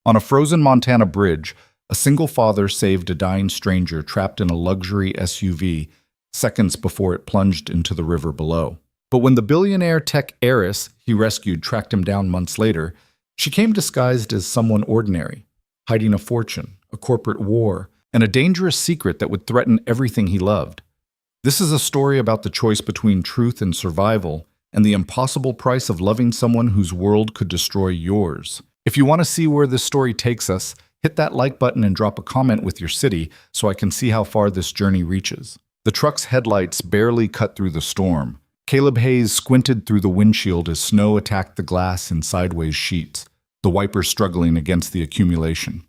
On a frozen Montana bridge, a single father saved a dying stranger trapped in a luxury SUV seconds before it plunged into the river below. But when the billionaire tech heiress he rescued tracked him down months later, she came disguised as someone ordinary, hiding a fortune, a corporate war, and a dangerous secret that would threaten everything he loved. This is a story about the choice between truth and survival, and the impossible price of loving someone whose world could destroy yours. If you want to see where this story takes us, hit that like button and drop a comment with your city so I can see how far this journey reaches. The truck's headlights barely cut through the storm. Caleb Hayes squinted through the windshield as snow attacked the glass in sideways sheets, the wipers struggling against the accumulation.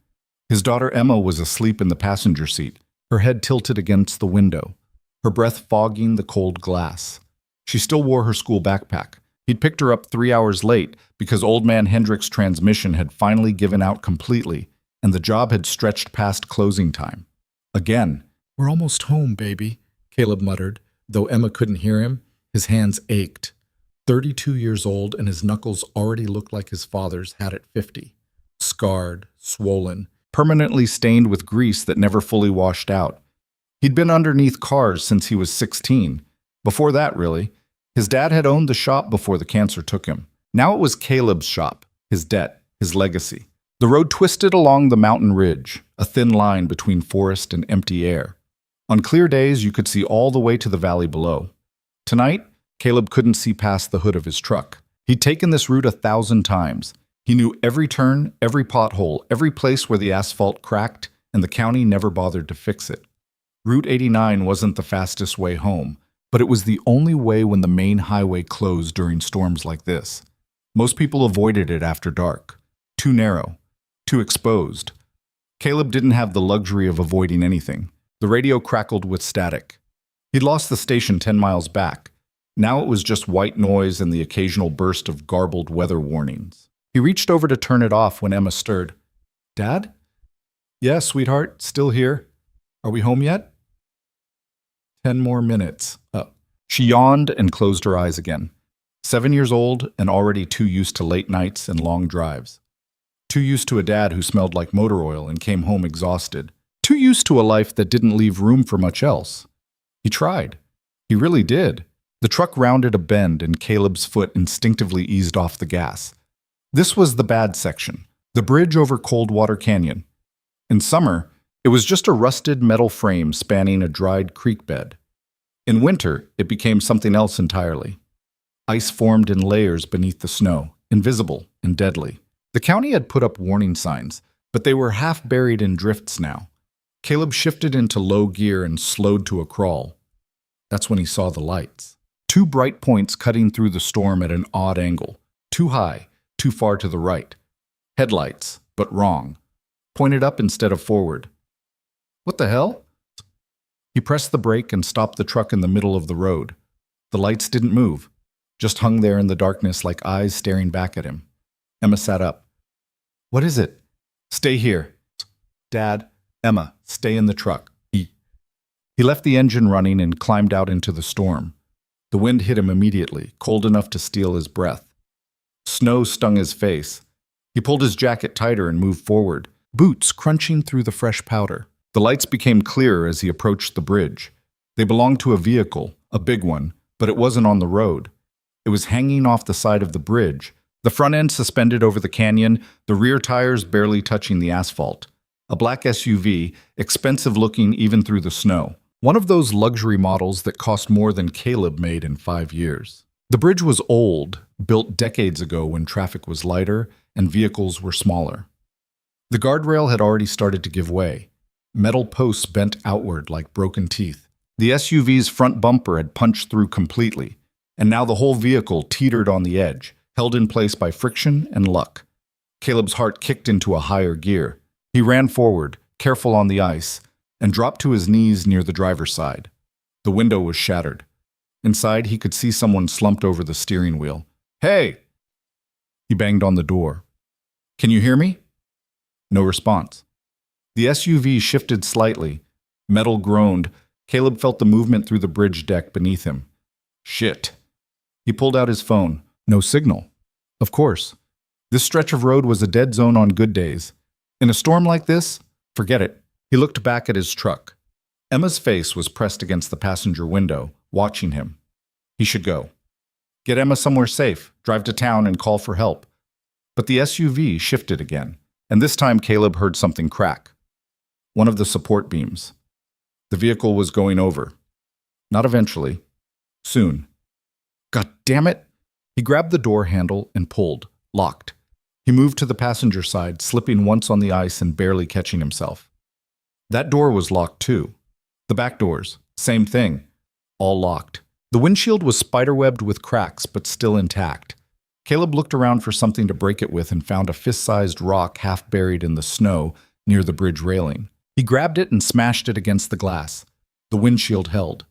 His daughter Emma was asleep in the passenger seat, her head tilted against the window, her breath fogging the cold glass. She still wore her school backpack. He'd picked her up 3 hours late because Old Man Hendrick's transmission had finally given out completely, and the job had stretched past closing time. Again. "We're almost home, baby," Caleb muttered, though Emma couldn't hear him. His hands ached. 32 years old, and his knuckles already looked like his father's had at 50. Scarred, swollen, permanently stained with grease that never fully washed out. He'd been underneath cars since he was 16. Before that, really. His dad had owned the shop before the cancer took him. Now it was Caleb's shop, his debt, his legacy. The road twisted along the mountain ridge, a thin line between forest and empty air. On clear days, you could see all the way to the valley below. Tonight, Caleb couldn't see past the hood of his truck. He'd taken this route 1,000 times. He knew every turn, every pothole, every place where the asphalt cracked, and the county never bothered to fix it. Route 89 wasn't the fastest way home, but it was the only way when the main highway closed during storms like this. Most people avoided it after dark. Too narrow, too exposed. Caleb didn't have the luxury of avoiding anything. The radio crackled with static. He'd lost the station 10 miles back. Now it was just white noise and the occasional burst of garbled weather warnings. He reached over to turn it off when Emma stirred. "Dad?" "Yeah, sweetheart, still here. Are we home yet?" 10 more minutes. She yawned and closed her eyes again. 7 years old and already too used to late nights and long drives. Too used to a dad who smelled like motor oil and came home exhausted. Too used to a life that didn't leave room for much else. He tried. He really did. The truck rounded a bend and Caleb's foot instinctively eased off the gas. This was the bad section, the bridge over Coldwater Canyon. In summer, it was just a rusted metal frame spanning a dried creek bed. In winter, it became something else entirely. Ice formed in layers beneath the snow, invisible and deadly. The county had put up warning signs, but they were half buried in drifts now. Caleb shifted into low gear and slowed to a crawl. That's when he saw the lights. 2 bright points cutting through the storm at an odd angle. Too high, too far to the right. Headlights, but wrong. Pointed up instead of forward. What the hell? He pressed the brake and stopped the truck in the middle of the road. The lights didn't move, just hung there in the darkness like eyes staring back at him. Emma sat up. "What is it?" "Stay here." "Dad." "Emma, stay in the truck." He left the engine running and climbed out into the storm. The wind hit him immediately, cold enough to steal his breath. Snow stung his face. He pulled his jacket tighter and moved forward, boots crunching through the fresh powder. The lights became clearer as he approached the bridge. They belonged to a vehicle, a big one, but it wasn't on the road. It was hanging off the side of the bridge, the front end suspended over the canyon, the rear tires barely touching the asphalt. A black SUV, expensive looking even through the snow. One of those luxury models that cost more than Caleb made in 5 years. The bridge was old, built decades ago when traffic was lighter and vehicles were smaller. The guardrail had already started to give way. Metal posts bent outward like broken teeth. The SUV's front bumper had punched through completely, and now the whole vehicle teetered on the edge, held in place by friction and luck. Caleb's heart kicked into a higher gear. He ran forward, careful on the ice, and dropped to his knees near the driver's side. The window was shattered. Inside, he could see someone slumped over the steering wheel. "Hey!" He banged on the door. "Can you hear me?" No response. The SUV shifted slightly. Metal groaned. Caleb felt the movement through the bridge deck beneath him. Shit. He pulled out his phone. No signal. Of course. This stretch of road was a dead zone on good days. In a storm like this, forget it. He looked back at his truck. Emma's face was pressed against the passenger window, watching him. He should go. Get Emma somewhere safe, drive to town and call for help. But the SUV shifted again, and this time Caleb heard something crack. One of the support beams. The vehicle was going over. Not eventually. Soon. God damn it! He grabbed the door handle and pulled. Locked. He moved to the passenger side, slipping once on the ice and barely catching himself. That door was locked too. The back doors, same thing. All locked. The windshield was spiderwebbed with cracks, but still intact. Caleb looked around for something to break it with and found a fist-sized rock half buried in the snow near the bridge railing. He grabbed it and smashed it against the glass. The windshield held.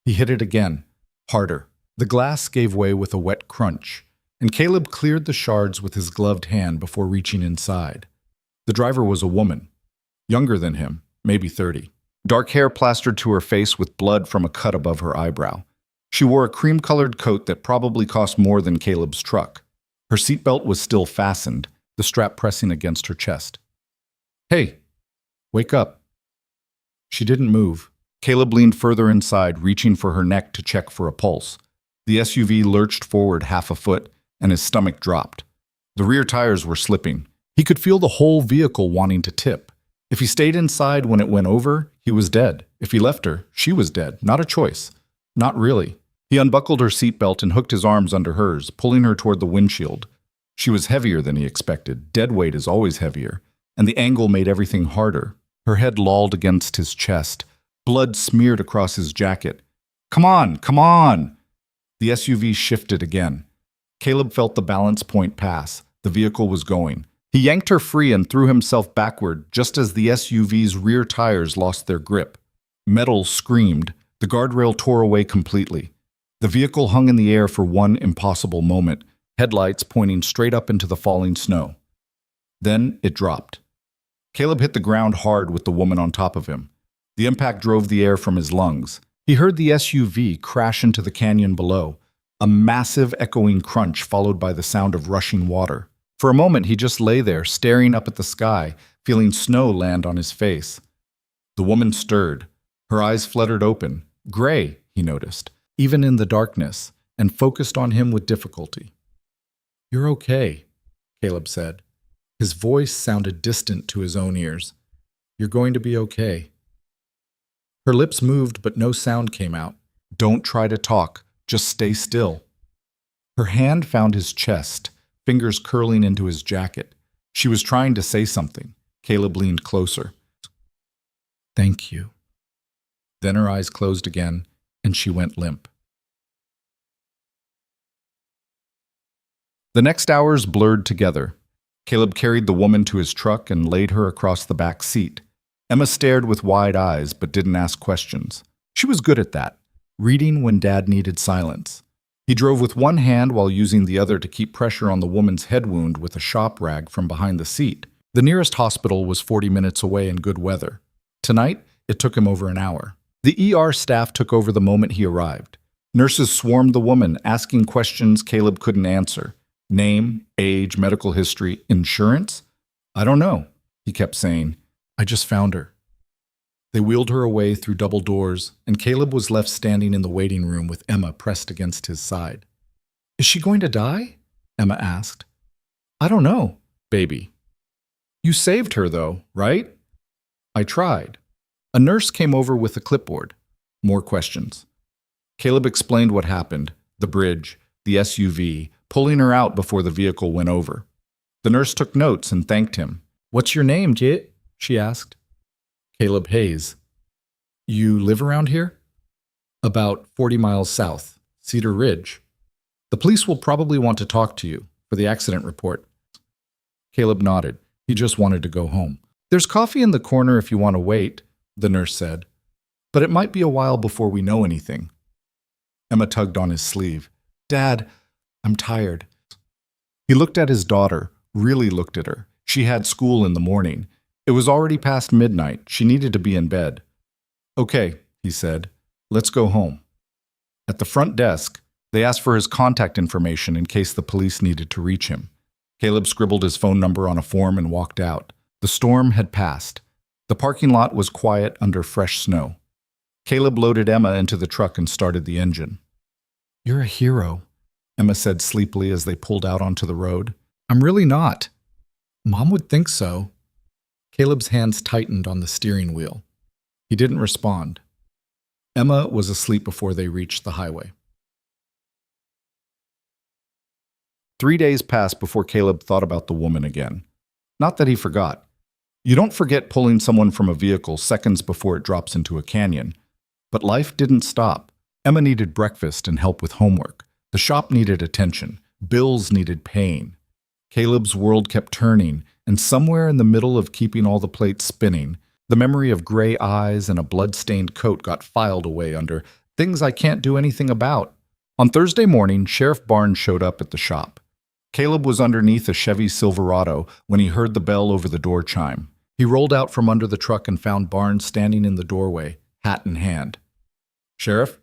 He hit it again, harder. The glass gave way with a wet crunch, and Caleb cleared the shards with his gloved hand before reaching inside. The driver was a woman, younger than him, maybe 30. Dark hair plastered to her face with blood from a cut above her eyebrow. She wore a cream-colored coat that probably cost more than Caleb's truck. Her seatbelt was still fastened, the strap pressing against her chest. "Hey, wake up." She didn't move. Caleb leaned further inside, reaching for her neck to check for a pulse. The SUV lurched forward half a foot, and his stomach dropped. The rear tires were slipping. He could feel the whole vehicle wanting to tip. If he stayed inside when it went over, he was dead. If he left her, she was dead. Not a choice. Not really. He unbuckled her seatbelt and hooked his arms under hers, pulling her toward the windshield. She was heavier than he expected. Dead weight is always heavier, and the angle made everything harder. Her head lolled against his chest. Blood smeared across his jacket. "Come on, come on!" The SUV shifted again. Caleb felt the balance point pass. The vehicle was going. He yanked her free and threw himself backward just as the SUV's rear tires lost their grip. Metal screamed. The guardrail tore away completely. The vehicle hung in the air for one impossible moment, headlights pointing straight up into the falling snow. Then it dropped. Caleb hit the ground hard with the woman on top of him. The impact drove the air from his lungs. He heard the SUV crash into the canyon below, a massive echoing crunch followed by the sound of rushing water. For a moment, he just lay there, staring up at the sky, feeling snow land on his face. The woman stirred. Her eyes fluttered open. Gray, he noticed, even in the darkness, and focused on him with difficulty. "You're okay," Caleb said. His voice sounded distant to his own ears. "You're going to be okay." Her lips moved, but no sound came out. "Don't try to talk. Just stay still." Her hand found his chest, fingers curling into his jacket. She was trying to say something. Caleb leaned closer. "Thank you." Then her eyes closed again, and she went limp. The next hours blurred together. Caleb carried the woman to his truck and laid her across the back seat. Emma stared with wide eyes but didn't ask questions. She was good at that, reading when Dad needed silence. He drove with one hand while using the other to keep pressure on the woman's head wound with a shop rag from behind the seat. The nearest hospital was 40 minutes away in good weather. Tonight, it took him over an hour. The ER staff took over the moment he arrived. Nurses swarmed the woman, asking questions Caleb couldn't answer. Name, age, medical history, insurance? "I don't know," he kept saying. "I just found her." They wheeled her away through double doors, and Caleb was left standing in the waiting room with Emma pressed against his side. "Is she going to die?" Emma asked. "I don't know, baby." "You saved her, though, right?" "I tried." A nurse came over with a clipboard. More questions. Caleb explained what happened, the bridge, the SUV, pulling her out before the vehicle went over. The nurse took notes and thanked him. "What's your name, Jit?" she asked. "Caleb Hayes." "You live around here?" "About 40 miles south, Cedar Ridge. The police will probably want to talk to you for the accident report." Caleb nodded. He just wanted to go home. "There's coffee in the corner if you want to wait," the nurse said. "But it might be a while before we know anything." Emma tugged on his sleeve. "Dad, I'm tired." He looked at his daughter, really looked at her. She had school in the morning. It was already past midnight. She needed to be in bed. "Okay," he said. "Let's go home." At the front desk, they asked for his contact information in case the police needed to reach him. Caleb scribbled his phone number on a form and walked out. The storm had passed. The parking lot was quiet under fresh snow. Caleb loaded Emma into the truck and started the engine. "You're a hero," Emma said sleepily as they pulled out onto the road. "I'm really not." "Mom would think so." Caleb's hands tightened on the steering wheel. He didn't respond. Emma was asleep before they reached the highway. 3 days passed before Caleb thought about the woman again. Not that he forgot. You don't forget pulling someone from a vehicle seconds before it drops into a canyon. But life didn't stop. Emma needed breakfast and help with homework. The shop needed attention. Bills needed paying. Caleb's world kept turning, and somewhere in the middle of keeping all the plates spinning, the memory of gray eyes and a blood-stained coat got filed away under things I can't do anything about. On Thursday morning, Sheriff Barnes showed up at the shop. Caleb was underneath a Chevy Silverado when he heard the bell over the door chime. He rolled out from under the truck and found Barnes standing in the doorway, hat in hand. "Sheriff?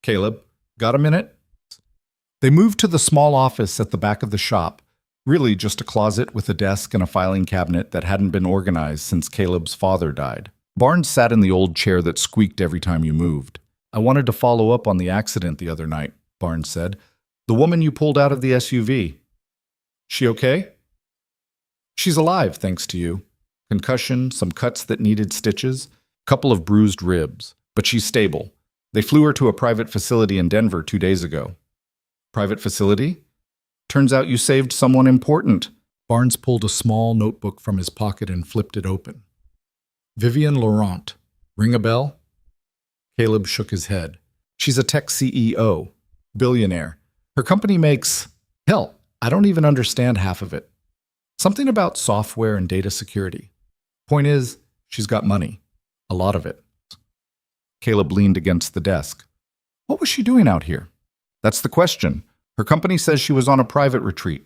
Caleb, got a minute?" They moved to the small office at the back of the shop, really just a closet with a desk and a filing cabinet that hadn't been organized since Caleb's father died. Barnes sat in the old chair that squeaked every time you moved. "I wanted to follow up on the accident the other night," Barnes said. "The woman you pulled out of the SUV. She okay?" "She's alive, thanks to you. Concussion, some cuts that needed stitches, couple of bruised ribs, but she's stable. They flew her to a private facility in Denver 2 days ago." "Private facility? Turns out you saved someone important." Barnes pulled a small notebook from his pocket and flipped it open. "Vivien Laurent. Ring a bell?" Caleb shook his head. "She's a tech CEO. Billionaire. Her company makes... hell, I don't even understand half of it. Something about software and data security. Point is, she's got money. A lot of it." Caleb leaned against the desk. "What was she doing out here?" "That's the question. Her company says she was on a private retreat.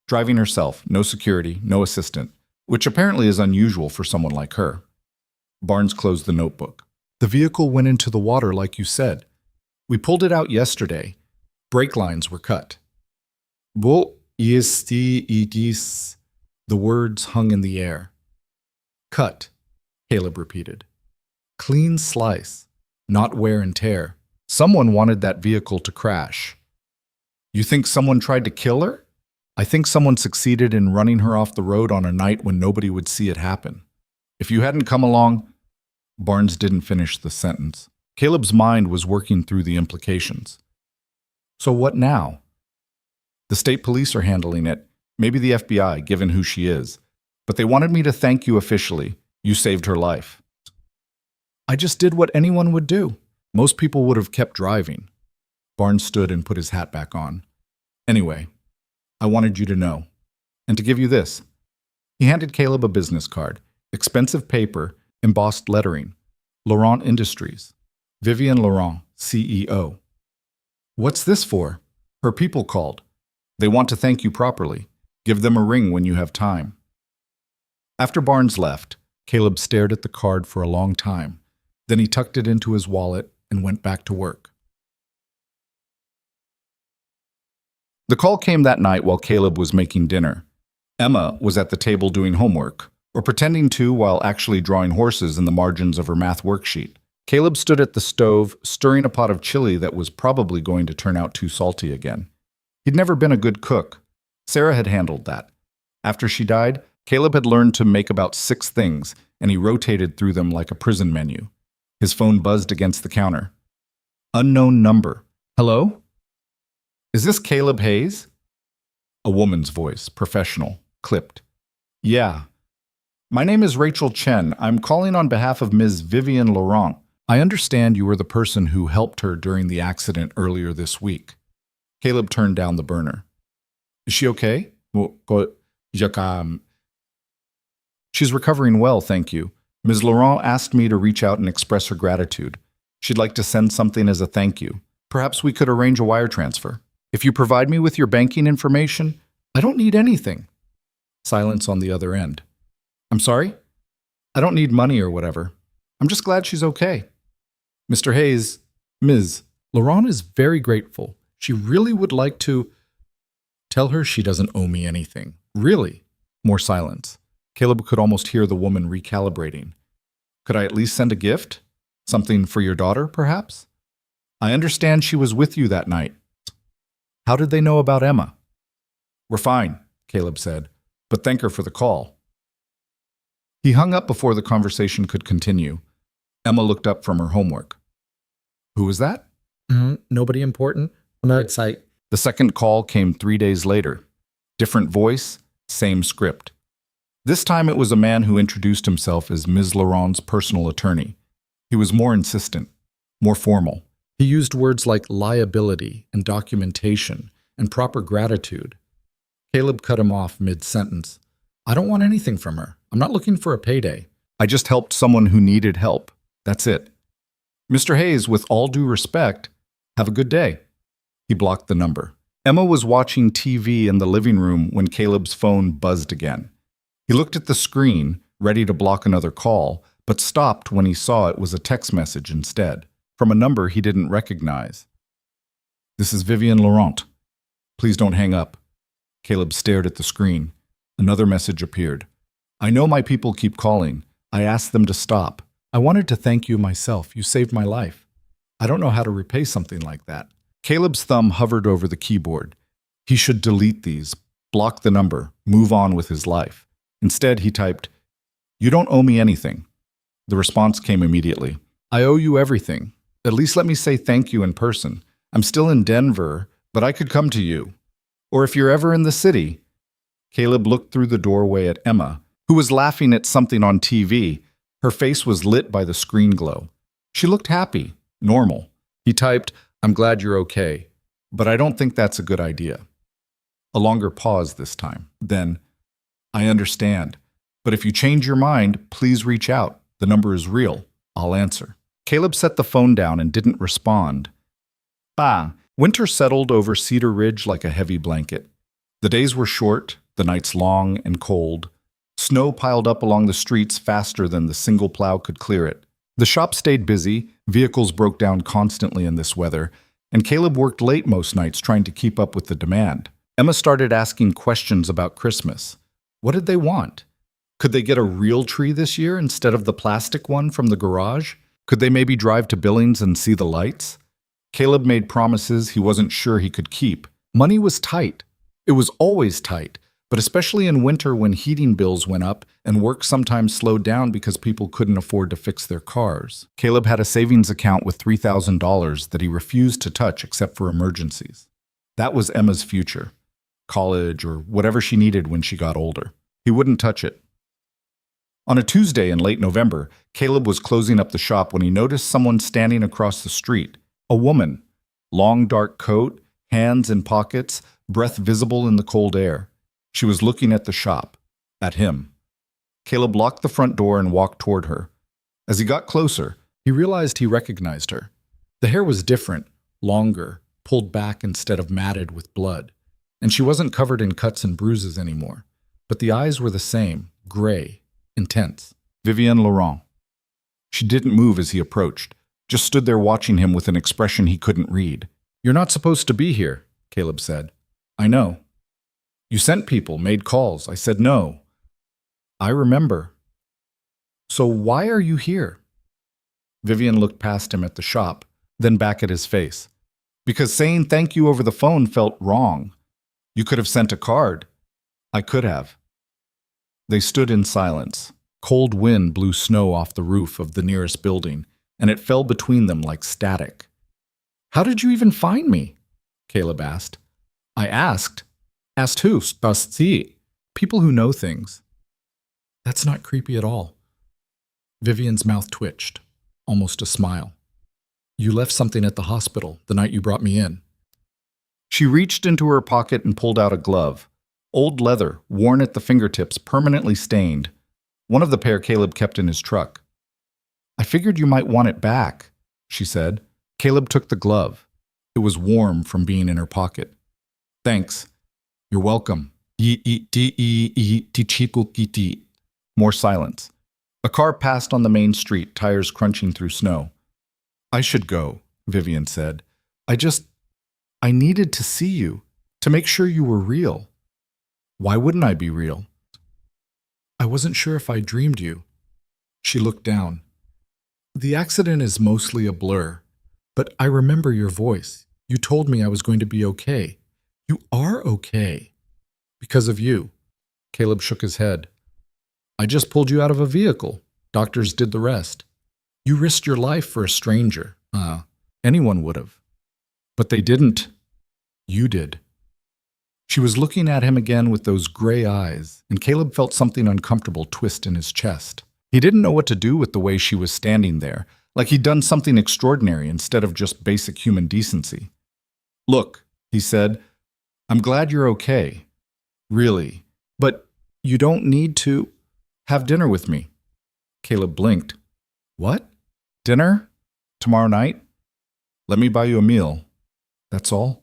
Driving herself, no security, no assistant, which apparently is unusual for someone like her." Barnes closed the notebook. "The vehicle went into the water like you said. We pulled it out yesterday. Brake lines were cut." "Wo ist dies?" The words hung in the air. "Cut," Caleb repeated. "Clean slice, not wear and tear. Someone wanted that vehicle to crash." "You think someone tried to kill her?" "I think someone succeeded in running her off the road on a night when nobody would see it happen. If you hadn't come along..." Barnes didn't finish the sentence. Caleb's mind was working through the implications. "So what now?" "The state police are handling it, maybe the FBI, given who she is. But they wanted me to thank you officially. You saved her life." "I just did what anyone would do. Most people would have kept driving." Barnes stood and put his hat back on. "Anyway, I wanted you to know. And to give you this." He handed Caleb a business card. Expensive paper, embossed lettering. Laurent Industries. Vivien Laurent, CEO. "What's this for?" "Her people called. They want to thank you properly. Give them a ring when you have time." After Barnes left, Caleb stared at the card for a long time. Then he tucked it into his wallet and went back to work. The call came that night while Caleb was making dinner. Emma was at the table doing homework, or pretending to while actually drawing horses in the margins of her math worksheet. Caleb stood at the stove, stirring a pot of chili that was probably going to turn out too salty again. He'd never been a good cook. Sarah had handled that. After she died, Caleb had learned to make about 6 things, and he rotated through them like a prison menu. His phone buzzed against the counter. Unknown number. "Hello? Is this Caleb Hayes?" A woman's voice, professional, clipped. "Yeah. My name is Rachel Chen. I'm calling on behalf of Ms. Vivien Laurent. I understand you were the person who helped her during the accident earlier this week." Caleb turned down the burner. "Is she okay?" "She's recovering well, thank you. Ms. Laurent asked me to reach out and express her gratitude. She'd like to send something as a thank you. Perhaps we could arrange a wire transfer. If you provide me with your banking information, I don't need anything." Silence on the other end. "I'm sorry? I don't need money or whatever. I'm just glad she's okay." "Mr. Hayes, Ms. Laurent is very grateful. She really would like to..." "Tell her she doesn't owe me anything. Really?" More silence. Caleb could almost hear the woman recalibrating. Could I at least send a gift? Something for your daughter, perhaps? I understand she was with you that night. How did they know about Emma? We're fine, Caleb said, but thank her for the call. He hung up before the conversation could continue. Emma looked up from her homework. Who was that? Nobody important. No, it's like The second call came 3 days later. Different voice, same script. This time it was a man who introduced himself as Ms. Laurent's personal attorney. He was more insistent, more formal. He used words like liability and documentation and proper gratitude. Caleb cut him off mid-sentence. I don't want anything from her. I'm not looking for a payday. I just helped someone who needed help. That's it. Mr. Hayes, with all due respect, have a good day. He blocked the number. Emma was watching TV in the living room when Caleb's phone buzzed again. He looked at the screen, ready to block another call, but stopped when he saw it was a text message instead, from a number he didn't recognize. This is Vivien Laurent. Please don't hang up. Caleb stared at the screen. Another message appeared. I know my people keep calling. I asked them to stop. I wanted to thank you myself. You saved my life. I don't know how to repay something like that. Caleb's thumb hovered over the keyboard. He should delete these, block the number, move on with his life. Instead, he typed, You don't owe me anything. The response came immediately. I owe you everything. At least let me say thank you in person. I'm still in Denver, but I could come to you. Or if you're ever in the city. Caleb looked through the doorway at Emma, who was laughing at something on TV. Her face was lit by the screen glow. She looked happy, normal. He typed, I'm glad you're okay, but I don't think that's a good idea. A longer pause this time. Then, I understand, but if you change your mind, please reach out. The number is real. I'll answer. Caleb set the phone down and didn't respond. Winter settled over Cedar Ridge like a heavy blanket. The days were short, the nights long and cold. Snow piled up along the streets faster than the single plow could clear it. The shop stayed busy, vehicles broke down constantly in this weather, and Caleb worked late most nights trying to keep up with the demand. Emma started asking questions about Christmas. What did they want? Could they get a real tree this year instead of the plastic one from the garage? Could they maybe drive to Billings and see the lights? Caleb made promises he wasn't sure he could keep. Money was tight. It was always tight, but especially in winter when heating bills went up and work sometimes slowed down because people couldn't afford to fix their cars. Caleb had a savings account with $3,000 that he refused to touch except for emergencies. That was Emma's future. College or whatever she needed when she got older. He wouldn't touch it. On a Tuesday in late November, Caleb was closing up the shop when he noticed someone standing across the street. A woman. Long dark coat, hands in pockets, breath visible in the cold air. She was looking at the shop. At him. Caleb locked the front door and walked toward her. As he got closer, he realized he recognized her. The hair was different, longer, pulled back instead of matted with blood. And she wasn't covered in cuts and bruises anymore. But the eyes were the same, gray, intense. Vivien Laurent. She didn't move as he approached, just stood there watching him with an expression he couldn't read. You're not supposed to be here, Caleb said. I know. You sent people, made calls. I said no. I remember. So why are you here? Vivien looked past him at the shop, then back at his face. Because saying thank you over the phone felt wrong. You could have sent a card. I could have. They stood in silence. Cold wind blew snow off the roof of the nearest building, and it fell between them like static. How did you even find me? Caleb asked. I asked. Asked who? Spasti. People who know things. That's not creepy at all. Vivien's mouth twitched, almost a smile. You left something at the hospital the night you brought me in. She reached into her pocket and pulled out a glove. Old leather, worn at the fingertips, permanently stained. One of the pair Caleb kept in his truck. I figured you might want it back, she said. Caleb took the glove. It was warm from being in her pocket. Thanks. You're welcome. More silence. A car passed on the main street, tires crunching through snow. I should go, Vivien said. I needed to see you, to make sure you were real. Why wouldn't I be real? I wasn't sure if I dreamed you. She looked down. The accident is mostly a blur, but I remember your voice. You told me I was going to be okay. You are okay. Because of you. Caleb shook his head. I just pulled you out of a vehicle. Doctors did the rest. You risked your life for a stranger. Anyone would have. But they didn't. You did. She was looking at him again with those gray eyes, and Caleb felt something uncomfortable twist in his chest. He didn't know what to do with the way she was standing there, like he'd done something extraordinary instead of just basic human decency. Look, he said, I'm glad you're okay. Really. But you don't need to have dinner with me. Caleb blinked. What? Dinner? Tomorrow night? Let me buy you a meal. That's all?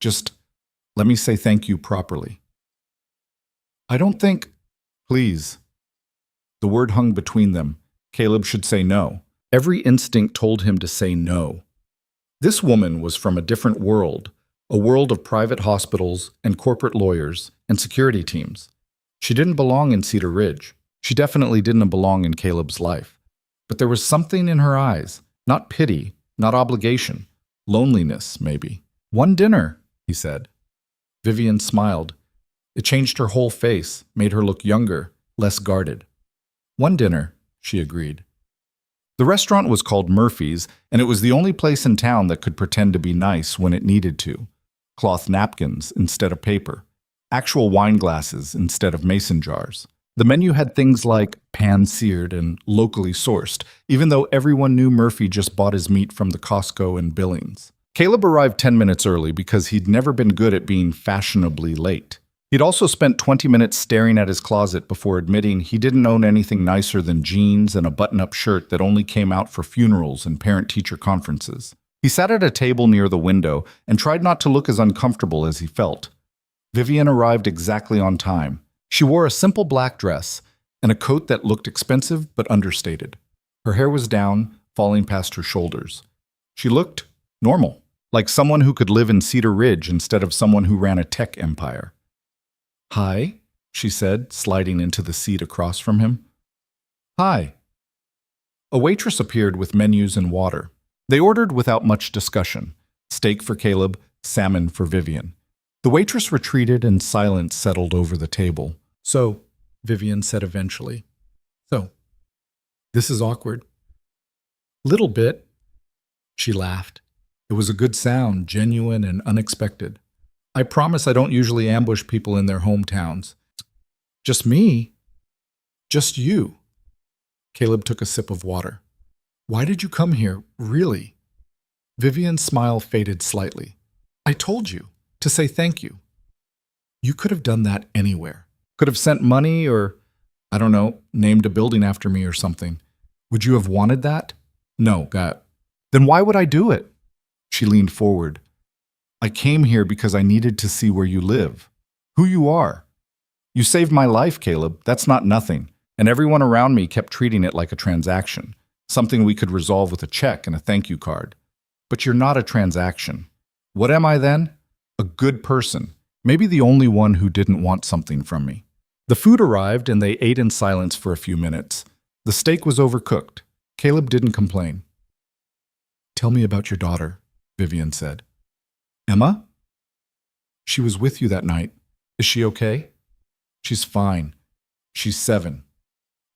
Just let me say thank you properly. I don't think... Please. The word hung between them. Caleb should say no. Every instinct told him to say no. This woman was from a different world, a world of private hospitals and corporate lawyers and security teams. She didn't belong in Cedar Ridge. She definitely didn't belong in Caleb's life. But there was something in her eyes, not pity, not obligation, loneliness, maybe. One dinner, he said. Vivien smiled. It changed her whole face, made her look younger, less guarded. One dinner, she agreed. The restaurant was called Murphy's, and it was the only place in town that could pretend to be nice when it needed to. Cloth napkins instead of paper. Actual wine glasses instead of mason jars. The menu had things like pan-seared and locally sourced, even though everyone knew Murphy just bought his meat from the Costco in Billings. Caleb arrived 10 minutes early because he'd never been good at being fashionably late. He'd also spent 20 minutes staring at his closet before admitting he didn't own anything nicer than jeans and a button-up shirt that only came out for funerals and parent-teacher conferences. He sat at a table near the window and tried not to look as uncomfortable as he felt. Vivien arrived exactly on time. She wore a simple black dress and a coat that looked expensive but understated. Her hair was down, falling past her shoulders. She looked normal, like someone who could live in Cedar Ridge instead of someone who ran a tech empire. Hi, she said, sliding into the seat across from him. Hi. A waitress appeared with menus and water. They ordered without much discussion. Steak for Caleb, salmon for Vivien. The waitress retreated and silence settled over the table. So, Vivien said eventually. So, this is awkward. Little bit. She laughed. It was a good sound, genuine and unexpected. I promise I don't usually ambush people in their hometowns. Just me? Just you? Caleb took a sip of water. Why did you come here, really? Vivien's smile faded slightly. I told you, to say thank you. You could have done that anywhere. Could have sent money or, I don't know, named a building after me or something. Would you have wanted that? No, Then why would I do it? She leaned forward. I came here because I needed to see where you live, who you are. You saved my life, Caleb. That's not nothing. And everyone around me kept treating it like a transaction, something we could resolve with a check and a thank you card. But you're not a transaction. What am I then? A good person, maybe the only one who didn't want something from me. The food arrived and they ate in silence for a few minutes. The steak was overcooked. Caleb didn't complain. Tell me about your daughter, Vivien said. Emma? She was with you that night. Is she okay? She's fine. She's 7.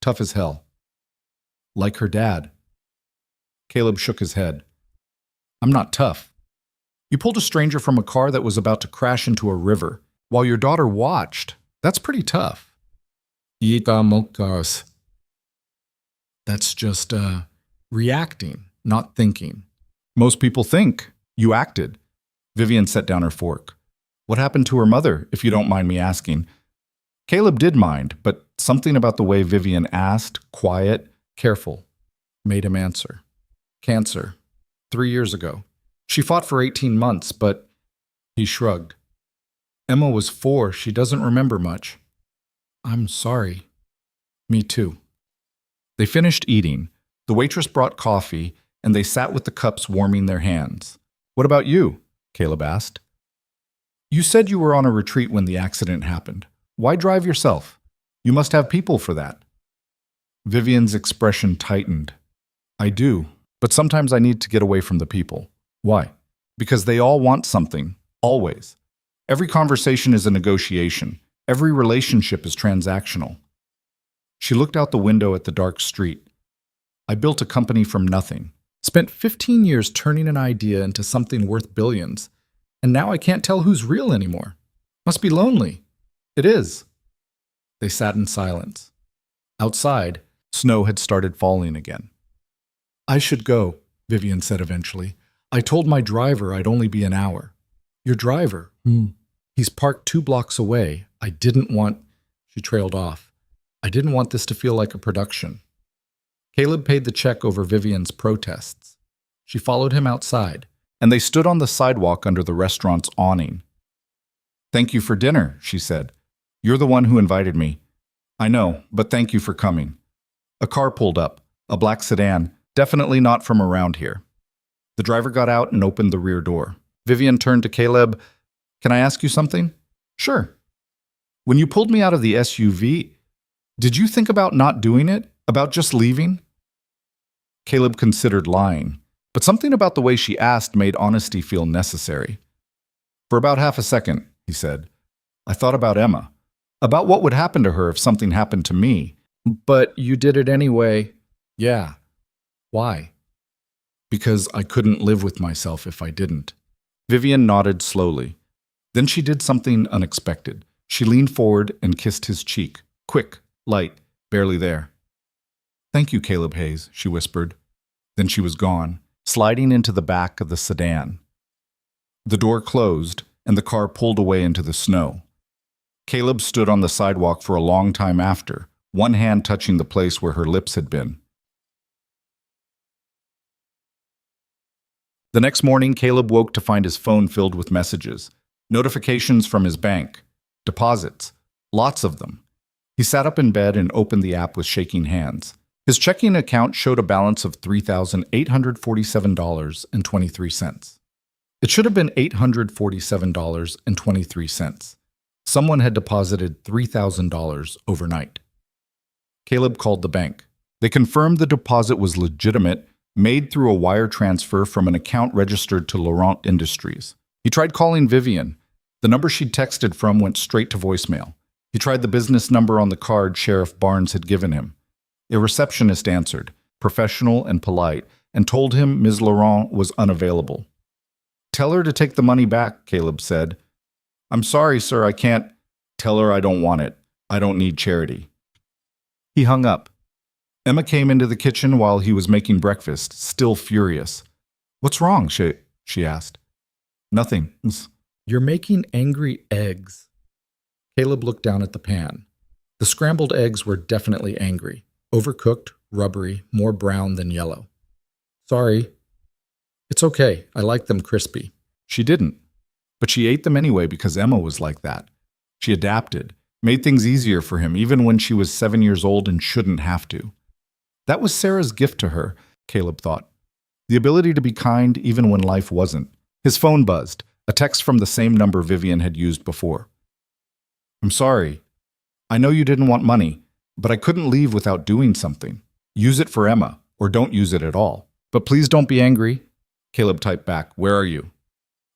Tough as hell. Like her dad. Caleb shook his head. I'm not tough. You pulled a stranger from a car that was about to crash into a river while your daughter watched. That's pretty tough. That's just, reacting, not thinking. Most people think. You acted. Vivien set down her fork. What happened to her mother, if you don't mind me asking? Caleb did mind, but something about the way Vivien asked, quiet, careful, made him answer. Cancer. 3 years ago. She fought for 18 months, but he shrugged. Emma was 4. She doesn't remember much. I'm sorry. Me too. They finished eating. The waitress brought coffee, and they sat with the cups warming their hands. What about you? Caleb asked. You said you were on a retreat when the accident happened. Why drive yourself? You must have people for that. Vivien's expression tightened. I do, but sometimes I need to get away from the people. Why? Because they all want something, always. Every conversation is a negotiation. Every relationship is transactional. She looked out the window at the dark street. I built a company from nothing. Spent 15 years turning an idea into something worth billions. And now I can't tell who's real anymore. Must be lonely. It is. They sat in silence. Outside, snow had started falling again. I should go, Vivien said eventually. I told my driver I'd only be an hour. Your driver? He's parked 2 blocks away. I didn't want... She trailed off. I didn't want this to feel like a production. Caleb paid the check over Vivien's protests. She followed him outside, and they stood on the sidewalk under the restaurant's awning. Thank you for dinner, she said. You're the one who invited me. I know, but thank you for coming. A car pulled up, a black sedan, definitely not from around here. The driver got out and opened the rear door. Vivien turned to Caleb. Can I ask you something? Sure. When you pulled me out of the SUV, did you think about not doing it? About just leaving? Caleb considered lying, but something about the way she asked made honesty feel necessary. For about half a second, he said, I thought about Emma, about what would happen to her if something happened to me. But you did it anyway. Yeah. Why? Because I couldn't live with myself if I didn't. Vivien nodded slowly. Then she did something unexpected. She leaned forward and kissed his cheek. Quick, light, barely there. Thank you, Caleb Hayes, she whispered. Then she was gone, sliding into the back of the sedan. The door closed, and the car pulled away into the snow. Caleb stood on the sidewalk for a long time after, one hand touching the place where her lips had been. The next morning, Caleb woke to find his phone filled with messages, notifications from his bank, deposits, lots of them. He sat up in bed and opened the app with shaking hands. His checking account showed a balance of $3,847.23. It should have been $847.23. Someone had deposited $3,000 overnight. Caleb called the bank. They confirmed the deposit was legitimate, made through a wire transfer from an account registered to Laurent Industries. He tried calling Vivien. The number she'd texted from went straight to voicemail. He tried the business number on the card Sheriff Barnes had given him. A receptionist answered, professional and polite, and told him Ms. Laurent was unavailable. Tell her to take the money back, Caleb said. I'm sorry, sir, I can't. Tell her I don't want it. I don't need charity. He hung up. Emma came into the kitchen while he was making breakfast, still furious. What's wrong? She asked. Nothing. You're making angry eggs. Caleb looked down at the pan. The scrambled eggs were definitely angry. Overcooked, rubbery, more brown than yellow. Sorry. It's okay. I like them crispy. She didn't. But she ate them anyway because Emma was like that. She adapted, made things easier for him even when she was 7 years old and shouldn't have to. That was Sarah's gift to her, Caleb thought. The ability to be kind even when life wasn't. His phone buzzed, a text from the same number Vivien had used before. I'm sorry. I know you didn't want money, but I couldn't leave without doing something. Use it for Emma, or don't use it at all. But please don't be angry. Caleb typed back, where are you?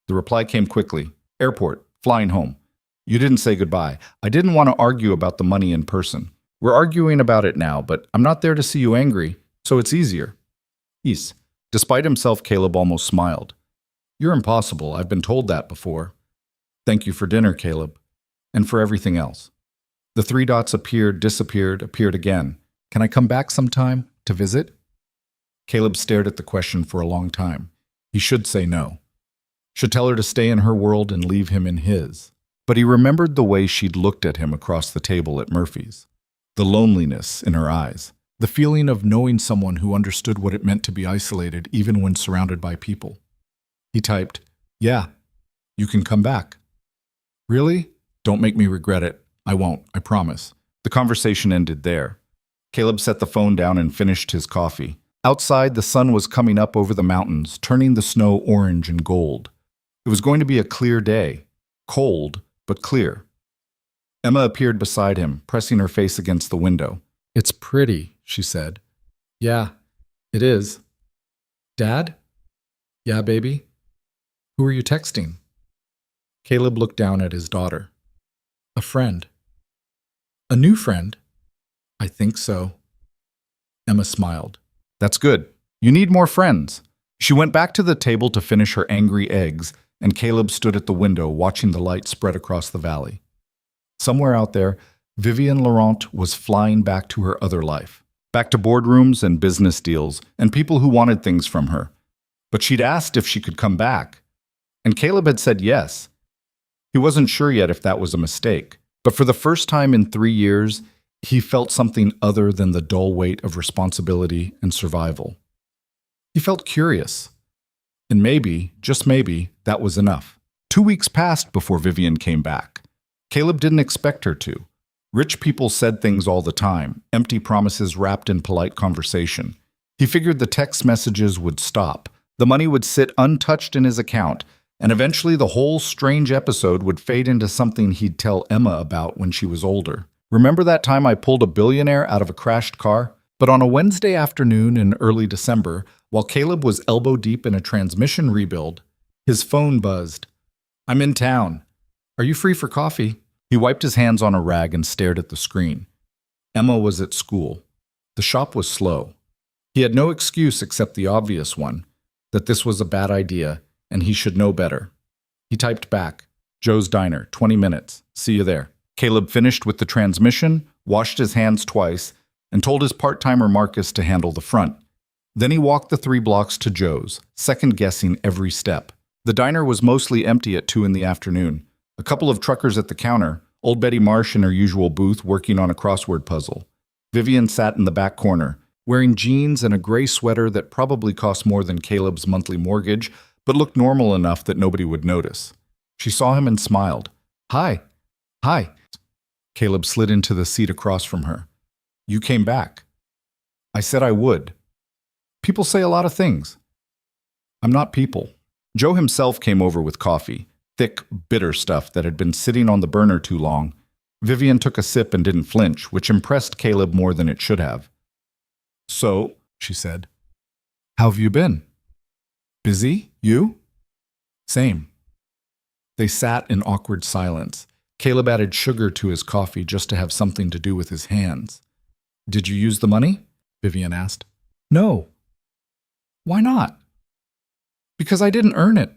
The reply came quickly. Airport, flying home. You didn't say goodbye. I didn't want to argue about the money in person. We're arguing about it now, but I'm not there to see you angry, so it's easier. Yes. Despite himself, Caleb almost smiled. You're impossible. I've been told that before. Thank you for dinner, Caleb. And for everything else. The 3 dots appeared, disappeared, appeared again. Can I come back sometime to visit? Caleb stared at the question for a long time. He should say no. Should tell her to stay in her world and leave him in his. But he remembered the way she'd looked at him across the table at Murphy's. The loneliness in her eyes. The feeling of knowing someone who understood what it meant to be isolated even when surrounded by people. He typed, yeah, you can come back. Really? Don't make me regret it. I won't, I promise. The conversation ended there. Caleb set the phone down and finished his coffee. Outside, the sun was coming up over the mountains, turning the snow orange and gold. It was going to be a clear day. Cold, but clear. Emma appeared beside him, pressing her face against the window. It's pretty, she said. Yeah, it is. Dad? Yeah, baby? Who are you texting? Caleb looked down at his daughter. A friend. A new friend? I think so. Emma smiled. That's good. You need more friends. She went back to the table to finish her angry eggs, and Caleb stood at the window watching the light spread across the valley. Somewhere out there, Vivien Laurent was flying back to her other life, back to boardrooms and business deals and people who wanted things from her. But she'd asked if she could come back, and Caleb had said yes. He wasn't sure yet if that was a mistake, but for the first time in 3 years, he felt something other than the dull weight of responsibility and survival. He felt curious. And maybe, just maybe, that was enough. 2 weeks passed before Vivien came back. Caleb didn't expect her to. Rich people said things all the time, empty promises wrapped in polite conversation. He figured the text messages would stop, the money would sit untouched in his account, and eventually the whole strange episode would fade into something he'd tell Emma about when she was older. Remember that time I pulled a billionaire out of a crashed car? But on a Wednesday afternoon in early December, while Caleb was elbow deep in a transmission rebuild, his phone buzzed. I'm in town. Are you free for coffee? He wiped his hands on a rag and stared at the screen. Emma was at school. The shop was slow. He had no excuse except the obvious one, that this was a bad idea and he should know better. He typed back, Joe's Diner, 20 minutes. See you there. Caleb finished with the transmission, washed his hands twice, and told his part-timer Marcus to handle the front. Then he walked the 3 blocks to Joe's, second-guessing every step. The diner was mostly empty at 2 in the afternoon. A couple of truckers at the counter, old Betty Marsh in her usual booth working on a crossword puzzle. Vivien sat in the back corner, wearing jeans and a gray sweater that probably cost more than Caleb's monthly mortgage, but looked normal enough that nobody would notice. She saw him and smiled. Hi. Hi. Caleb slid into the seat across from her. You came back. I said I would. People say a lot of things. I'm not people. Joe himself came over with coffee, thick, bitter stuff that had been sitting on the burner too long. Vivien took a sip and didn't flinch, which impressed Caleb more than it should have. So, she said, how have you been? Busy? You? Same. They sat in awkward silence. Caleb added sugar to his coffee just to have something to do with his hands. Did you use the money? Vivien asked. No. Why not? Because I didn't earn it.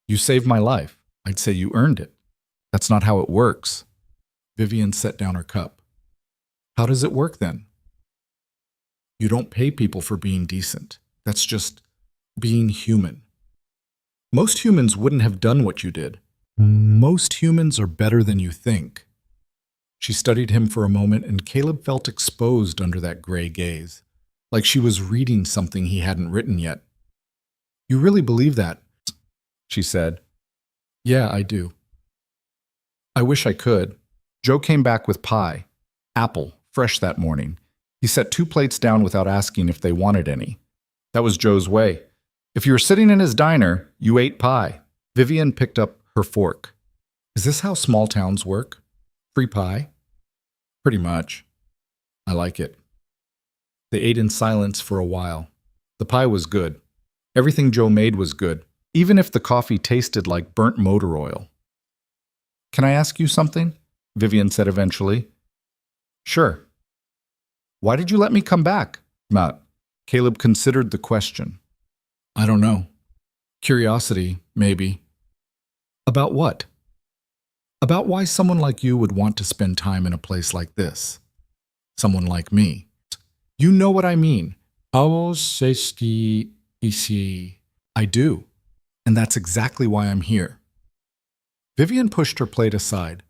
You saved my life. I'd say you earned it. That's not how it works. Vivien set down her cup. How does it work then? You don't pay people for being decent. That's just being human. Most humans wouldn't have done what you did. Most humans are better than you think. She studied him for a moment, and Caleb felt exposed under that gray gaze, like she was reading something he hadn't written yet. You really believe that? She said. Yeah, I do. I wish I could. Joe came back with pie. Apple, fresh that morning. He set 2 plates down without asking if they wanted any. That was Joe's way. If you were sitting in his diner, you ate pie. Vivien picked up her fork. Is this how small towns work? Free pie? Pretty much. I like it. They ate in silence for a while. The pie was good. Everything Joe made was good, even if the coffee tasted like burnt motor oil. Can I ask you something? Vivien said eventually. Sure. Why did you let me come back? Matt. Caleb considered the question. I don't know. Curiosity, maybe. About what? About why someone like you would want to spend time in a place like this. Someone like me. You know what I mean. Ici. I do. And that's exactly why I'm here. Vivien pushed her plate aside.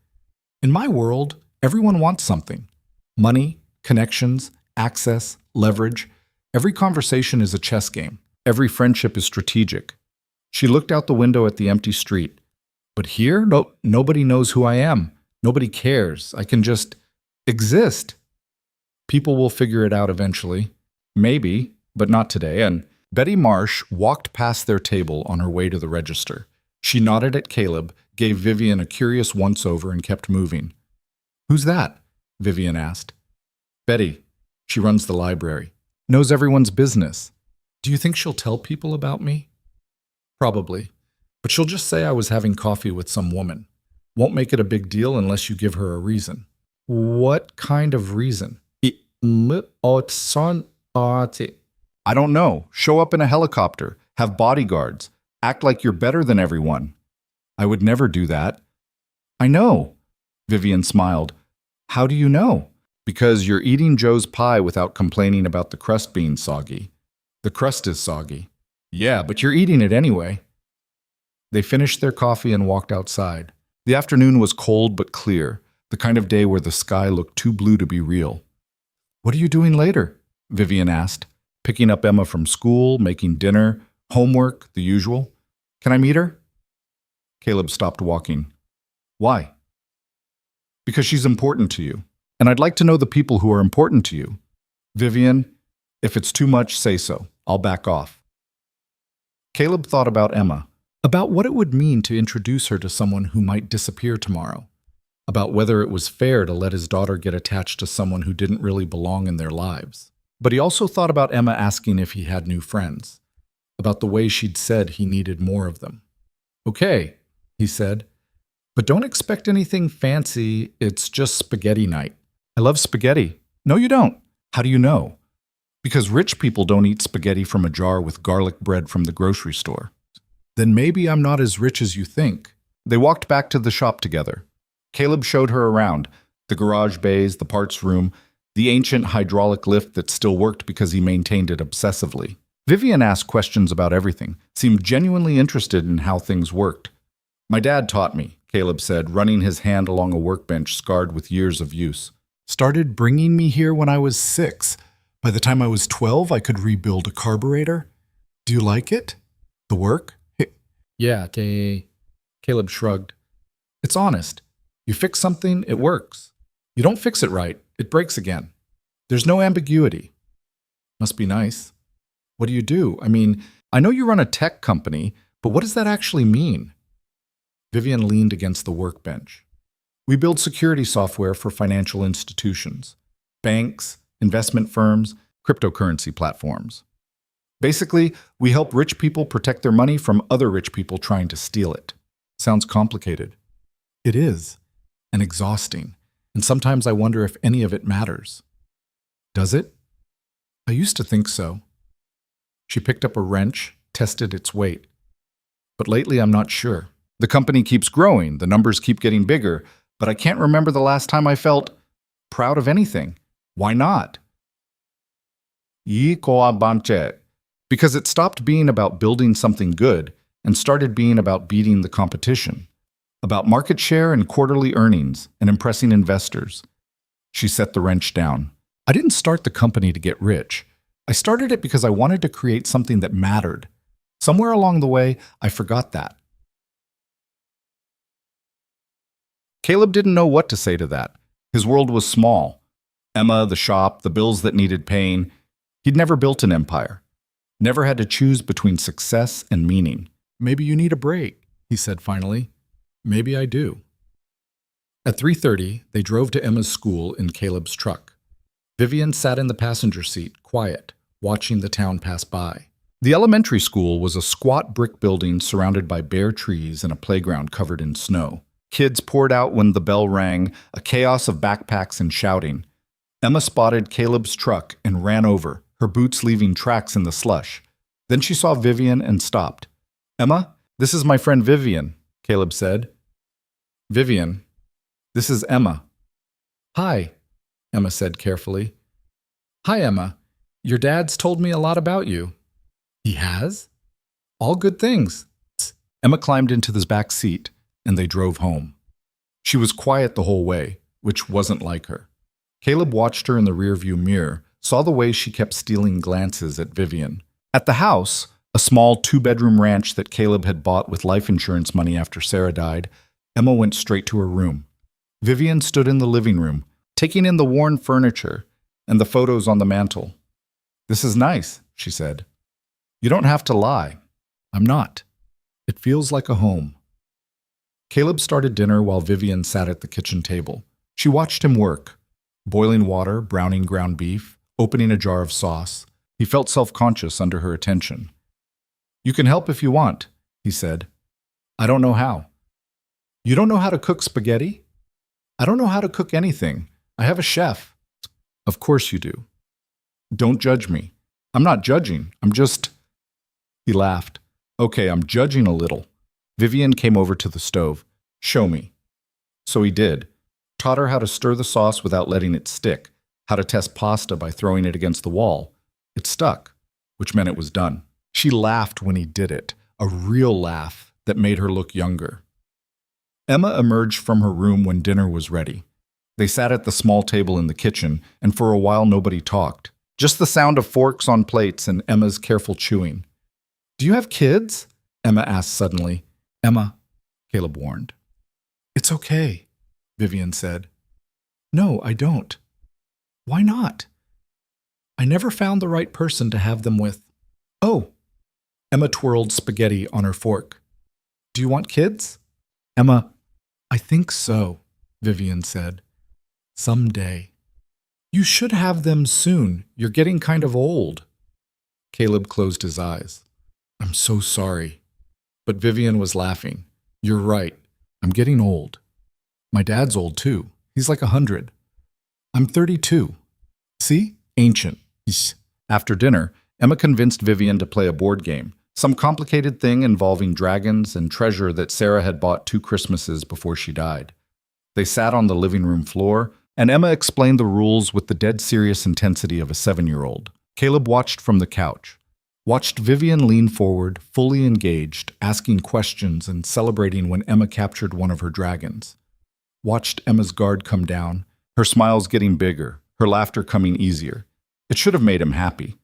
In my world, everyone wants something. Money, connections, access, leverage. Every conversation is a chess game. Every friendship is strategic. She looked out the window at the empty street. But here, nobody knows who I am. Nobody cares. I can just exist. People will figure it out eventually. Maybe, but not today. And Betty Marsh walked past their table on her way to the register. She nodded at Caleb, gave Vivien a curious once-over, and kept moving. Who's that? Vivien asked. Betty. She runs the library. Knows everyone's business. Do you think she'll tell people about me? Probably. But she'll just say I was having coffee with some woman. Won't make it a big deal unless you give her a reason. What kind of reason? I don't know. Show up in a helicopter, have bodyguards, act like you're better than everyone. I would never do that. I know. Vivien smiled. How do you know? Because you're eating Joe's pie without complaining about the crust being soggy. The crust is soggy. Yeah, but you're eating it anyway. They finished their coffee and walked outside. The afternoon was cold but clear, the kind of day where the sky looked too blue to be real. What are you doing later? Vivien asked. Picking up Emma from school, making dinner, homework, the usual. Can I meet her? Caleb stopped walking. Why? Because she's important to you, and I'd like to know the people who are important to you. Vivien, if it's too much, say so. I'll back off. Caleb thought about Emma, about what it would mean to introduce her to someone who might disappear tomorrow, about whether it was fair to let his daughter get attached to someone who didn't really belong in their lives. But he also thought about Emma asking if he had new friends, about the way she'd said he needed more of them. Okay, he said, but don't expect anything fancy. It's just spaghetti night. I love spaghetti. No, you don't. How do you know? Because rich people don't eat spaghetti from a jar with garlic bread from the grocery store. Then maybe I'm not as rich as you think. They walked back to the shop together. Caleb showed her around, the garage bays, the parts room, the ancient hydraulic lift that still worked because he maintained it obsessively. Vivien asked questions about everything, seemed genuinely interested in how things worked. My dad taught me, Caleb said, running his hand along a workbench scarred with years of use. Started bringing me here when I was 6. By the time I was 12, I could rebuild a carburetor. Do you like it? The work? Yeah, Caleb shrugged. It's honest. You fix something, it works. You don't fix it right, it breaks again. There's no ambiguity. Must be nice. What do you do? I mean, I know you run a tech company, but what does that actually mean? Vivien leaned against the workbench. We build security software for financial institutions, banks, investment firms, cryptocurrency platforms. Basically, we help rich people protect their money from other rich people trying to steal it. Sounds complicated. It is, and exhausting, and sometimes I wonder if any of it matters. Does it? I used to think so. She picked up a wrench, tested its weight. But lately I'm not sure. The company keeps growing, the numbers keep getting bigger, but I can't remember the last time I felt proud of anything. Why not? Because it stopped being about building something good and started being about beating the competition, about market share and quarterly earnings and impressing investors. She set the wrench down. I didn't start the company to get rich. I started it because I wanted to create something that mattered. Somewhere along the way, I forgot that. Caleb didn't know what to say to that. His world was small. Emma, the shop, the bills that needed paying. He'd never built an empire. Never had to choose between success and meaning. Maybe you need a break, he said finally. Maybe I do. At 3:30, they drove to Emma's school in Caleb's truck. Vivien sat in the passenger seat, quiet, watching the town pass by. The elementary school was a squat brick building surrounded by bare trees and a playground covered in snow. Kids poured out when the bell rang, a chaos of backpacks and shouting. Emma spotted Caleb's truck and ran over, her boots leaving tracks in the slush. Then she saw Vivien and stopped. Emma, this is my friend Vivien, Caleb said. Vivien, this is Emma. Hi, Emma said carefully. Hi, Emma. Your dad's told me a lot about you. He has? All good things. Emma climbed into the back seat, and they drove home. She was quiet the whole way, which wasn't like her. Caleb watched her in the rearview mirror, saw the way she kept stealing glances at Vivien. At the house, a small 2-bedroom ranch that Caleb had bought with life insurance money after Sarah died, Emma went straight to her room. Vivien stood in the living room, taking in the worn furniture and the photos on the mantel. This is nice, she said. You don't have to lie. I'm not. It feels like a home. Caleb started dinner while Vivien sat at the kitchen table. She watched him work, boiling water, browning ground beef, opening a jar of sauce. He felt self-conscious under her attention. "You can help if you want," he said. "I don't know how." "You don't know how to cook spaghetti?" "I don't know how to cook anything. I have a chef." "Of course you do." "Don't judge me." "I'm not judging. I'm just—" He laughed. "Okay, I'm judging a little." Vivien came over to the stove. "Show me." So he did. Taught her how to stir the sauce without letting it stick, how to test pasta by throwing it against the wall. It stuck, which meant it was done. She laughed when he did it, a real laugh that made her look younger. Emma emerged from her room when dinner was ready. They sat at the small table in the kitchen, and for a while nobody talked. Just the sound of forks on plates and Emma's careful chewing. "Do you have kids?" Emma asked suddenly. "Emma," Caleb warned. "It's okay," Vivien said. "No, I don't." "Why not?" "I never found the right person to have them with." "Oh." Emma twirled spaghetti on her fork. "Do you want kids?" Emma, "I think so," Vivien said. "Someday." "You should have them soon. You're getting kind of old." Caleb closed his eyes. "I'm so sorry." But Vivien was laughing. "You're right. I'm getting old. My dad's old too. He's like 100. I'm 32. See? Ancient." After dinner, Emma convinced Vivien to play a board game, some complicated thing involving dragons and treasure that Sarah had bought 2 Christmases before she died. They sat on the living room floor, and Emma explained the rules with the dead serious intensity of a 7-year-old. Caleb watched from the couch, watched Vivien lean forward, fully engaged, asking questions and celebrating when Emma captured one of her dragons. Watched Emma's guard come down, her smiles getting bigger, her laughter coming easier. It should have made him happy.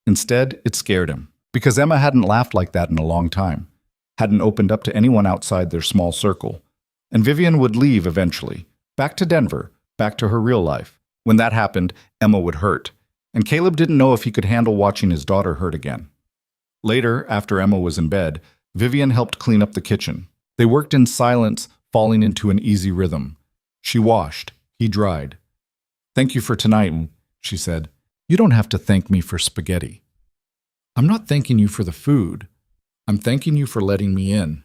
Instead, it scared him, because Emma hadn't laughed like that in a long time, hadn't opened up to anyone outside their small circle. And Vivien would leave eventually, back to Denver, back to her real life. When that happened, Emma would hurt, and Caleb didn't know if he could handle watching his daughter hurt again. Later, after Emma was in bed, Vivien helped clean up the kitchen. They worked in silence, falling into an easy rhythm. She washed, he dried. "Thank you for tonight," she said. "You don't have to thank me for spaghetti." "I'm not thanking you for the food. I'm thanking you for letting me in."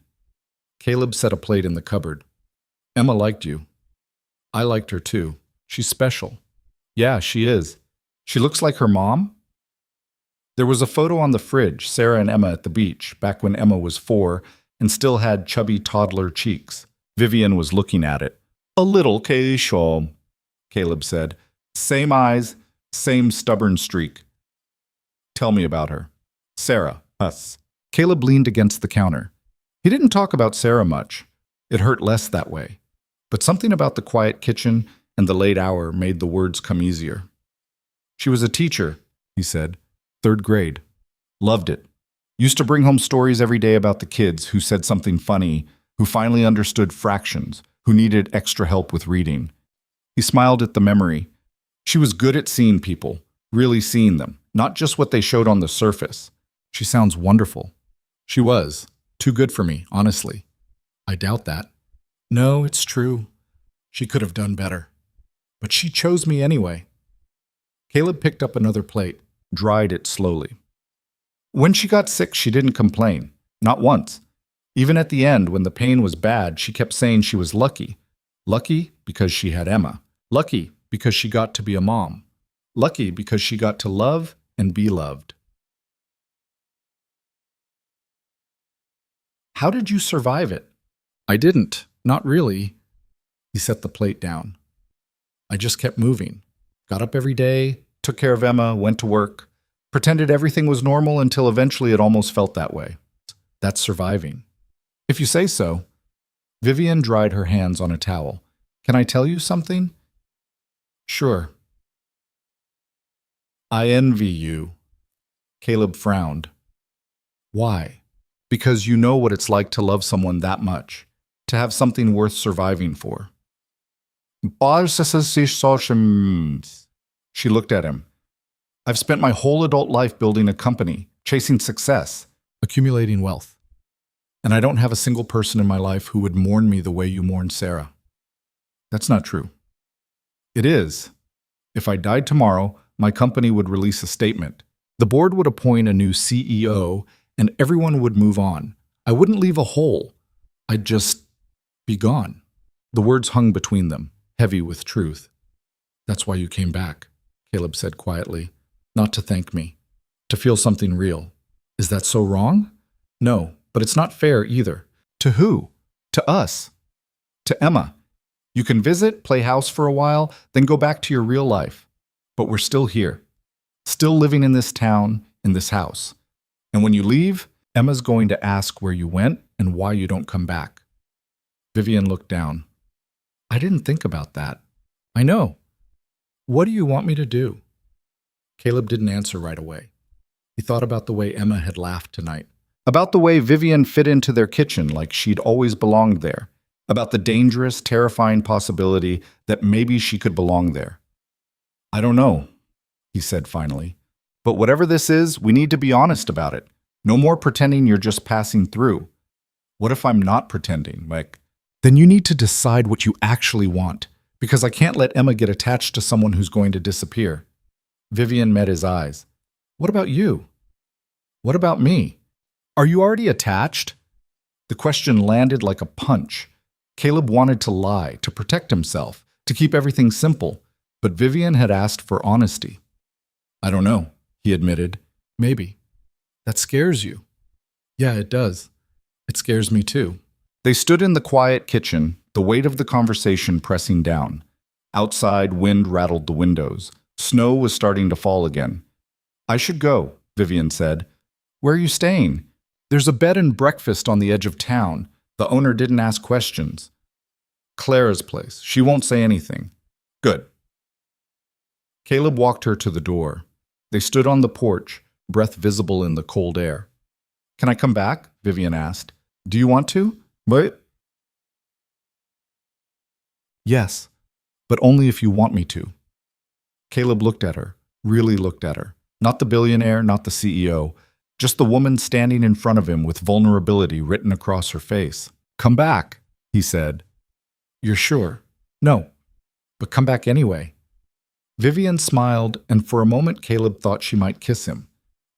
Caleb set a plate in the cupboard. "Emma liked you." "I liked her too. She's special." "Yeah, she is. She looks like her mom?" There was a photo on the fridge, Sarah and Emma at the beach, back when Emma was 4 and still had chubby toddler cheeks. Vivien was looking at it. "A little Keishom," Caleb said. "Same eyes, same stubborn streak." "Tell me about her." "Sarah, us." Caleb leaned against the counter. He didn't talk about Sarah much. It hurt less that way. But something about the quiet kitchen and the late hour made the words come easier. "She was a teacher," he said. 3rd grade. Loved it. Used to bring home stories every day about the kids who said something funny, who finally understood fractions, who needed extra help with reading. He smiled at the memory. She was good at seeing people, really seeing them, not just what they showed on the surface. "She sounds wonderful." She was. Too good for me, honestly. "I doubt that." "No, it's true. She could have done better. But she chose me anyway." Caleb picked up another plate, dried it slowly. When she got sick, she didn't complain. Not once. Even at the end, when the pain was bad, she kept saying she was lucky. Lucky because she had Emma. Lucky because she got to be a mom. Lucky because she got to love and be loved. "How did you survive it?" "I didn't. Not really." He set the plate down. "I just kept moving. Got up every day, took care of Emma, went to work, pretended everything was normal until eventually it almost felt that way. That's surviving." "If you say so." Vivien dried her hands on a towel. "Can I tell you something?" "Sure." "I envy you." Caleb frowned. "Why?" "Because you know what it's like to love someone that much, to have something worth surviving for." She looked at him. "I've spent my whole adult life building a company, chasing success, accumulating wealth. And I don't have a single person in my life who would mourn me the way you mourn Sarah." "That's not true." It is. If I died tomorrow, my company would release a statement. The board would appoint a new CEO, and everyone would move on. I wouldn't leave a hole. I'd just be gone. The words hung between them, heavy with truth. That's why you came back, Caleb said quietly. Not to thank me. To feel something real. Is that so wrong? No, but it's not fair either. To who? To us. To Emma. You can visit, play house for a while, then go back to your real life. But we're still here. Still living in this town, in this house. And when you leave, Emma's going to ask where you went and why you don't come back. Vivien looked down. I didn't think about that. I know. What do you want me to do? Caleb didn't answer right away. He thought about the way Emma had laughed tonight. About the way Vivien fit into their kitchen like she'd always belonged there. About the dangerous, terrifying possibility that maybe she could belong there. I don't know, he said finally. But whatever this is, we need to be honest about it. No more pretending you're just passing through. What if I'm not pretending? Then you need to decide what you actually want, because I can't let Emma get attached to someone who's going to disappear. Vivien met his eyes. What about you? What about me? Are you already attached? The question landed like a punch. Caleb wanted to lie, to protect himself, to keep everything simple, but Vivien had asked for honesty. I don't know, he admitted. Maybe. That scares you. Yeah, it does. It scares me too. They stood in the quiet kitchen, the weight of the conversation pressing down. Outside, wind rattled the windows. Snow was starting to fall again. I should go, Vivien said. Where are you staying? There's a bed and breakfast on the edge of town. The owner didn't ask questions. Clara's place. She won't say anything. Good. Caleb walked her to the door. They stood on the porch, breath visible in the cold air. Can I come back? Vivien asked. Do you want to? What? Yes, but only if you want me to. Caleb looked at her, really looked at her. Not the billionaire, not the CEO, just the woman standing in front of him with vulnerability written across her face. Come back, he said. You're sure? No, but come back anyway. Vivien smiled, and for a moment Caleb thought she might kiss him.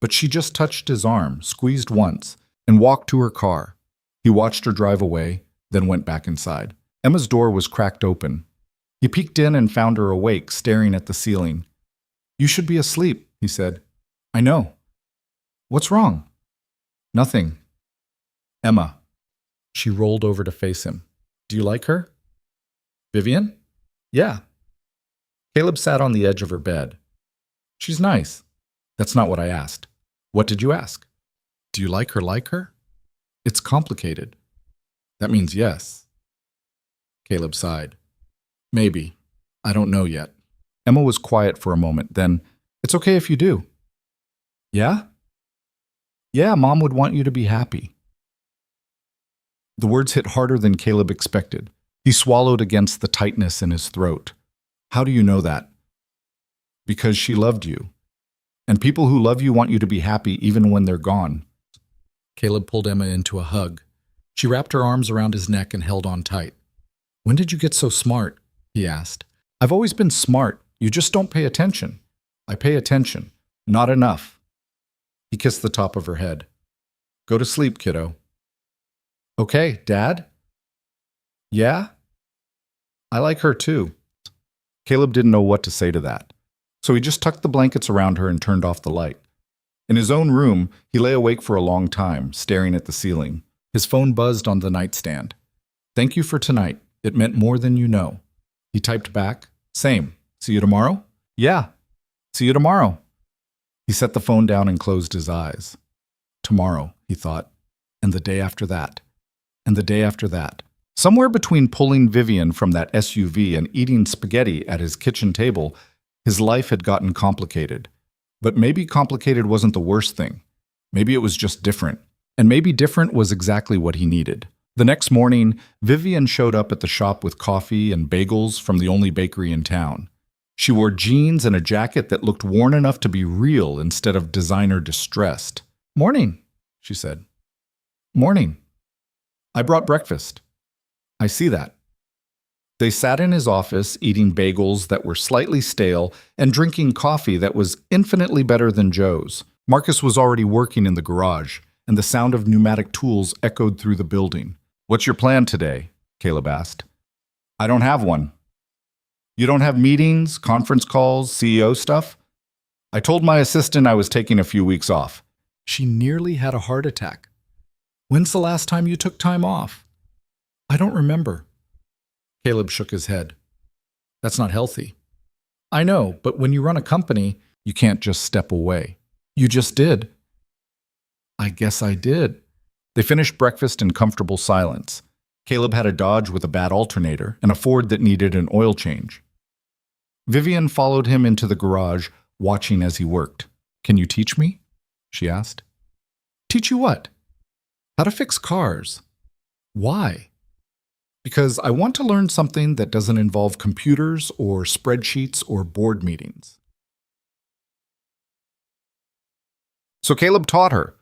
But she just touched his arm, squeezed once, and walked to her car. He watched her drive away, then went back inside. Emma's door was cracked open. He peeked in and found her awake, staring at the ceiling. You should be asleep, he said. I know. What's wrong? Nothing. Emma. She rolled over to face him. Do you like her? Vivien? Yeah. Caleb sat on the edge of her bed. She's nice. That's not what I asked. What did you ask? Do you like her? It's complicated. That means yes. Caleb sighed. Maybe. I don't know yet. Emma was quiet for a moment, then, it's okay if you do. Yeah? Yeah, Mom would want you to be happy. The words hit harder than Caleb expected. He swallowed against the tightness in his throat. How do you know that? Because she loved you. And people who love you want you to be happy even when they're gone. Caleb pulled Emma into a hug. She wrapped her arms around his neck and held on tight. When did you get so smart? He asked. I've always been smart. You just don't pay attention. I pay attention. Not enough. He kissed the top of her head. Go to sleep, kiddo. Okay, Dad? Yeah? I like her too. Caleb didn't know what to say to that. So he just tucked the blankets around her and turned off the light. In his own room, he lay awake for a long time, staring at the ceiling. His phone buzzed on the nightstand. Thank you for tonight. It meant more than you know. He typed back, same. See you tomorrow? Yeah. See you tomorrow. He set the phone down and closed his eyes. Tomorrow, he thought, and the day after that, and the day after that. Somewhere between pulling Vivien from that SUV and eating spaghetti at his kitchen table, his life had gotten complicated. But maybe complicated wasn't the worst thing. Maybe it was just different. And maybe different was exactly what he needed. The next morning, Vivien showed up at the shop with coffee and bagels from the only bakery in town. She wore jeans and a jacket that looked worn enough to be real instead of designer distressed. Morning, she said. Morning. I brought breakfast. I see that. They sat in his office, eating bagels that were slightly stale and drinking coffee that was infinitely better than Joe's. Marcus was already working in the garage, and the sound of pneumatic tools echoed through the building. "What's your plan today?" Caleb asked. "I don't have one." "You don't have meetings, conference calls, CEO stuff?" "I told my assistant I was taking a few weeks off." She nearly had a heart attack. "When's the last time you took time off?" "I don't remember." Caleb shook his head. "That's not healthy." "I know, but when you run a company, you can't just step away." "You just did." "I guess I did." They finished breakfast in comfortable silence. Caleb had a Dodge with a bad alternator and a Ford that needed an oil change. Vivien followed him into the garage, watching as he worked. "Can you teach me?" she asked. "Teach you what?" "How to fix cars." "Why?" "Because I want to learn something that doesn't involve computers or spreadsheets or board meetings." So Caleb taught her,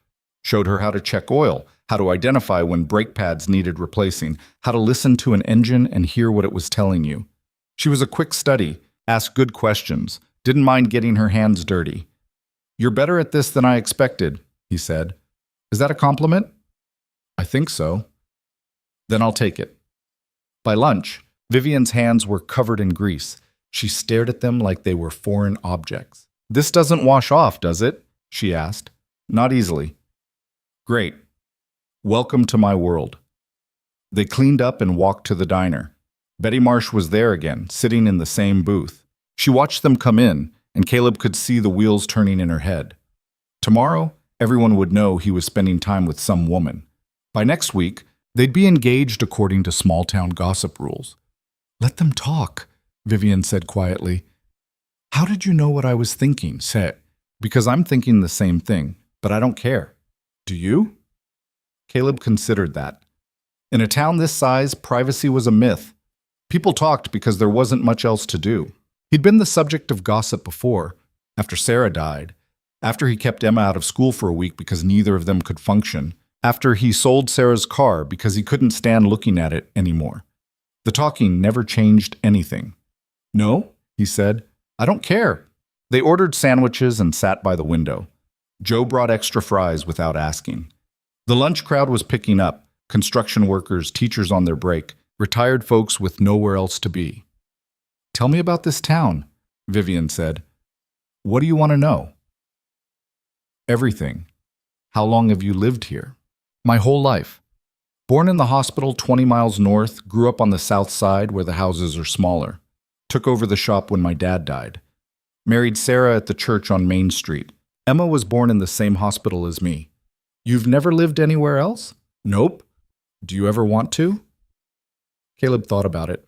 showed her how to check oil, how to identify when brake pads needed replacing, how to listen to an engine and hear what it was telling you. She was a quick study, asked good questions, didn't mind getting her hands dirty. "You're better at this than I expected," he said. "Is that a compliment?" "I think so." "Then I'll take it." By lunch, Vivien's hands were covered in grease. She stared at them like they were foreign objects. "This doesn't wash off, does it?" she asked. "Not easily." "Great. Welcome to my world." They cleaned up and walked to the diner. Betty Marsh was there again, sitting in the same booth. She watched them come in, and Caleb could see the wheels turning in her head. Tomorrow, everyone would know he was spending time with some woman. By next week, they'd be engaged according to small-town gossip rules. "Let them talk," Vivien said quietly. "How did you know what I was thinking?" "Say, because I'm thinking the same thing, but I don't care." "Do you?" Caleb considered that. In a town this size, privacy was a myth. People talked because there wasn't much else to do. He'd been the subject of gossip before, after Sarah died, after he kept Emma out of school for a week because neither of them could function, after he sold Sarah's car because he couldn't stand looking at it anymore. The talking never changed anything. "No," he said, "I don't care." They ordered sandwiches and sat by the window. Joe brought extra fries without asking. The lunch crowd was picking up, construction workers, teachers on their break, retired folks with nowhere else to be. "Tell me about this town," Vivien said. "What do you want to know?" "Everything. How long have you lived here?" "My whole life. Born in the hospital 20 miles north, grew up on the south side where the houses are smaller. Took over the shop when my dad died. Married Sarah at the church on Main Street. Emma was born in the same hospital as me." "You've never lived anywhere else?" "Nope." "Do you ever want to?" Caleb thought about it.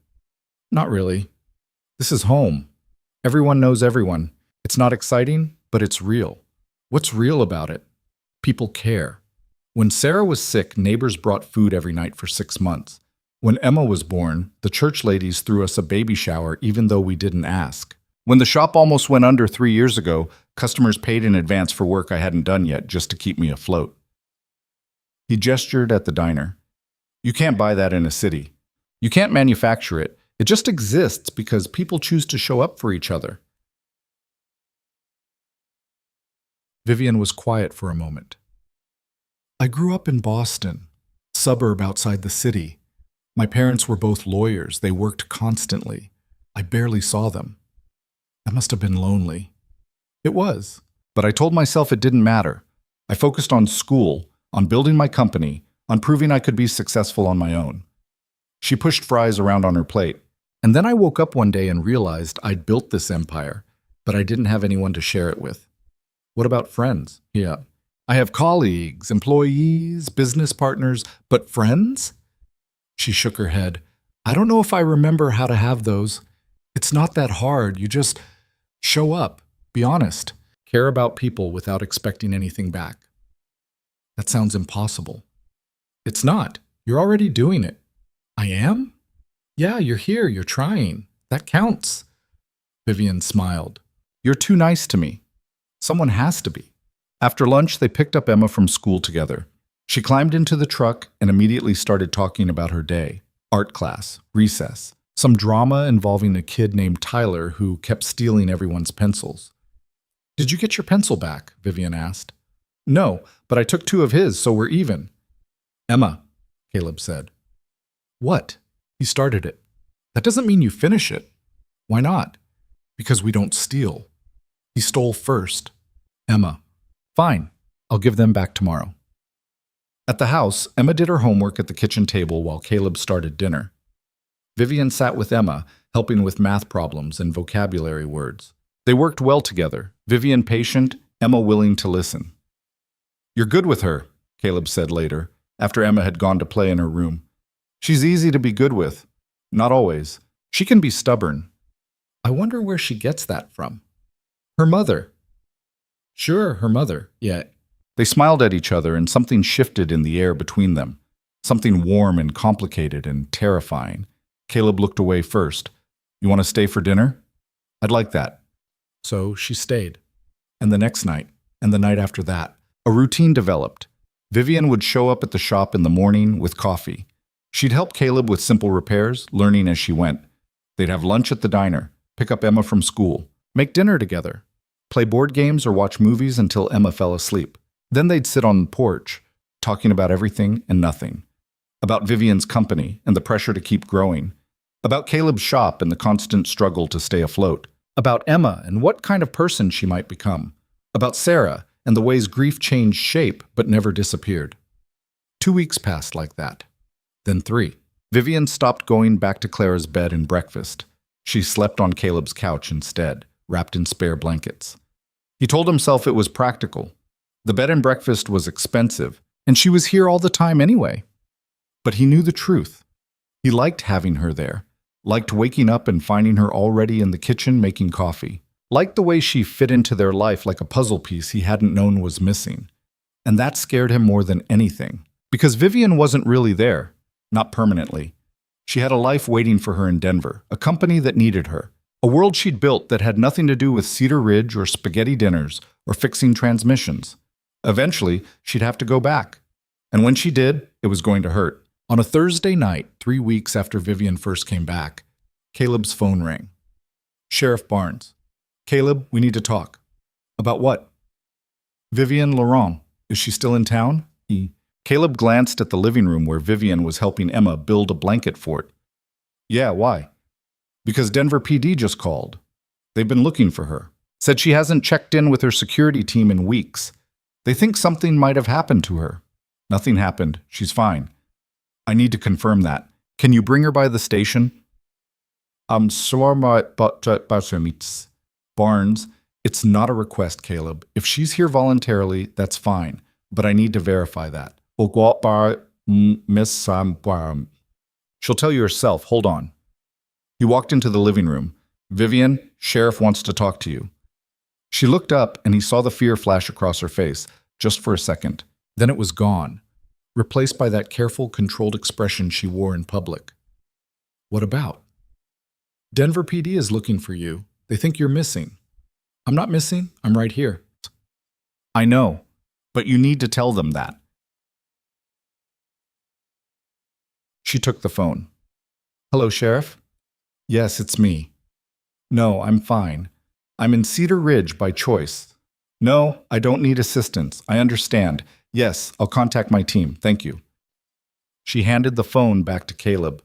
"Not really. This is home. Everyone knows everyone. It's not exciting, but it's real." "What's real about it?" "People care. When Sarah was sick, neighbors brought food every night for 6 months. When Emma was born, the church ladies threw us a baby shower even though we didn't ask. When the shop almost went under 3 years ago, customers paid in advance for work I hadn't done yet just to keep me afloat." He gestured at the diner. "You can't buy that in a city. You can't manufacture it. It just exists because people choose to show up for each other." Vivien was quiet for a moment. "I grew up in Boston, suburb outside the city. My parents were both lawyers. They worked constantly. I barely saw them. That must have been lonely." "It was. But I told myself it didn't matter. I focused on school, on building my company, on proving I could be successful on my own." She pushed fries around on her plate. "And then I woke up one day and realized I'd built this empire, but I didn't have anyone to share it with." "What about friends?" "Yeah. I have colleagues, employees, business partners, but friends?" She shook her head. "I don't know if I remember how to have those. It's not that hard. You just show up, be honest, care about people without expecting anything back." "That sounds impossible." "It's not. You're already doing it." "I am?" "Yeah, you're here. You're trying. That counts." Vivien smiled. "You're too nice to me. Someone has to be." After lunch, they picked up Emma from school together. She climbed into the truck and immediately started talking about her day. Art class, recess, Some drama involving a kid named Tyler who kept stealing everyone's pencils. Did you get your pencil back? Vivien asked. No, but I took 2 of his, so we're even. Emma, Caleb said. What? He started it. That doesn't mean you finish it. Why not? Because we don't steal. He stole first. Emma. Fine. I'll give them back tomorrow. At the house, Emma did her homework at the kitchen table while Caleb started dinner. Vivien sat with Emma, helping with math problems and vocabulary words. They worked well together, Vivien patient, Emma willing to listen. You're good with her, Caleb said later, after Emma had gone to play in her room. She's easy to be good with. Not always. She can be stubborn. I wonder where she gets that from. Her mother. Sure, her mother. Yeah. They smiled at each other and something shifted in the air between them. Something warm and complicated and terrifying. Caleb looked away first. You want to stay for dinner? I'd like that. So she stayed. And the next night, and the night after that, a routine developed. Vivien would show up at the shop in the morning with coffee. She'd help Caleb with simple repairs, learning as she went. They'd have lunch at the diner, pick up Emma from school, make dinner together, play board games or watch movies until Emma fell asleep. Then they'd sit on the porch, talking about everything and nothing. About Vivien's company and the pressure to keep growing. About Caleb's shop and the constant struggle to stay afloat. About Emma and what kind of person she might become. About Sarah and the ways grief changed shape but never disappeared. 2 weeks passed like that. Then 3. Vivien stopped going back to Clara's bed and breakfast. She slept on Caleb's couch instead, wrapped in spare blankets. He told himself it was practical. The bed and breakfast was expensive, and she was here all the time anyway. But he knew the truth. He liked having her there, liked waking up and finding her already in the kitchen making coffee, liked the way she fit into their life like a puzzle piece he hadn't known was missing. And that scared him more than anything, because Vivien wasn't really there, not permanently. She had a life waiting for her in Denver, a company that needed her, a world she'd built that had nothing to do with Cedar Ridge or spaghetti dinners or fixing transmissions. Eventually, she'd have to go back. And when she did, it was going to hurt. On a Thursday night, 3 weeks after Vivien first came back, Caleb's phone rang. Sheriff Barnes. Caleb, we need to talk. About what? Vivien Laurent. Is she still in town? Caleb glanced at the living room where Vivien was helping Emma build a blanket fort. Yeah, why? Because Denver PD just called. They've been looking for her. Said she hasn't checked in with her security team in weeks. They think something might have happened to her. Nothing happened. She's fine. I need to confirm that. Can you bring her by the station? Barnes, it's not a request, Caleb. If she's here voluntarily, that's fine. But I need to verify that. She'll tell you herself. Hold on. He walked into the living room. Vivien, Sheriff wants to talk to you. She looked up and he saw the fear flash across her face, just for a second. Then it was gone, replaced by that careful, controlled expression she wore in public. What about? Denver PD is looking for you. They think you're missing. I'm not missing. I'm right here. I know, but you need to tell them that. She took the phone. Hello, Sheriff? Yes, it's me. No, I'm fine. I'm in Cedar Ridge by choice. No, I don't need assistance. I understand. Yes, I'll contact my team. Thank you. She handed the phone back to Caleb.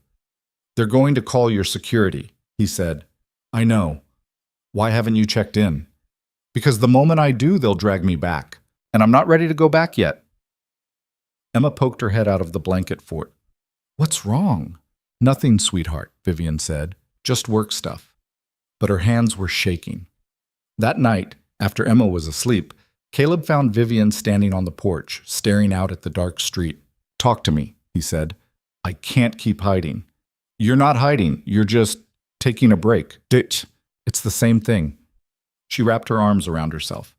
They're going to call your security, he said. I know. Why haven't you checked in? Because the moment I do, they'll drag me back. And I'm not ready to go back yet. Emma poked her head out of the blanket fort. What's wrong? Nothing, sweetheart, Vivien said. Just work stuff. But her hands were shaking. That night, after Emma was asleep, Caleb found Vivien standing on the porch, staring out at the dark street. Talk to me, he said. I can't keep hiding. You're not hiding. You're just taking a break. Ditch. It's the same thing. She wrapped her arms around herself.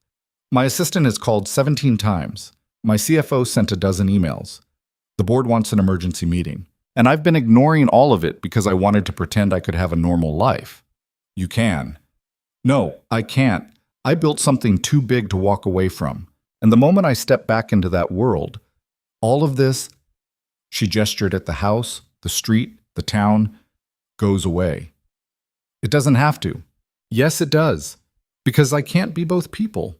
My assistant has called 17 times. My CFO sent a dozen emails. The board wants an emergency meeting. And I've been ignoring all of it because I wanted to pretend I could have a normal life. You can. No, I can't. I built something too big to walk away from. And the moment I step back into that world, all of this, she gestured at the house, the street, the town, goes away. It doesn't have to. Yes, it does. Because I can't be both people.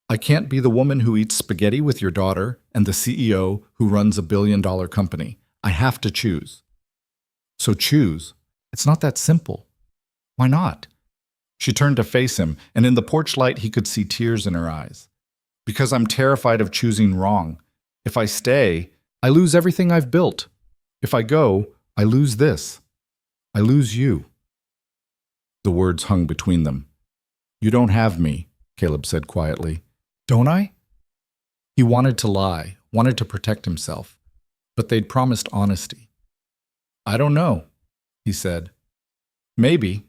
I can't be the woman who eats spaghetti with your daughter and the CEO who runs a billion-dollar company. I have to choose. So choose. It's not that simple. Why not? She turned to face him, and in the porch light he could see tears in her eyes. Because I'm terrified of choosing wrong. If I stay, I lose everything I've built. If I go, I lose this. I lose you. The words hung between them. You don't have me, Caleb said quietly. Don't I? He wanted to lie, wanted to protect himself, but they'd promised honesty. I don't know, he said. Maybe.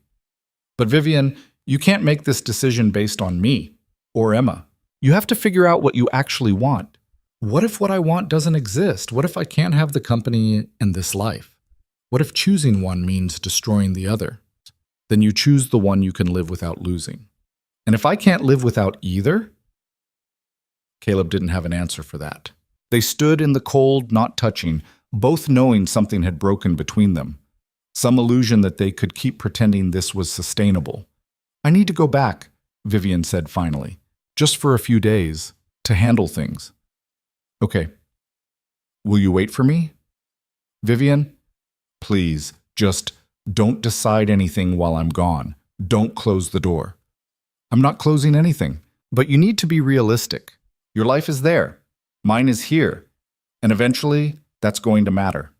But Vivien, you can't make this decision based on me or Emma. You have to figure out what you actually want. What if what I want doesn't exist? What if I can't have the company and this life? What if choosing one means destroying the other? Then you choose the one you can live without losing. And if I can't live without either? Caleb didn't have an answer for that. They stood in the cold, not touching, both knowing something had broken between them. Some illusion that they could keep pretending this was sustainable. I need to go back, Vivien said finally. Just for a few days, to handle things. Okay. Will you wait for me? Vivien, please, just don't decide anything while I'm gone. Don't close the door. I'm not closing anything, but you need to be realistic. Your life is there. Mine is here. And eventually, that's going to matter.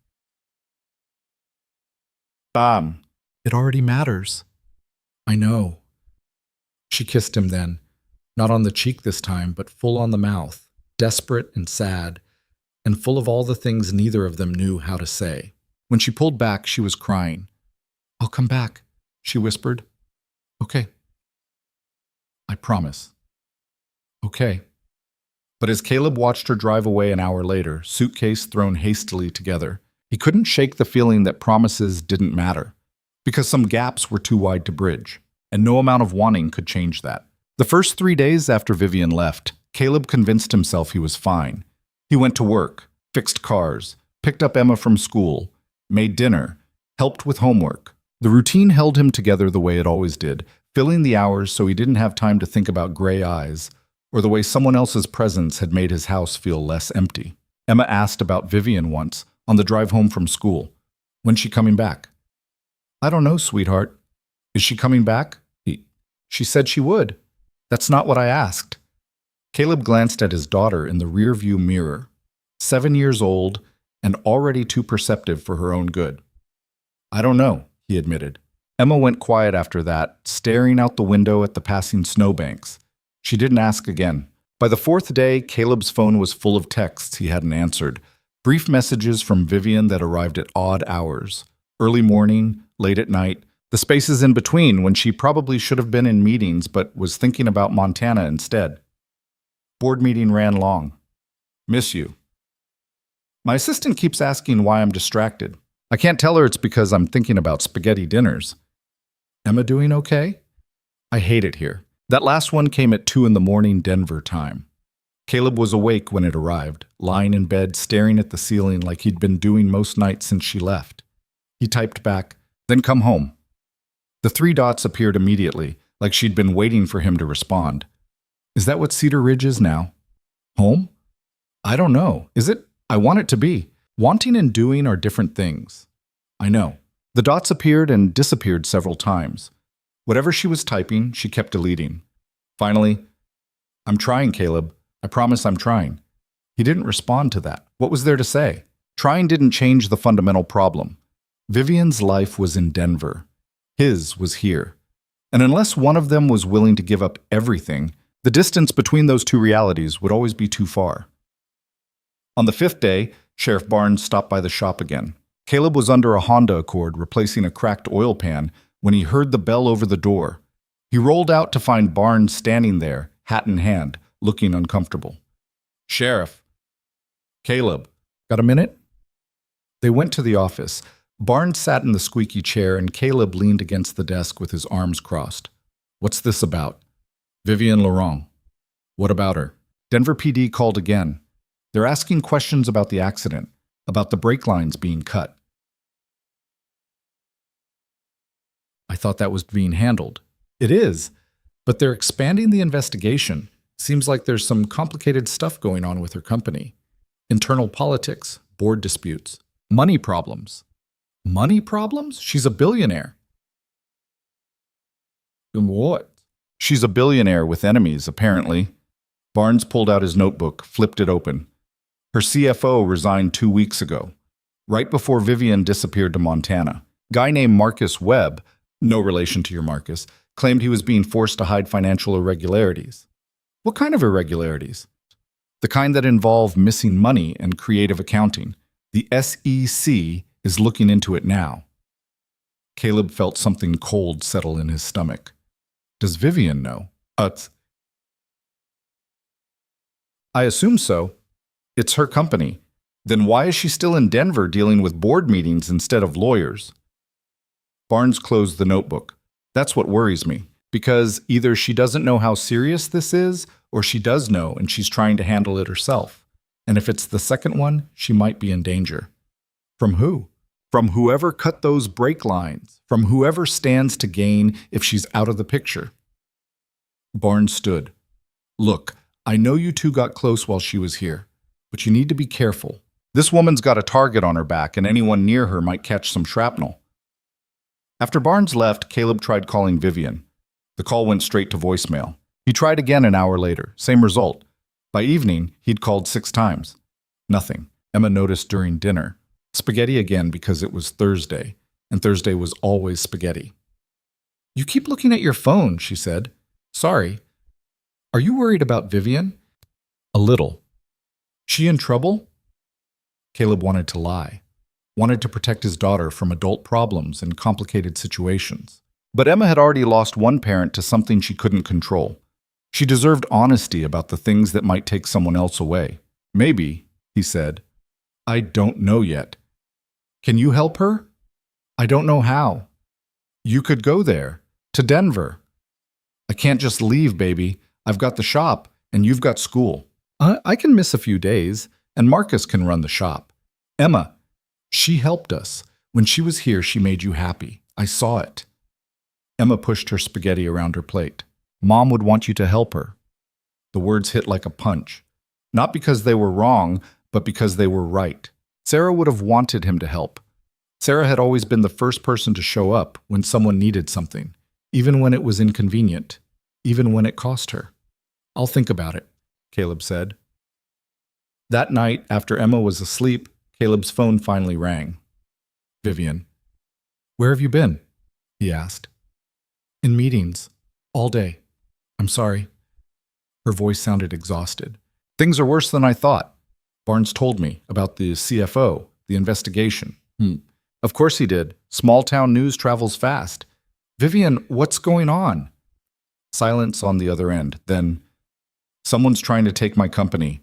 Bam. It already matters. I know. She kissed him then, not on the cheek this time, but full on the mouth, desperate and sad, and full of all the things neither of them knew how to say. When she pulled back, she was crying. I'll come back, she whispered. Okay. I promise. Okay. But as Caleb watched her drive away an hour later, suitcase thrown hastily together, he couldn't shake the feeling that promises didn't matter, because some gaps were too wide to bridge, and no amount of wanting could change that. The first 3 days after Vivien left, Caleb convinced himself he was fine. He went to work, fixed cars, picked up Emma from school, made dinner, helped with homework. The routine held him together the way it always did, filling the hours so he didn't have time to think about gray eyes, or the way someone else's presence had made his house feel less empty. Emma asked about Vivien once, on the drive home from school. When's she coming back? I don't know, sweetheart. Is she coming back? She said she would. That's not what I asked. Caleb glanced at his daughter in the rearview mirror, 7 years old and already too perceptive for her own good. I don't know, he admitted. Emma went quiet after that, staring out the window at the passing snowbanks. She didn't ask again. By the 4th day, Caleb's phone was full of texts he hadn't answered, brief messages from Vivien that arrived at odd hours, early morning, late at night, the spaces in between when she probably should have been in meetings but was thinking about Montana instead. Board meeting ran long. Miss you. My assistant keeps asking why I'm distracted. I can't tell her it's because I'm thinking about spaghetti dinners. Emma doing okay? I hate it here. That last one came at 2 a.m. Denver time. Caleb was awake when it arrived, lying in bed staring at the ceiling like he'd been doing most nights since she left. He typed back, then come home. The 3 dots appeared immediately, like she'd been waiting for him to respond. Is that what Cedar Ridge is now? Home? I don't know. Is it? I want it to be. Wanting and doing are different things. I know. The dots appeared and disappeared several times. Whatever she was typing, she kept deleting. Finally, I'm trying, Caleb. I promise I'm trying. He didn't respond to that. What was there to say? Trying didn't change the fundamental problem. Vivien's life was in Denver. His was here. And unless one of them was willing to give up everything, the distance between those two realities would always be too far. On the 5th day, Sheriff Barnes stopped by the shop again. Caleb was under a Honda Accord replacing a cracked oil pan when he heard the bell over the door. He rolled out to find Barnes standing there, hat in hand, looking uncomfortable. Sheriff. Caleb. Got a minute? They went to the office. Barnes sat in the squeaky chair and Caleb leaned against the desk with his arms crossed. What's this about? Vivien Laurent. What about her? Denver PD called again. They're asking questions about the accident, about the brake lines being cut. I thought that was being handled. It is, but they're expanding the investigation. Seems like there's some complicated stuff going on with her company. Internal politics, board disputes, money problems. Money problems? She's a billionaire. What? She's a billionaire with enemies, apparently. Barnes pulled out his notebook, flipped it open. Her CFO resigned 2 weeks ago, right before Vivien disappeared to Montana. Guy named Marcus Webb, no relation to your Marcus, claimed he was being forced to hide financial irregularities. What kind of irregularities? The kind that involve missing money and creative accounting. The SEC is looking into it now. Caleb felt something cold settle in his stomach. Does Vivien know? I assume so. It's her company. Then why is she still in Denver dealing with board meetings instead of lawyers? Barnes closed the notebook. That's what worries me, because either she doesn't know how serious this is, or she does know and she's trying to handle it herself. And if it's the second one, she might be in danger. From who? From whoever cut those brake lines, from whoever stands to gain if she's out of the picture. Barnes stood. Look, I know you two got close while she was here, but you need to be careful. This woman's got a target on her back, and anyone near her might catch some shrapnel. After Barnes left, Caleb tried calling Vivien. The call went straight to voicemail. He tried again an hour later, same result. By evening, he'd called 6 times. Nothing. Emma noticed during dinner. Spaghetti again because it was Thursday, and Thursday was always spaghetti. You keep looking at your phone, she said. Sorry. Are you worried about Vivien? A little. She in trouble? Caleb wanted to lie. Wanted to protect his daughter from adult problems and complicated situations. But Emma had already lost one parent to something she couldn't control. She deserved honesty about the things that might take someone else away. Maybe, he said. I don't know yet. Can you help her? I don't know how. You could go there, to Denver. I can't just leave, baby. I've got the shop, and you've got school. I can miss a few days, and Marcus can run the shop. Emma, she helped us. When she was here, she made you happy. I saw it. Emma pushed her spaghetti around her plate. Mom would want you to help her. The words hit like a punch. Not because they were wrong, but because they were right. Sarah would have wanted him to help. Sarah had always been the first person to show up when someone needed something, even when it was inconvenient, even when it cost her. I'll think about it, Caleb said. That night, after Emma was asleep, Caleb's phone finally rang. Vivien. Where have you been? He asked. In meetings. All day. I'm sorry. Her voice sounded exhausted. Things are worse than I thought. Barnes told me about the CFO, the investigation. Of course he did. Small town news travels fast. Vivien, what's going on? Silence on the other end. Then, someone's trying to take my company.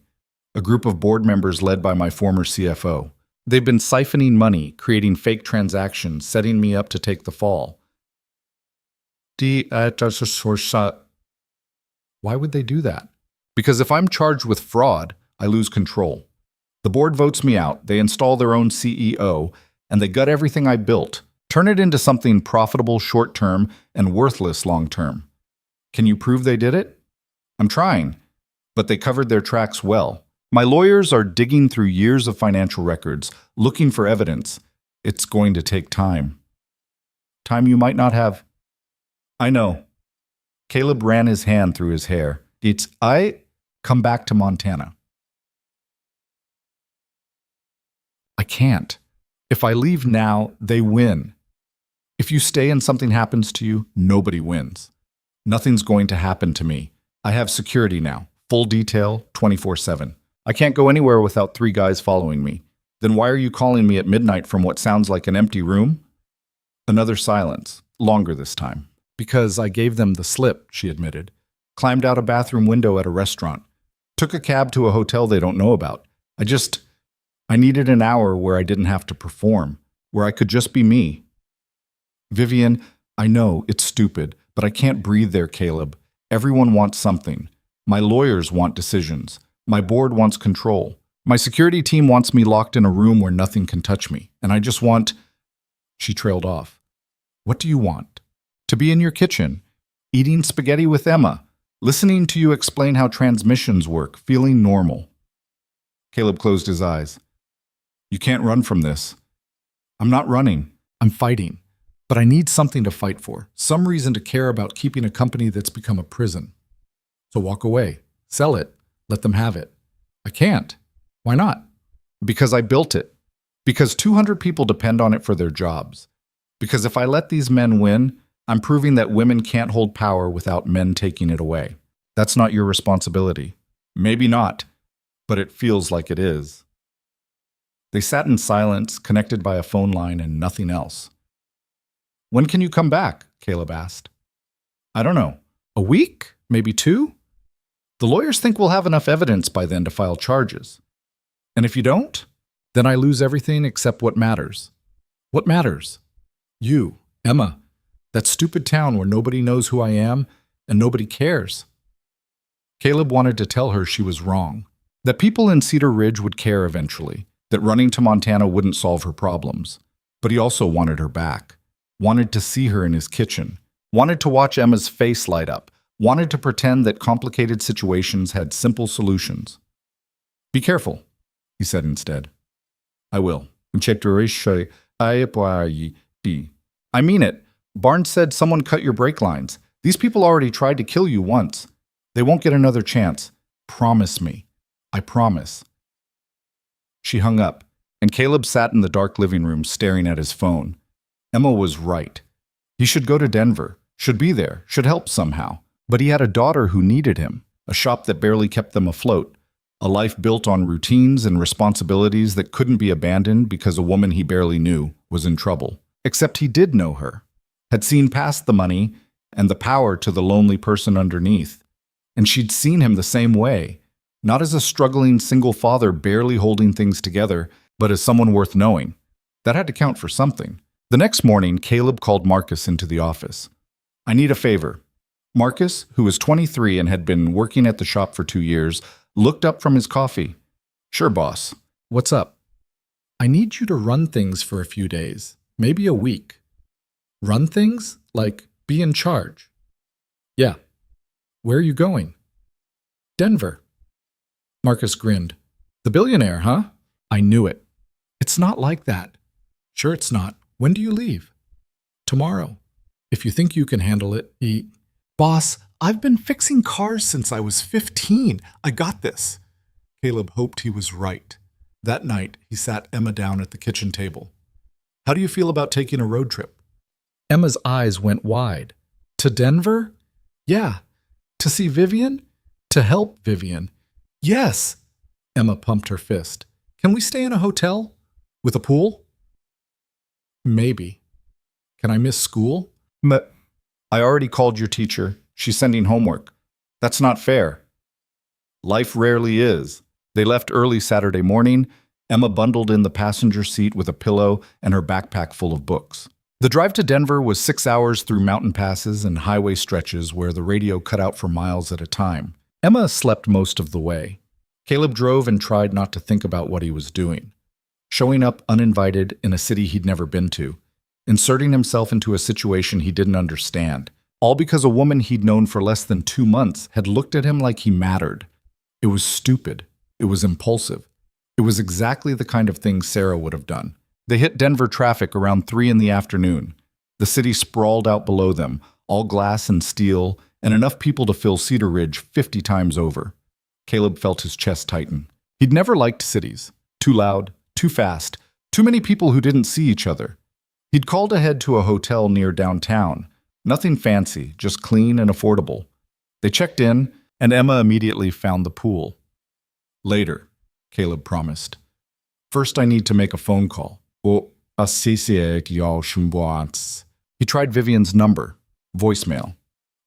A group of board members led by my former CFO. They've been siphoning money, creating fake transactions, setting me up to take the fall. Why would they do that? Because if I'm charged with fraud, I lose control. The board votes me out, they install their own CEO, and they gut everything I built, turn it into something profitable short-term and worthless long-term. Can you prove they did it? I'm trying, but they covered their tracks well. My lawyers are digging through years of financial records, looking for evidence. It's going to take time. Time you might not have. I know. Caleb ran his hand through his hair. I come back to Montana. I can't. If I leave now, they win. If you stay and something happens to you, nobody wins. Nothing's going to happen to me. I have security now, full detail, 24/7. I can't go anywhere without 3 guys following me. Then why are you calling me at midnight from what sounds like an empty room? Another silence, longer this time. Because I gave them the slip, she admitted. Climbed out a bathroom window at a restaurant. Took a cab to a hotel they don't know about. I needed an hour where I didn't have to perform, where I could just be me. Vivien, I know, it's stupid, but I can't breathe there, Caleb. Everyone wants something. My lawyers want decisions. My board wants control. My security team wants me locked in a room where nothing can touch me. And I just want... She trailed off. What do you want? To be in your kitchen, eating spaghetti with Emma, listening to you explain how transmissions work, feeling normal. Caleb closed his eyes. You can't run from this. I'm not running. I'm fighting. But I need something to fight for, some reason to care about keeping a company that's become a prison. So walk away, sell it, let them have it. I can't. Why not? Because I built it. Because 200 people depend on it for their jobs. Because if I let these men win, I'm proving that women can't hold power without men taking it away. That's not your responsibility. Maybe not, but it feels like it is. They sat in silence, connected by a phone line and nothing else. When can you come back? Caleb asked. I don't know. A week? Maybe 2? The lawyers think we'll have enough evidence by then to file charges. And if you don't, then I lose everything except what matters. What matters? You, Emma, that stupid town where nobody knows who I am and nobody cares. Caleb wanted to tell her she was wrong, that people in Cedar Ridge would care eventually, that running to Montana wouldn't solve her problems. But he also wanted her back, wanted to see her in his kitchen, wanted to watch Emma's face light up, wanted to pretend that complicated situations had simple solutions. Be careful, he said instead. I will. I mean it. Barnes said someone cut your brake lines. These people already tried to kill you once. They won't get another chance. Promise me. I promise. She hung up, and Caleb sat in the dark living room staring at his phone. Emma was right. He should go to Denver, should be there, should help somehow. But he had a daughter who needed him, a shop that barely kept them afloat, a life built on routines and responsibilities that couldn't be abandoned because a woman he barely knew was in trouble. Except he did know her, had seen past the money and the power to the lonely person underneath. And she'd seen him the same way, not as a struggling single father barely holding things together, but as someone worth knowing. That had to count for something. The next morning, Caleb called Marcus into the office. I need a favor. Marcus, who was 23 and had been working at the shop for 2 years, looked up from his coffee. Sure, boss. What's up? I need you to run things for a few days, maybe a week. Run things? Like be in charge? Yeah. Where are you going? Denver. Marcus grinned. The Billionaire, huh? I knew it. It's not like that. Sure it's not. When do you leave? Tomorrow. If you think you can handle it, Boss, I've been fixing cars since I was 15. I got this. Caleb hoped he was right. That night, he sat Emma down at the kitchen table. How do you feel about taking a road trip? Emma's eyes went wide. To Denver? Yeah. To see Vivien? To help Vivien? Yes. Emma pumped her fist. Can we stay in a hotel? With a pool? Maybe. Can I miss school? I already called your teacher. She's sending homework. That's not fair. Life rarely is. They left early Saturday morning. Emma bundled in the passenger seat with a pillow and her backpack full of books. The drive to Denver was 6 hours through mountain passes and highway stretches where the radio cut out for miles at a time. Emma slept most of the way. Caleb drove and tried not to think about what he was doing. Showing up uninvited in a city he'd never been to. Inserting himself into a situation he didn't understand. All because a woman he'd known for less than 2 months had looked at him like he mattered. It was stupid. It was impulsive. It was exactly the kind of thing Sarah would have done. They hit Denver traffic around 3 in the afternoon. The city sprawled out below them, all glass and steel, and enough people to fill Cedar Ridge 50 times over. Caleb felt his chest tighten. He'd never liked cities. Too loud, too fast, too many people who didn't see each other. He'd called ahead to a hotel near downtown. Nothing fancy, just clean and affordable. They checked in, and Emma immediately found the pool. Later, Caleb promised. First, I need to make a phone call. He tried Vivien's number, voicemail.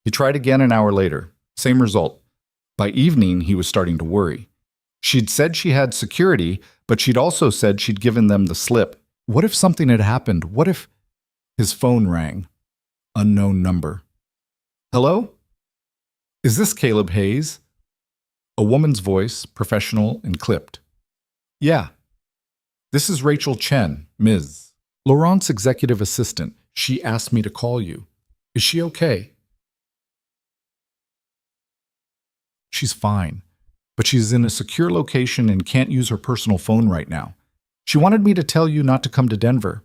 He tried again an hour later, same result. By evening, he was starting to worry. She'd said she had security, but she'd also said she'd given them the slip. What if something had happened? What if... His phone rang. Unknown number. Hello? Is this Caleb Hayes? A woman's voice, professional and clipped. Yeah. This is Rachel Chen, Ms. Laurent's executive assistant. She asked me to call you. Is she okay? She's fine, but she's in a secure location and can't use her personal phone right now. She wanted me to tell you not to come to Denver.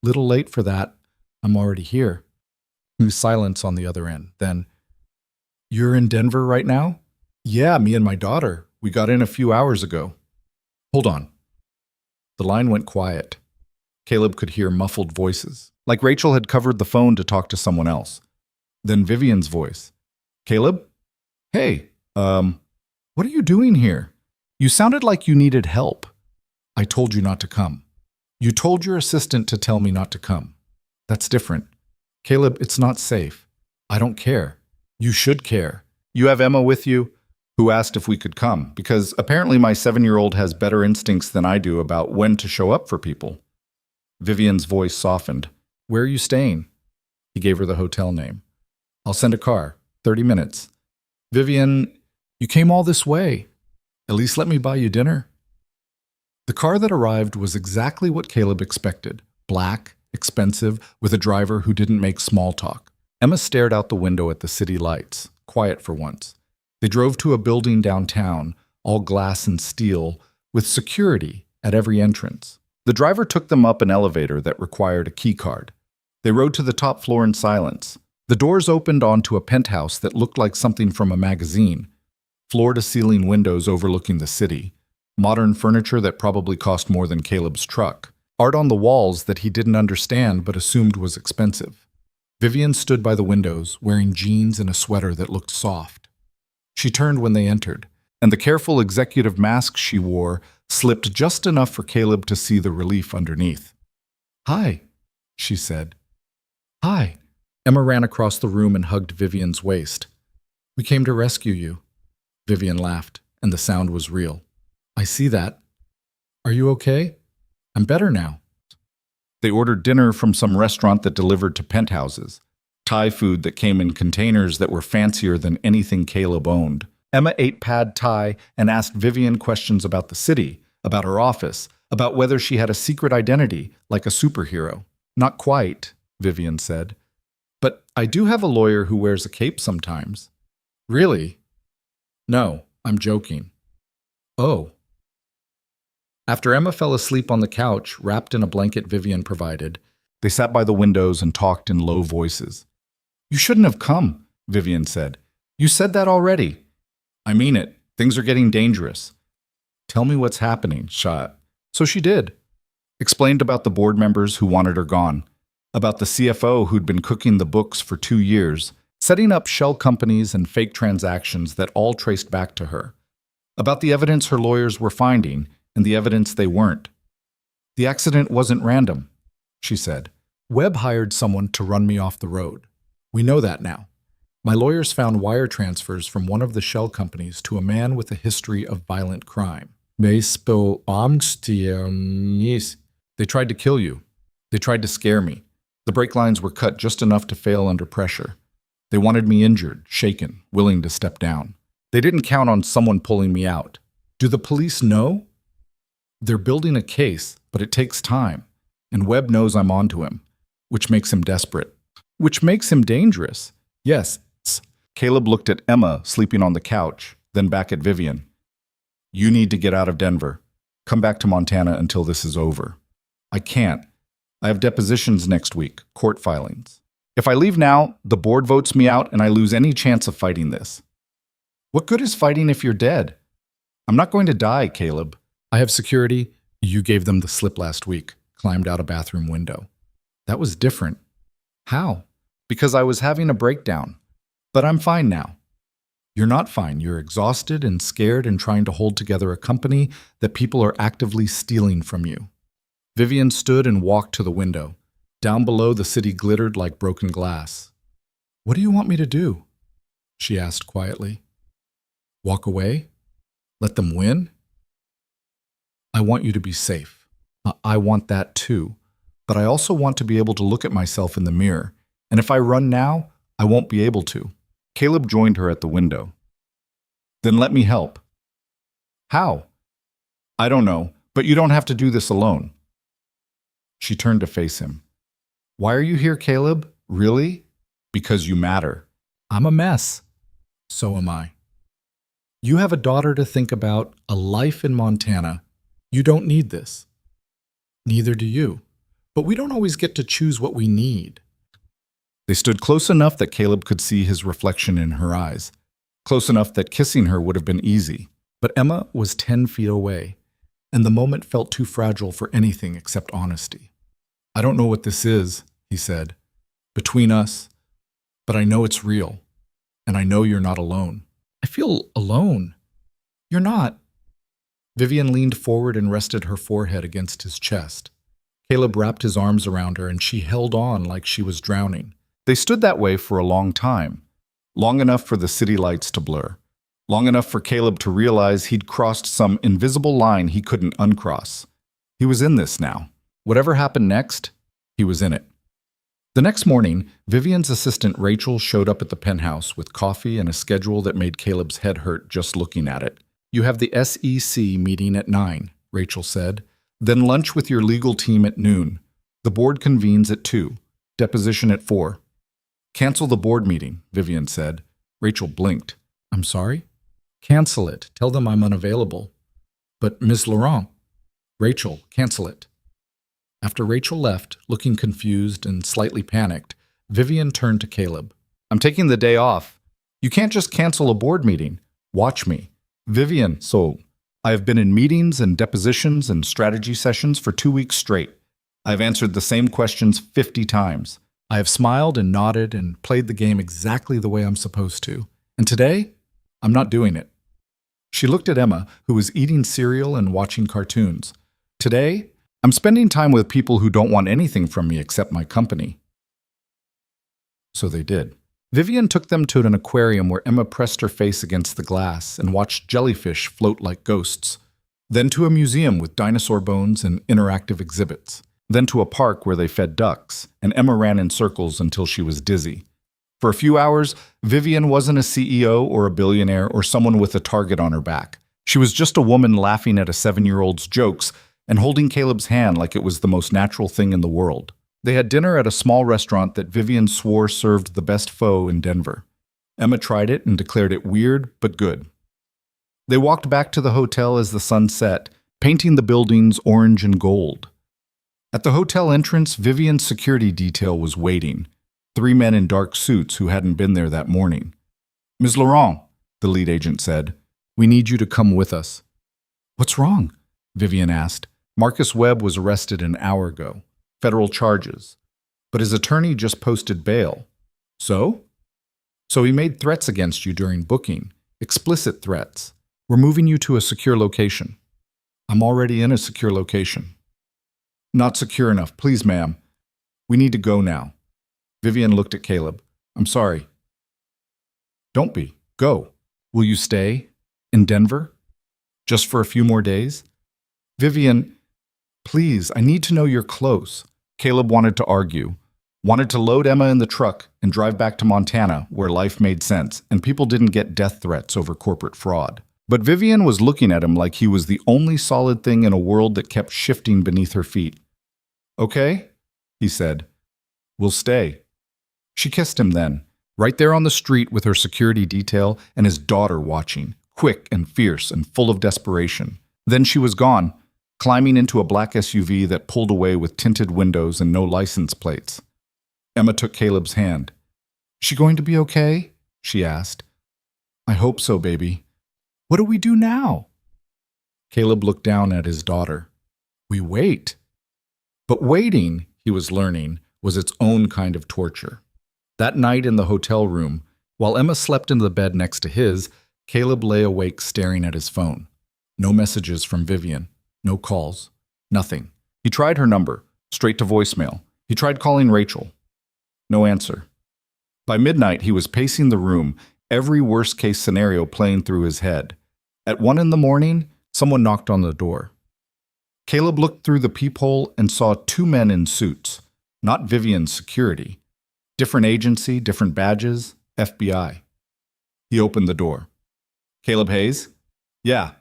Little late for that. I'm already here. New silence on the other end. Then, You're in Denver right now? yeah, me and my daughter. We got in a few hours ago. Hold on. The line went quiet. Caleb could hear muffled voices. Like Rachel had covered the phone to talk to someone else. Then Vivien's voice. Caleb? Hey, what are you doing here? You sounded like you needed help. I told you not to come. You told your assistant to tell me not to come. That's different. Caleb, it's not safe. I don't care. You should care. You have Emma with you, who asked if we could come, because apparently my 7-year-old has better instincts than I do about when to show up for people. Vivien's voice softened. Where are you staying? He gave her the hotel name. I'll send a car. 30 minutes. Vivien, you came all this way. At least let me buy you dinner. The car that arrived was exactly what Caleb expected. Black, expensive, with a driver who didn't make small talk. Emma stared out the window at the city lights, quiet for once. They drove to a building downtown, all glass and steel, with security at every entrance. The driver took them up an elevator that required a key card. They rode to the top floor in silence. The doors opened onto a penthouse that looked like something from a magazine. Floor-to-ceiling windows overlooking the city. Modern furniture that probably cost more than Caleb's truck. Art on the walls that he didn't understand but assumed was expensive. Vivien stood by the windows, wearing jeans and a sweater that looked soft. She turned when they entered, and the careful executive mask she wore slipped just enough for Caleb to see the relief underneath. "Hi," she said. "Hi." Emma ran across the room and hugged Vivien's waist. "We came to rescue you." Vivien laughed, and the sound was real. "I see that. Are you okay?" "I'm better now." They ordered dinner from some restaurant that delivered to penthouses. Thai food that came in containers that were fancier than anything Caleb owned. Emma ate pad Thai and asked Vivien questions about the city, about her office, about whether she had a secret identity, like a superhero. "Not quite," Vivien said. "But I do have a lawyer who wears a cape sometimes." "Really?" "No, I'm joking." "Oh." After Emma fell asleep on the couch, wrapped in a blanket Vivien provided, they sat by the windows and talked in low voices. "You shouldn't have come," Vivien said. "You said that already." "I mean it. Things are getting dangerous." "Tell me what's happening, Shah." So she did. Explained about the board members who wanted her gone, about the CFO who'd been cooking the books for 2 years, setting up shell companies and fake transactions that all traced back to her, about the evidence her lawyers were finding and the evidence they weren't. "The accident wasn't random," she said. "Webb hired someone to run me off the road. We know that now. My lawyers found wire transfers from one of the shell companies to a man with a history of violent crime. They tried to kill you. They tried to scare me. The brake lines were cut just enough to fail under pressure. They wanted me injured, shaken, willing to step down. They didn't count on someone pulling me out. Do the police know? They're building a case, but it takes time. And Webb knows I'm onto him, which makes him desperate. Which makes him dangerous. Yes." Caleb looked at Emma, sleeping on the couch, then back at Vivien. "You need to get out of Denver. Come back to Montana until this is over." "I can't. I have depositions next week, court filings. If I leave now, the board votes me out and I lose any chance of fighting this." "What good is fighting if you're dead?" "I'm not going to die, Caleb. I have security." "You gave them the slip last week," climbed out a bathroom window. "That was different." "How?" "Because I was having a breakdown. But I'm fine now." "You're not fine. You're exhausted and scared and trying to hold together a company that people are actively stealing from you." Vivien stood and walked to the window. Down below, the city glittered like broken glass. "What do you want me to do?" she asked quietly. "Walk away? Let them win?" "I want you to be safe. I want that too. But I also want to be able to look at myself in the mirror. And if I run now, I won't be able to." Caleb joined her at the window. "Then let me help." "How?" "I don't know, but you don't have to do this alone." She turned to face him. "Why are you here, Caleb? Really?" Because you matter. I'm a mess. So am I. You have a daughter to think about, a life in Montana. You don't need this. Neither do you. But we don't always get to choose what we need. They stood close enough that Caleb could see his reflection in her eyes. Close enough that kissing her would have been easy. But Emma was 10 feet away, and the moment felt too fragile for anything except honesty. I don't know what this is, he said, between us, but I know it's real, and I know you're not alone. I feel alone. You're not. Vivien leaned forward and rested her forehead against his chest. Caleb wrapped his arms around her, and she held on like she was drowning. They stood that way for a long time, long enough for the city lights to blur, long enough for Caleb to realize he'd crossed some invisible line he couldn't uncross. He was in this now. Whatever happened next, he was in it. The next morning, Vivien's assistant Rachel showed up at the penthouse with coffee and a schedule that made Caleb's head hurt just looking at it. You have the SEC meeting at 9, Rachel said. Then lunch with your legal team at noon. The board convenes at 2. Deposition at 4. Cancel the board meeting, Vivien said. Rachel blinked. I'm sorry? Cancel it. Tell them I'm unavailable. But Ms. Laurent. Rachel, cancel it. After Rachel left, looking confused and slightly panicked, Vivien turned to Caleb. I'm taking the day off. You can't just cancel a board meeting. Watch me. Vivien, so I have been in meetings and depositions and strategy sessions for 2 weeks straight. I have answered the same questions 50 times. I have smiled and nodded and played the game exactly the way I'm supposed to. And today, I'm not doing it. She looked at Emma, who was eating cereal and watching cartoons. Today, I'm spending time with people who don't want anything from me except my company. So they did. Vivien took them to an aquarium where Emma pressed her face against the glass and watched jellyfish float like ghosts. Then to a museum with dinosaur bones and interactive exhibits. Then to a park where they fed ducks, and Emma ran in circles until she was dizzy. For a few hours, Vivien wasn't a CEO or a billionaire or someone with a target on her back. She was just a woman laughing at a 7-year-old's jokes and holding Caleb's hand like it was the most natural thing in the world. They had dinner at a small restaurant that Vivien swore served the best pho in Denver. Emma tried it and declared it weird but good. They walked back to the hotel as the sun set, painting the buildings orange and gold. At the hotel entrance, Vivien's security detail was waiting. 3 men in dark suits who hadn't been there that morning. Ms. Laurent, the lead agent said, we need you to come with us. What's wrong? Vivien asked. Marcus Webb was arrested an hour ago. Federal charges. But his attorney just posted bail. So? So he made threats against you during booking. Explicit threats. We're moving you to a secure location. I'm already in a secure location. Not secure enough. Please, ma'am. We need to go now. Vivien looked at Caleb. I'm sorry. Don't be. Go. Will you stay? In Denver? Just for a few more days? Vivien, please, I need to know you're close. Caleb wanted to argue. Wanted to load Emma in the truck and drive back to Montana, where life made sense, and people didn't get death threats over corporate fraud. But Vivien was looking at him like he was the only solid thing in a world that kept shifting beneath her feet. Okay, he said. We'll stay. She kissed him then, right there on the street with her security detail and his daughter watching, quick and fierce and full of desperation. Then she was gone, climbing into a black SUV that pulled away with tinted windows and no license plates. Emma took Caleb's hand. She going to be okay? She asked. I hope so, baby. What do we do now? Caleb looked down at his daughter. We wait. But waiting, he was learning, was its own kind of torture. That night in the hotel room, while Emma slept in the bed next to his, Caleb lay awake staring at his phone. No messages from Vivien. No calls. Nothing. He tried her number, straight to voicemail. He tried calling Rachel. No answer. By midnight, he was pacing the room, every worst-case scenario playing through his head. At 1 a.m, someone knocked on the door. Caleb looked through the peephole and saw 2 men in suits. Not Vivien's security. Different agency, different badges, FBI. He opened the door. Caleb Hayes? Yeah.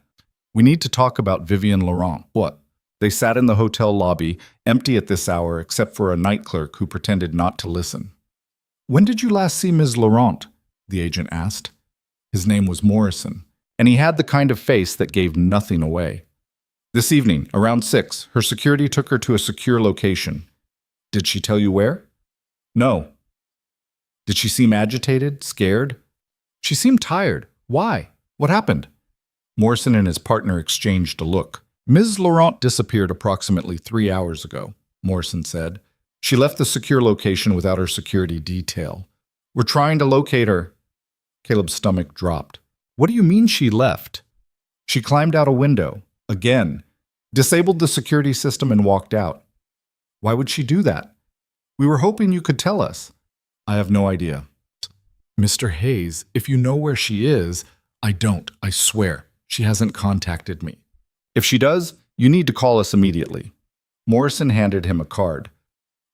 We need to talk about Vivien Laurent. What? They sat in the hotel lobby, empty at this hour except for a night clerk who pretended not to listen. When did you last see Ms. Laurent? The agent asked. His name was Morrison, and he had the kind of face that gave nothing away. This evening, around 6, her security took her to a secure location. Did she tell you where? No. Did she seem agitated, scared? She seemed tired. Why? What happened? Morrison and his partner exchanged a look. Ms. Laurent disappeared approximately 3 hours ago, Morrison said. She left the secure location without her security detail. We're trying to locate her. Caleb's stomach dropped. What do you mean she left? She climbed out a window, again, disabled the security system and walked out. Why would she do that? We were hoping you could tell us. I have no idea. Mr. Hayes, if you know where she is, I don't, I swear. She hasn't contacted me. If she does, you need to call us immediately. Morrison handed him a card.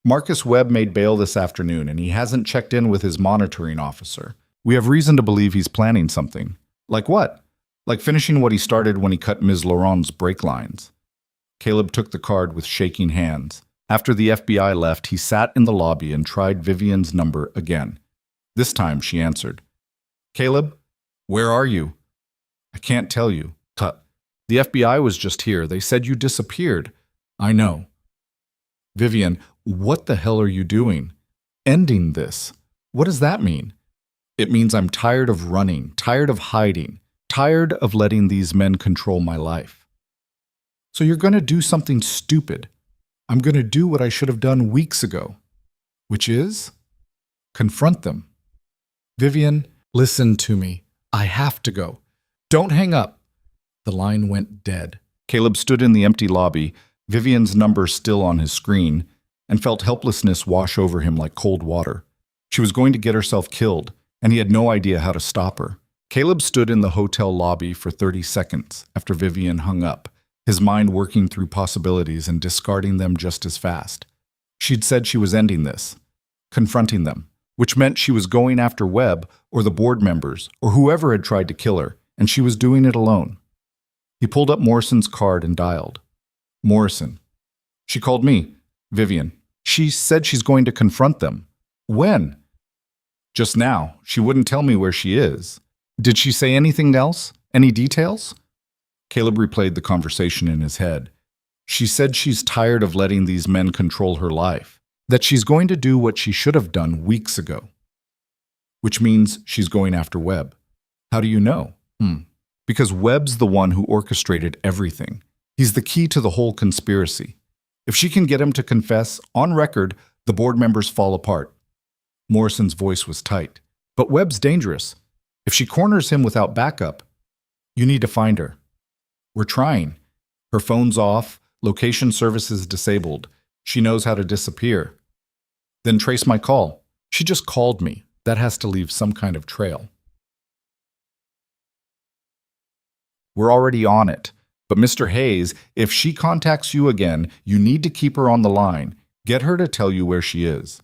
Marcus Webb made bail this afternoon, and he hasn't checked in with his monitoring officer. We have reason to believe he's planning something. Like what? Like finishing what he started when he cut Ms. Laurent's brake lines. Caleb took the card with shaking hands. After the FBI left, he sat in the lobby and tried Vivien's number again. This time she answered. Caleb, where are you? I can't tell you. Tut. The FBI was just here. They said you disappeared. I know. Vivien, what the hell are you doing? Ending this. What does that mean? It means I'm tired of running, tired of hiding, tired of letting these men control my life. So you're going to do something stupid. I'm going to do what I should have done weeks ago, which is confront them. Vivien, listen to me. I have to go. Don't hang up. The line went dead. Caleb stood in the empty lobby, Vivien's number still on his screen, and felt helplessness wash over him like cold water. She was going to get herself killed, and he had no idea how to stop her. Caleb stood in the hotel lobby for 30 seconds after Vivien hung up, his mind working through possibilities and discarding them just as fast. She'd said she was ending this, confronting them, which meant she was going after Webb or the board members or whoever had tried to kill her, and she was doing it alone. He pulled up Morrison's card and dialed. Morrison. She called me, Vivien. She said she's going to confront them. When? Just now. She wouldn't tell me where she is. Did she say anything else? Any details? Caleb replayed the conversation in his head. She said she's tired of letting these men control her life, that she's going to do what she should have done weeks ago. Which means she's going after Webb. How do you know? Because Webb's the one who orchestrated everything. He's the key to the whole conspiracy. If she can get him to confess, on record, the board members fall apart. Morrison's voice was tight. But Webb's dangerous. If she corners him without backup, you need to find her. We're trying. Her phone's off, location services disabled. She knows how to disappear. Then trace my call. She just called me. That has to leave some kind of trail. We're already on it. But Mr. Hayes, if she contacts you again, you need to keep her on the line. Get her to tell you where she is.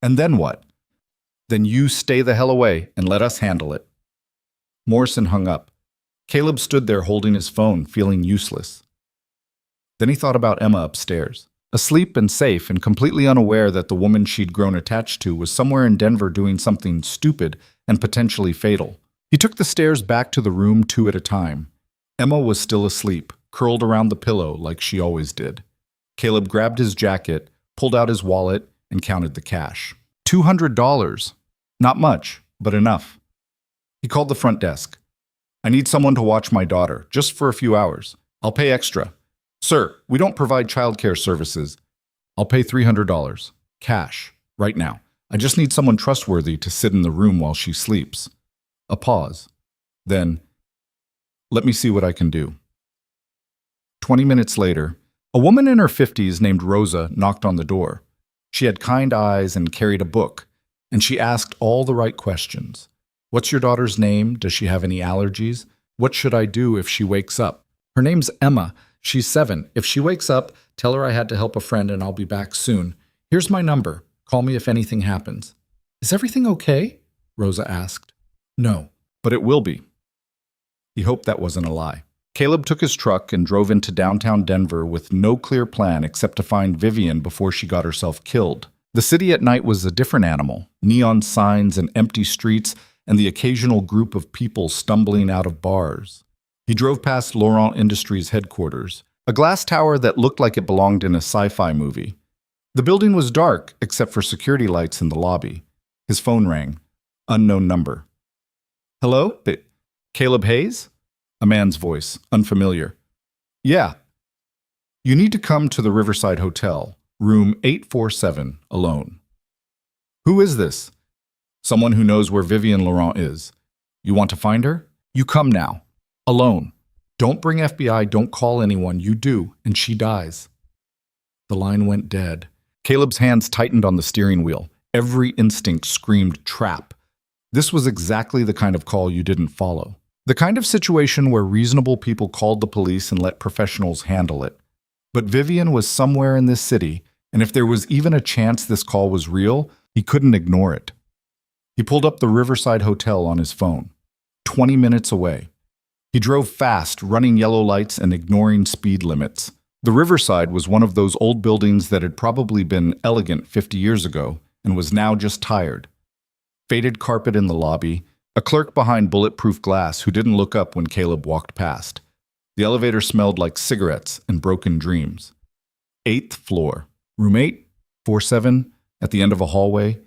And then what? Then you stay the hell away and let us handle it. Morrison hung up. Caleb stood there holding his phone, feeling useless. Then he thought about Emma upstairs, asleep and safe and completely unaware that the woman she'd grown attached to was somewhere in Denver doing something stupid and potentially fatal. He took the stairs back to the room 2 at a time. Emma was still asleep, curled around the pillow like she always did. Caleb grabbed his jacket, pulled out his wallet, and counted the cash. $200. Not much, but enough. He called the front desk. I need someone to watch my daughter, just for a few hours. I'll pay extra. Sir, we don't provide childcare services. I'll pay $300. Cash, right now. I just need someone trustworthy to sit in the room while she sleeps. A pause. Then, let me see what I can do. 20 minutes later, a woman in her 50s named Rosa knocked on the door. She had kind eyes and carried a book, and she asked all the right questions. What's your daughter's name? Does she have any allergies? What should I do if she wakes up? Her name's Emma. She's 7. If she wakes up, tell her I had to help a friend and I'll be back soon. Here's my number. Call me if anything happens. Is everything okay? Rosa asked. No, but it will be. He hoped that wasn't a lie. Caleb took his truck and drove into downtown Denver with no clear plan except to find Vivien before she got herself killed. The city at night was a different animal, neon signs and empty streets and the occasional group of people stumbling out of bars. He drove past Laurent Industries' headquarters, a glass tower that looked like it belonged in a sci-fi movie. The building was dark, except for security lights in the lobby. His phone rang. Unknown number. Hello? Caleb Hayes? A man's voice, unfamiliar. Yeah. You need to come to the Riverside Hotel, room 847, alone. Who is this? Someone who knows where Vivien Laurent is. You want to find her? You come now. Alone. Don't bring FBI, don't call anyone. You do, and she dies. The line went dead. Caleb's hands tightened on the steering wheel. Every instinct screamed trap. This was exactly the kind of call you didn't follow. The kind of situation where reasonable people called the police and let professionals handle it. But Vivien was somewhere in this city, and if there was even a chance this call was real, he couldn't ignore it. He pulled up the Riverside Hotel on his phone. 20 minutes away. He drove fast, running yellow lights and ignoring speed limits. The Riverside was one of those old buildings that had probably been elegant 50 years ago and was now just tired. Faded carpet in the lobby, a clerk behind bulletproof glass who didn't look up when Caleb walked past. The elevator smelled like cigarettes and broken dreams. 8th floor, room 847, at the end of a hallway,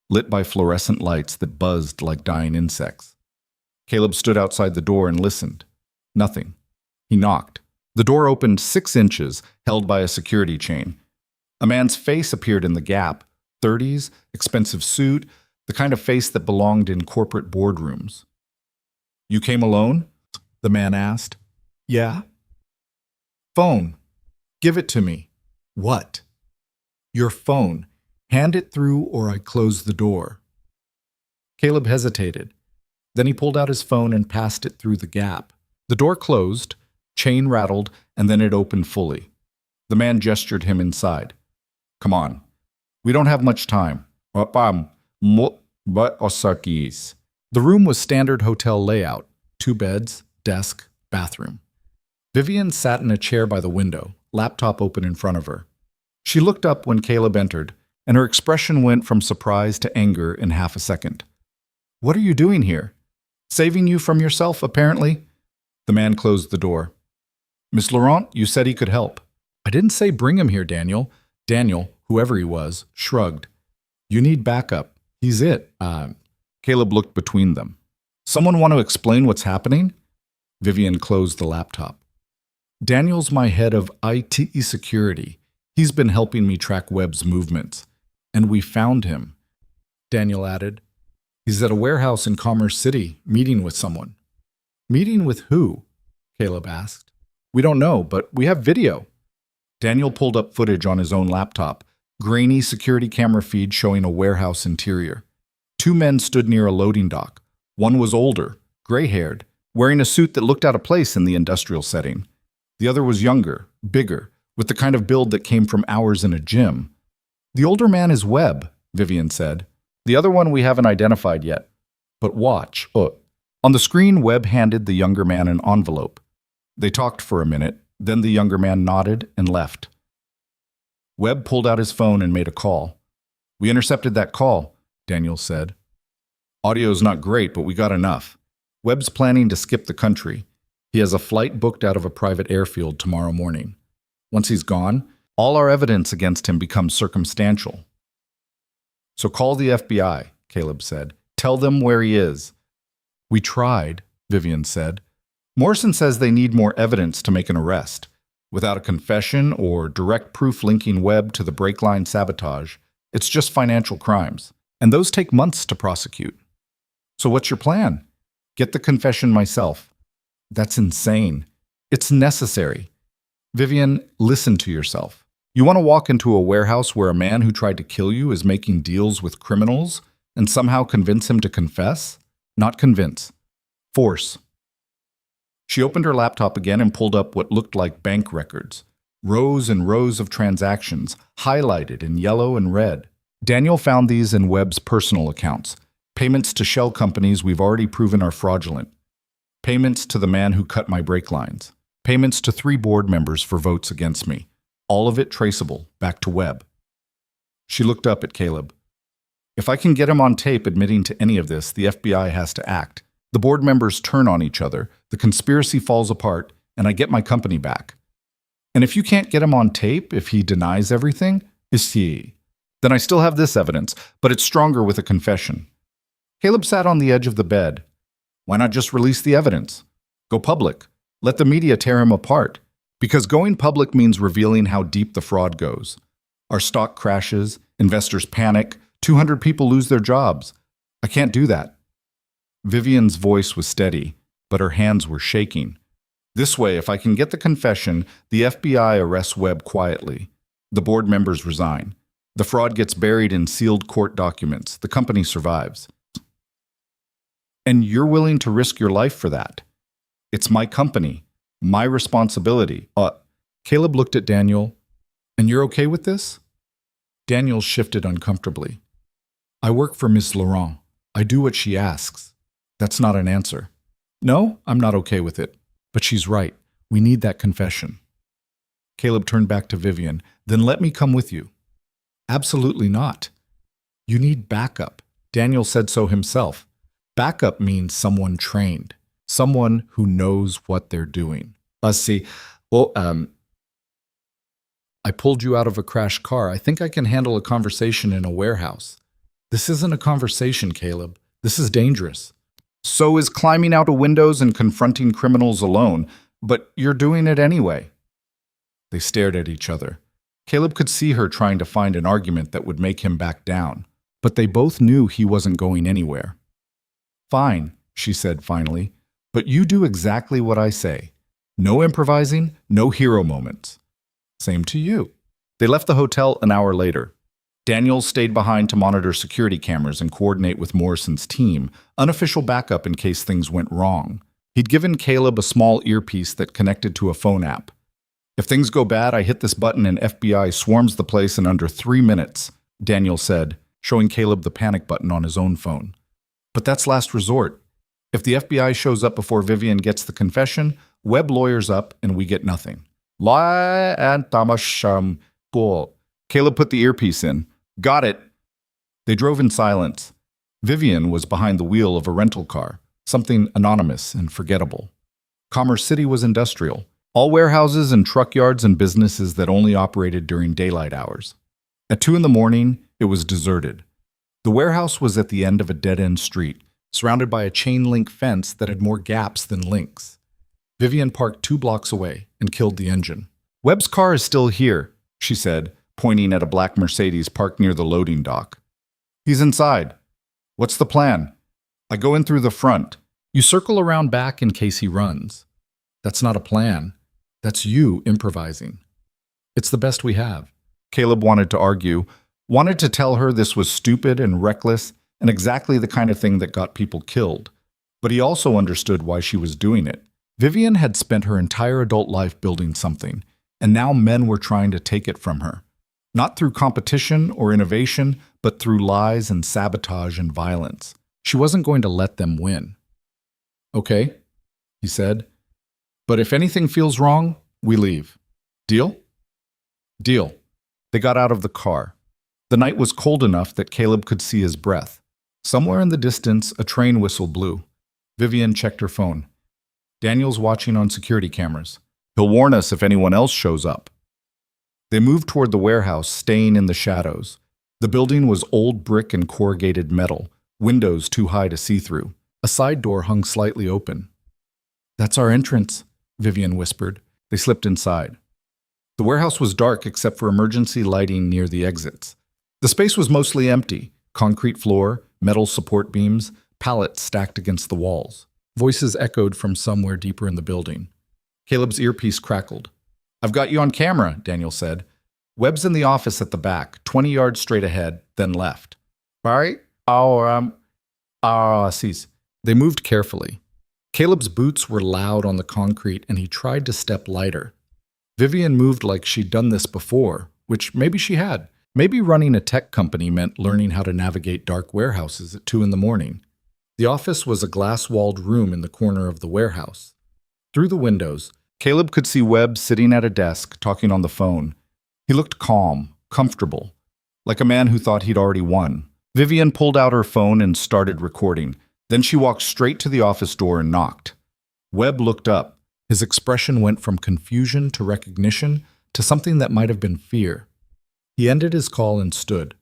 lit by fluorescent lights that buzzed like dying insects. Caleb stood outside the door and listened. Nothing. He knocked. The door opened 6 inches, held by a security chain. A man's face appeared in the gap. 30s, expensive suit, the kind of face that belonged in corporate boardrooms. You came alone? The man asked. Yeah. Phone. Give it to me. What? Your phone. Hand it through or I close the door. Caleb hesitated. Then he pulled out his phone and passed it through the gap. The door closed, chain rattled, and then it opened fully. The man gestured him inside. Come on. We don't have much time. The room was standard hotel layout. 2 beds, desk, bathroom. Vivien sat in a chair by the window, laptop open in front of her. She looked up when Caleb entered, and her expression went from surprise to anger in half a second. What are you doing here? Saving you from yourself, apparently? The man closed the door. Miss Laurent, you said he could help. I didn't say bring him here, Daniel. Daniel, whoever he was, shrugged. You need backup. He's it. Caleb looked between them. Someone want to explain what's happening? Vivien closed the laptop. Daniel's my head of IT security. He's been helping me track Webb's movements. And we found him. Daniel added. He's at a warehouse in Commerce City, meeting with someone. Meeting with who? Caleb asked. We don't know, but we have video. Daniel pulled up footage on his own laptop, grainy security camera feed showing a warehouse interior. 2 men stood near a loading dock. One was older, gray-haired, wearing a suit that looked out of place in the industrial setting. The other was younger, bigger, with the kind of build that came from hours in a gym. The older man is Webb, Vivien said. The other one we haven't identified yet. But watch. On the screen, Webb handed the younger man an envelope. They talked for a minute, then the younger man nodded and left. Webb pulled out his phone and made a call. We intercepted that call, Daniel said. Audio's not great, but we got enough. Webb's planning to skip the country. He has a flight booked out of a private airfield tomorrow morning. Once he's gone, all our evidence against him becomes circumstantial. So call the FBI, Caleb said. Tell them where he is. We tried, Vivien said. Morrison says they need more evidence to make an arrest. Without a confession or direct proof linking Webb to the brake line sabotage, it's just financial crimes, and those take months to prosecute. So what's your plan? Get the confession myself. That's insane. It's necessary. Vivien, listen to yourself. You want to walk into a warehouse where a man who tried to kill you is making deals with criminals and somehow convince him to confess? Not convince. Force. She opened her laptop again and pulled up what looked like bank records. Rows and rows of transactions, highlighted in yellow and red. Daniel found these in Webb's personal accounts. Payments to shell companies we've already proven are fraudulent. Payments to the man who cut my brake lines. Payments to 3 board members for votes against me. All of it traceable back to Webb. She looked up at Caleb. If I can get him on tape admitting to any of this, the FBI has to act. The board members turn on each other, the conspiracy falls apart, and I get my company back. And if you can't get him on tape, if he denies everything, then I still have this evidence, but it's stronger with a confession. Caleb sat on the edge of the bed. Why not just release the evidence? Go public. Let the media tear him apart. Because going public means revealing how deep the fraud goes. Our stock crashes, investors panic, 200 people lose their jobs. I can't do that. Vivien's voice was steady, but her hands were shaking. This way, if I can get the confession, the FBI arrests Webb quietly. The board members resign. The fraud gets buried in sealed court documents. The company survives. And you're willing to risk your life for that. It's my company, my responsibility. Caleb looked at Daniel. And you're okay with this? Daniel shifted uncomfortably. I work for Miss Laurent. I do what she asks. That's not an answer. No, I'm not okay with it. But she's right. We need that confession. Caleb turned back to Vivien. Then let me come with you. Absolutely not. You need backup. Daniel said so himself. Backup means someone trained, someone who knows what they're doing. I pulled you out of a crashed car. I think I can handle a conversation in a warehouse. This isn't a conversation, Caleb. This is dangerous. So is climbing out of windows and confronting criminals alone, but you're doing it anyway. They stared at each other. Caleb could see her trying to find an argument that would make him back down, but they both knew he wasn't going anywhere. Fine, she said finally, but you do exactly what I say. No improvising, no hero moments. Same to you. They left the hotel an hour later. Daniel stayed behind to monitor security cameras and coordinate with Morrison's team, unofficial backup in case things went wrong. He'd given Caleb a small earpiece that connected to a phone app. If things go bad, I hit this button and FBI swarms the place in under 3 minutes, Daniel said, showing Caleb the panic button on his own phone. But that's last resort. If the FBI shows up before Vivien gets the confession, Webb lawyers up and we get nothing. Caleb put the earpiece in. Got it. They drove in silence. Vivien was behind the wheel of a rental car, something anonymous and forgettable. Commerce City was industrial. All warehouses and truck yards and businesses that only operated during daylight hours. At 2 a.m, it was deserted. The warehouse was at the end of a dead-end street, surrounded by a chain-link fence that had more gaps than links. Vivien parked 2 blocks away and killed the engine. Webb's car is still here, she said, pointing at a black Mercedes parked near the loading dock. He's inside. What's the plan? I go in through the front. You circle around back in case he runs. That's not a plan. That's you improvising. It's the best we have. Caleb wanted to argue, wanted to tell her this was stupid and reckless and exactly the kind of thing that got people killed. But he also understood why she was doing it. Vivien had spent her entire adult life building something, and now men were trying to take it from her. Not through competition or innovation, but through lies and sabotage and violence. She wasn't going to let them win. Okay, he said. But if anything feels wrong, we leave. Deal? Deal. They got out of the car. The night was cold enough that Caleb could see his breath. Somewhere in the distance, a train whistle blew. Vivien checked her phone. Daniel's watching on security cameras. He'll warn us if anyone else shows up. They moved toward the warehouse, staying in the shadows. The building was old brick and corrugated metal, windows too high to see through. A side door hung slightly open. That's our entrance, Vivien whispered. They slipped inside. The warehouse was dark except for emergency lighting near the exits. The space was mostly empty. Concrete floor, metal support beams, pallets stacked against the walls. Voices echoed from somewhere deeper in the building. Caleb's earpiece crackled. I've got you on camera, Daniel said. Webb's in the office at the back, 20 yards straight ahead, then left. Right? They moved carefully. Caleb's boots were loud on the concrete and he tried to step lighter. Vivien moved like she'd done this before, which maybe she had. Maybe running a tech company meant learning how to navigate dark warehouses at 2 a.m. The office was a glass-walled room in the corner of the warehouse. Through the windows, Caleb could see Webb sitting at a desk, talking on the phone. He looked calm, comfortable, like a man who thought he'd already won. Vivien pulled out her phone and started recording. Then she walked straight to the office door and knocked. Webb looked up. His expression went from confusion to recognition to something that might have been fear. He ended his call and stood.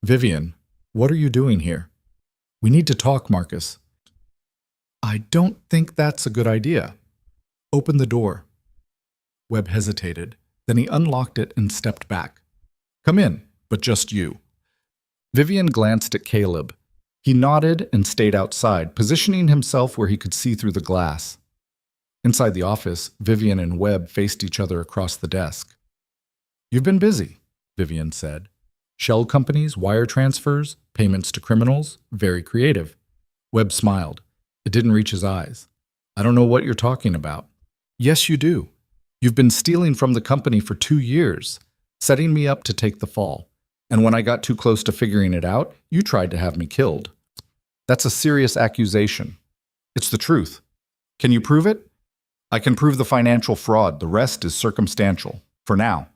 "Vivien, what are you doing here?" "We need to talk, Marcus." "I don't think that's a good idea." "Open the door." Webb hesitated. Then he unlocked it and stepped back. "Come in, but just you." Vivien glanced at Caleb. He nodded and stayed outside, positioning himself where he could see through the glass. Inside the office, Vivien and Webb faced each other across the desk. "You've been busy," Vivien said. "Shell companies, wire transfers, payments to criminals, very creative." Webb smiled. It didn't reach his eyes. "I don't know what you're talking about." "Yes, you do. You've been stealing from the company for 2 years, setting me up to take the fall. And when I got too close to figuring it out, you tried to have me killed. That's a serious accusation. It's the truth. Can you prove it?" "I can prove the financial fraud. The rest is circumstantial. For now."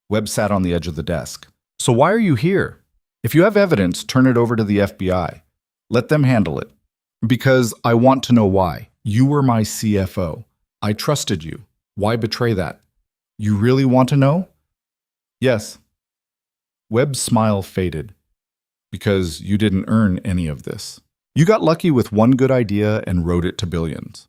Webb sat on the edge of the desk. "So why are you here? If you have evidence, turn it over to the FBI. Let them handle it." "Because I want to know why. You were my CFO. I trusted you. Why betray that?" "You really want to know?" "Yes." Webb's smile faded. "Because you didn't earn any of this. You got lucky with one good idea and rode it to billions.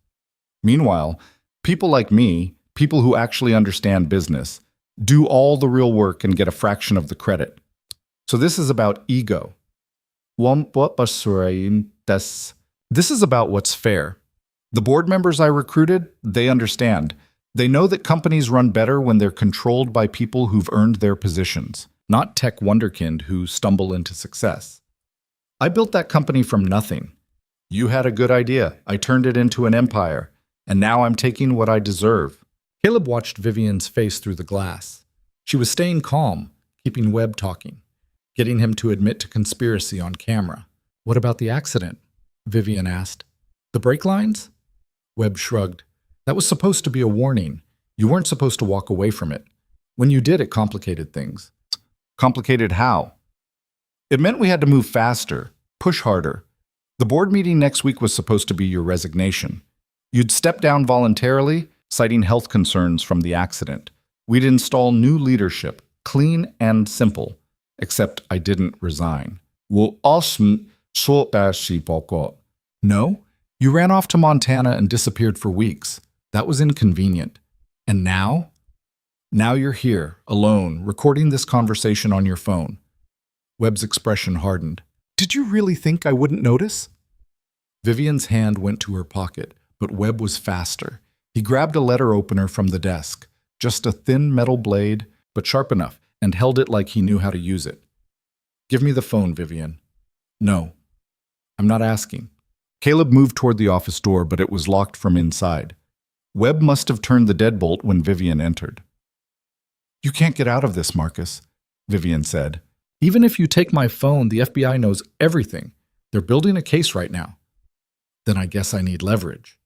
Meanwhile, people like me, people who actually understand business, do all the real work and get a fraction of the credit. So this is about ego. This is about what's fair. The board members I recruited, they understand. They know that companies run better when they're controlled by people who've earned their positions, not tech wunderkind who stumble into success. I built that company from nothing. You had a good idea. I turned it into an empire. And now I'm taking what I deserve." Caleb watched Vivien's face through the glass. She was staying calm, keeping Webb talking, getting him to admit to conspiracy on camera. "What about the accident?" Vivien asked. "The brake lines?" Webb shrugged. "That was supposed to be a warning. You weren't supposed to walk away from it. When you did, it complicated things." "Complicated how?" "It meant we had to move faster, push harder. The board meeting next week was supposed to be your resignation. You'd step down voluntarily, citing health concerns from the accident. We'd install new leadership, clean and simple, except I didn't resign." "No, you ran off to Montana and disappeared for weeks. That was inconvenient. And now? Now you're here, alone, recording this conversation on your phone." Webb's expression hardened. "Did you really think I wouldn't notice?" Vivien's hand went to her pocket, but Webb was faster. He grabbed a letter opener from the desk, just a thin metal blade, but sharp enough, and held it like he knew how to use it. "Give me the phone, Vivien." "No. I'm not asking." Caleb moved toward the office door, but it was locked from inside. Webb must have turned the deadbolt when Vivien entered. "You can't get out of this, Marcus," Vivien said. "Even if you take my phone, the FBI knows everything. They're building a case right now." "Then I guess I need leverage."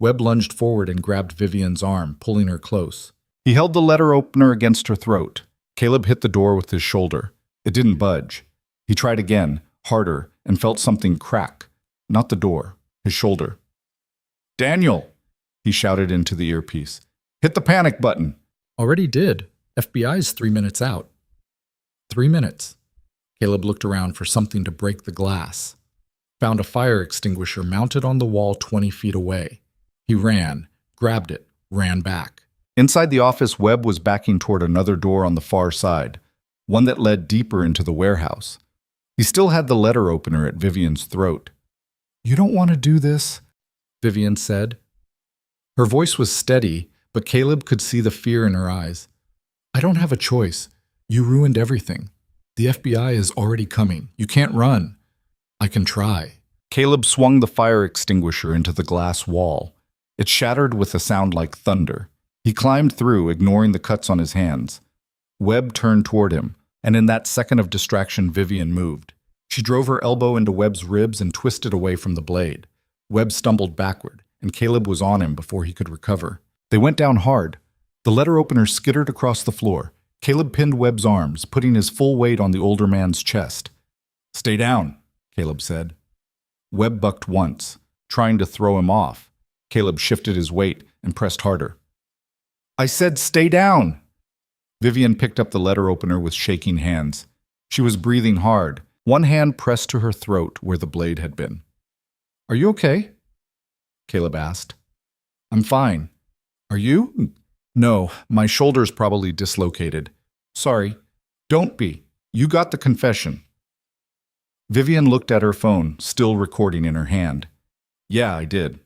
Webb lunged forward and grabbed Vivien's arm, pulling her close. He held the letter opener against her throat. Caleb hit the door with his shoulder. It didn't budge. He tried again, harder, and felt something crack. Not the door, his shoulder. "Daniel!" he shouted into the earpiece. "Hit the panic button." "Already did. FBI's 3 minutes out." 3 minutes. Caleb looked around for something to break the glass. Found a fire extinguisher mounted on the wall 20 feet away. He ran, grabbed it, ran back. Inside the office, Webb was backing toward another door on the far side, one that led deeper into the warehouse. He still had the letter opener at Vivien's throat. "You don't want to do this," Vivien said. Her voice was steady, but Caleb could see the fear in her eyes. "I don't have a choice. You ruined everything. The FBI is already coming. You can't run." "I can try." Caleb swung the fire extinguisher into the glass wall. It shattered with a sound like thunder. He climbed through, ignoring the cuts on his hands. Webb turned toward him, and in that second of distraction, Vivien moved. She drove her elbow into Webb's ribs and twisted away from the blade. Webb stumbled backward, and Caleb was on him before he could recover. They went down hard. The letter opener skittered across the floor. Caleb pinned Webb's arms, putting his full weight on the older man's chest. "Stay down," Caleb said. Webb bucked once, trying to throw him off. Caleb shifted his weight and pressed harder. "I said stay down!" Vivien picked up the letter opener with shaking hands. She was breathing hard, one hand pressed to her throat where the blade had been. "Are you okay?" Caleb asked. "I'm fine. Are you?" "No, my shoulder's probably dislocated. Sorry." "Don't be. You got the confession." Vivien looked at her phone, still recording in her hand. "Yeah, I did."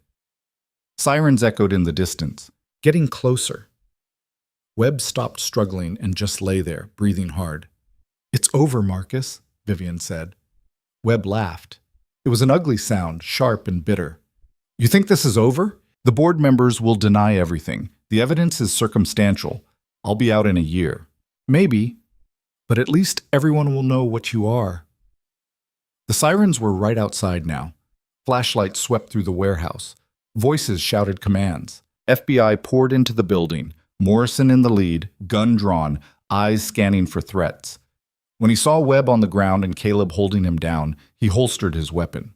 Sirens echoed in the distance, getting closer. Webb stopped struggling and just lay there, breathing hard. "It's over, Marcus," Vivien said. Webb laughed. It was an ugly sound, sharp and bitter. "You think this is over? The board members will deny everything. The evidence is circumstantial. I'll be out in a year. Maybe, but at least everyone will know what you are." The sirens were right outside now. Flashlights swept through the warehouse. Voices shouted commands. FBI poured into the building, Morrison in the lead, gun drawn, eyes scanning for threats. When he saw Webb on the ground and Caleb holding him down, he holstered his weapon.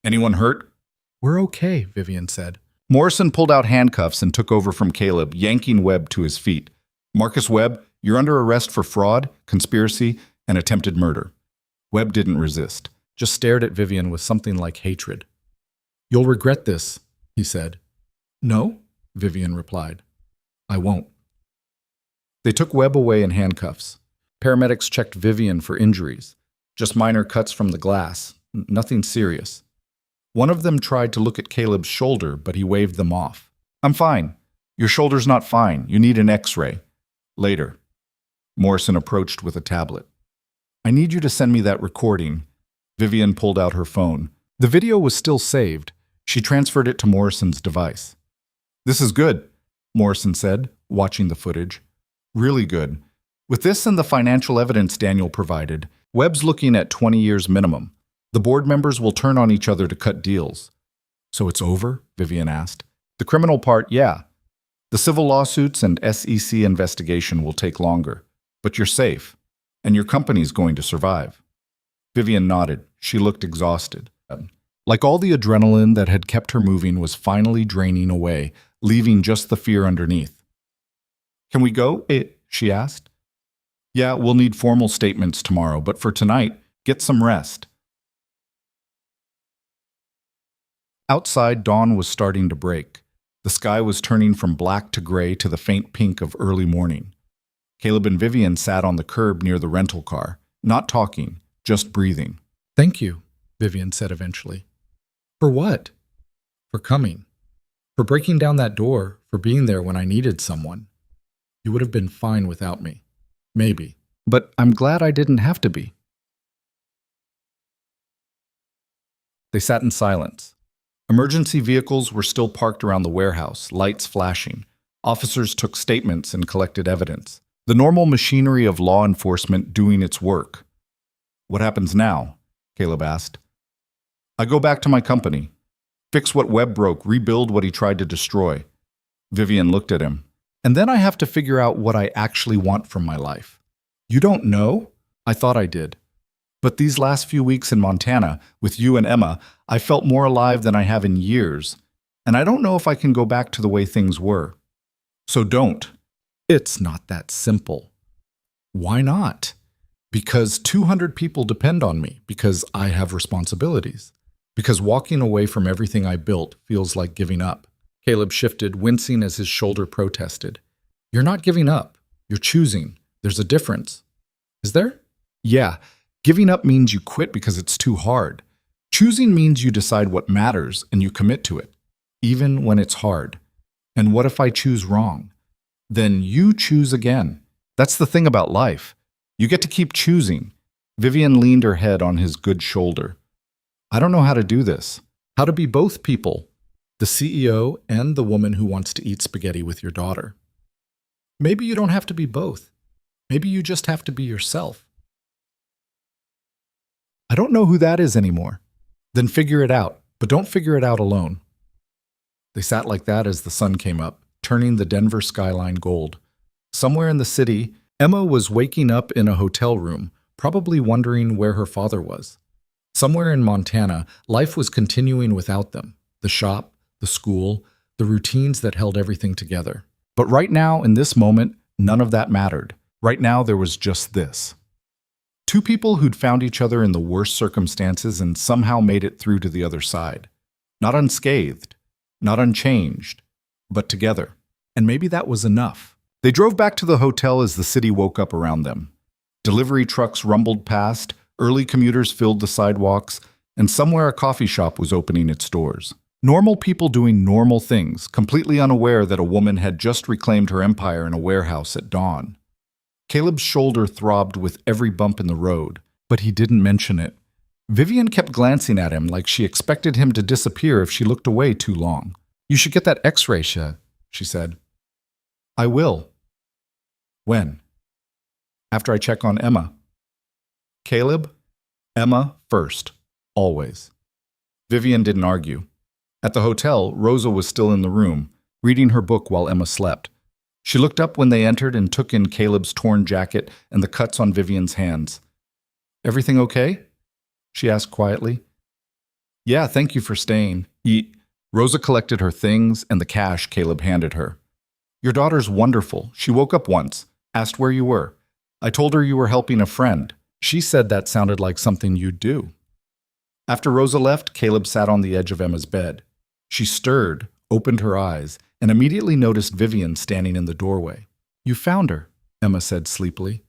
"Anyone hurt?" "We're okay," Vivien said. Morrison pulled out handcuffs and took over from Caleb, yanking Webb to his feet. "Marcus Webb, you're under arrest for fraud, conspiracy, and attempted murder." Webb didn't resist, just stared at Vivien with something like hatred. "You'll regret this," he said. "No," Vivien replied. "I won't." They took Webb away in handcuffs. Paramedics checked Vivien for injuries, just minor cuts from the glass, nothing serious. One of them tried to look at Caleb's shoulder, but he waved them off. "I'm fine. Your shoulder's not fine. You need an X-ray. Later." Morrison approached with a tablet. "I need you to send me that recording." Vivien pulled out her phone. The video was still saved. She transferred it to Morrison's device. "This is good," Morrison said, watching the footage. "Really good. With this and the financial evidence Daniel provided, Webb's looking at 20 years minimum. The board members will turn on each other to cut deals." "So it's over?" Vivien asked. "The criminal part, yeah. The civil lawsuits and SEC investigation will take longer. But you're safe, and your company's going to survive." Vivien nodded. She looked exhausted. Like all the adrenaline that had kept her moving was finally draining away, leaving just the fear underneath. "Can we go?" she asked. "Yeah, we'll need formal statements tomorrow, but for tonight, get some rest." Outside, dawn was starting to break. The sky was turning from black to gray to the faint pink of early morning. Caleb and Vivien sat on the curb near the rental car, not talking, just breathing. "Thank you," Vivien said eventually. "For what?" "For coming. For breaking down that door, for being there when I needed someone. You would have been fine without me. Maybe. But I'm glad I didn't have to be." They sat in silence. Emergency vehicles were still parked around the warehouse, lights flashing. Officers took statements and collected evidence. The normal machinery of law enforcement doing its work. "What happens now?" Caleb asked. "I go back to my company. Fix what Webb broke, rebuild what he tried to destroy." Vivien looked at him. "And then I have to figure out what I actually want from my life." "You don't know?" "I thought I did. But these last few weeks in Montana, with you and Emma, I felt more alive than I have in years. And I don't know if I can go back to the way things were." "So don't." "It's not that simple." "Why not?" "Because 200 people depend on me, because I have responsibilities. Because walking away from everything I built feels like giving up." Caleb shifted, wincing as his shoulder protested. "You're not giving up. You're choosing. There's a difference." "Is there?" "Yeah. Giving up means you quit because it's too hard. Choosing means you decide what matters and you commit to it, even when it's hard. And what if I choose wrong? Then you choose again. That's the thing about life. You get to keep choosing." Vivien leaned her head on his good shoulder. "I don't know how to do this. How to be both people. The CEO and the woman who wants to eat spaghetti with your daughter. Maybe you don't have to be both. Maybe you just have to be yourself." "I don't know who that is anymore." "Then figure it out, but don't figure it out alone." They sat like that as the sun came up, turning the Denver skyline gold. Somewhere in the city, Emma was waking up in a hotel room, probably wondering where her father was. Somewhere in Montana, life was continuing without them. The shop, the school, the routines that held everything together. But right now, in this moment, none of that mattered. Right now, there was just this. Two people who'd found each other in the worst circumstances and somehow made it through to the other side. Not unscathed, not unchanged, but together. And maybe that was enough. They drove back to the hotel as the city woke up around them. Delivery trucks rumbled past, early commuters filled the sidewalks, and somewhere a coffee shop was opening its doors. Normal people doing normal things, completely unaware that a woman had just reclaimed her empire in a warehouse at dawn. Caleb's shoulder throbbed with every bump in the road, but he didn't mention it. Vivien kept glancing at him like she expected him to disappear if she looked away too long. "You should get that x-ray, she said. "I will." "When?" "After I check on Emma." "Caleb, Emma first, always." Vivien didn't argue. At the hotel, Rosa was still in the room, reading her book while Emma slept. She looked up when they entered and took in Caleb's torn jacket and the cuts on Vivien's hands. "Everything okay?" she asked quietly. "Yeah, thank you for staying." Rosa collected her things and the cash Caleb handed her. "Your daughter's wonderful. She woke up once, asked where you were. I told her you were helping a friend. She said that sounded like something you'd do." After Rosa left, Caleb sat on the edge of Emma's bed. She stirred, opened her eyes, and immediately noticed Vivien standing in the doorway. "You found her," Emma said sleepily.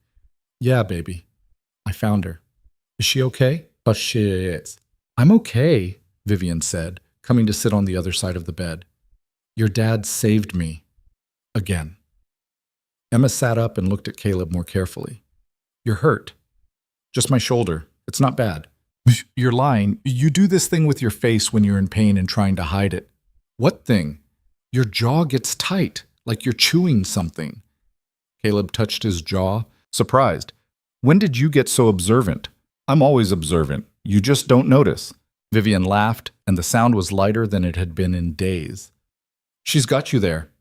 "Yeah, baby. I found her. Is she okay?" "But she is." "I'm okay," Vivien said, coming to sit on the other side of the bed. "Your dad saved me. Again." Emma sat up and looked at Caleb more carefully. "You're hurt." "Just my shoulder. It's not bad." "You're lying. You do this thing with your face when you're in pain and trying to hide it." "What thing?" "Your jaw gets tight, like you're chewing something." Caleb touched his jaw, surprised. "When did you get so observant?" "I'm always observant. You just don't notice." Vivien laughed, and the sound was lighter than it had been in days. "She's got you there."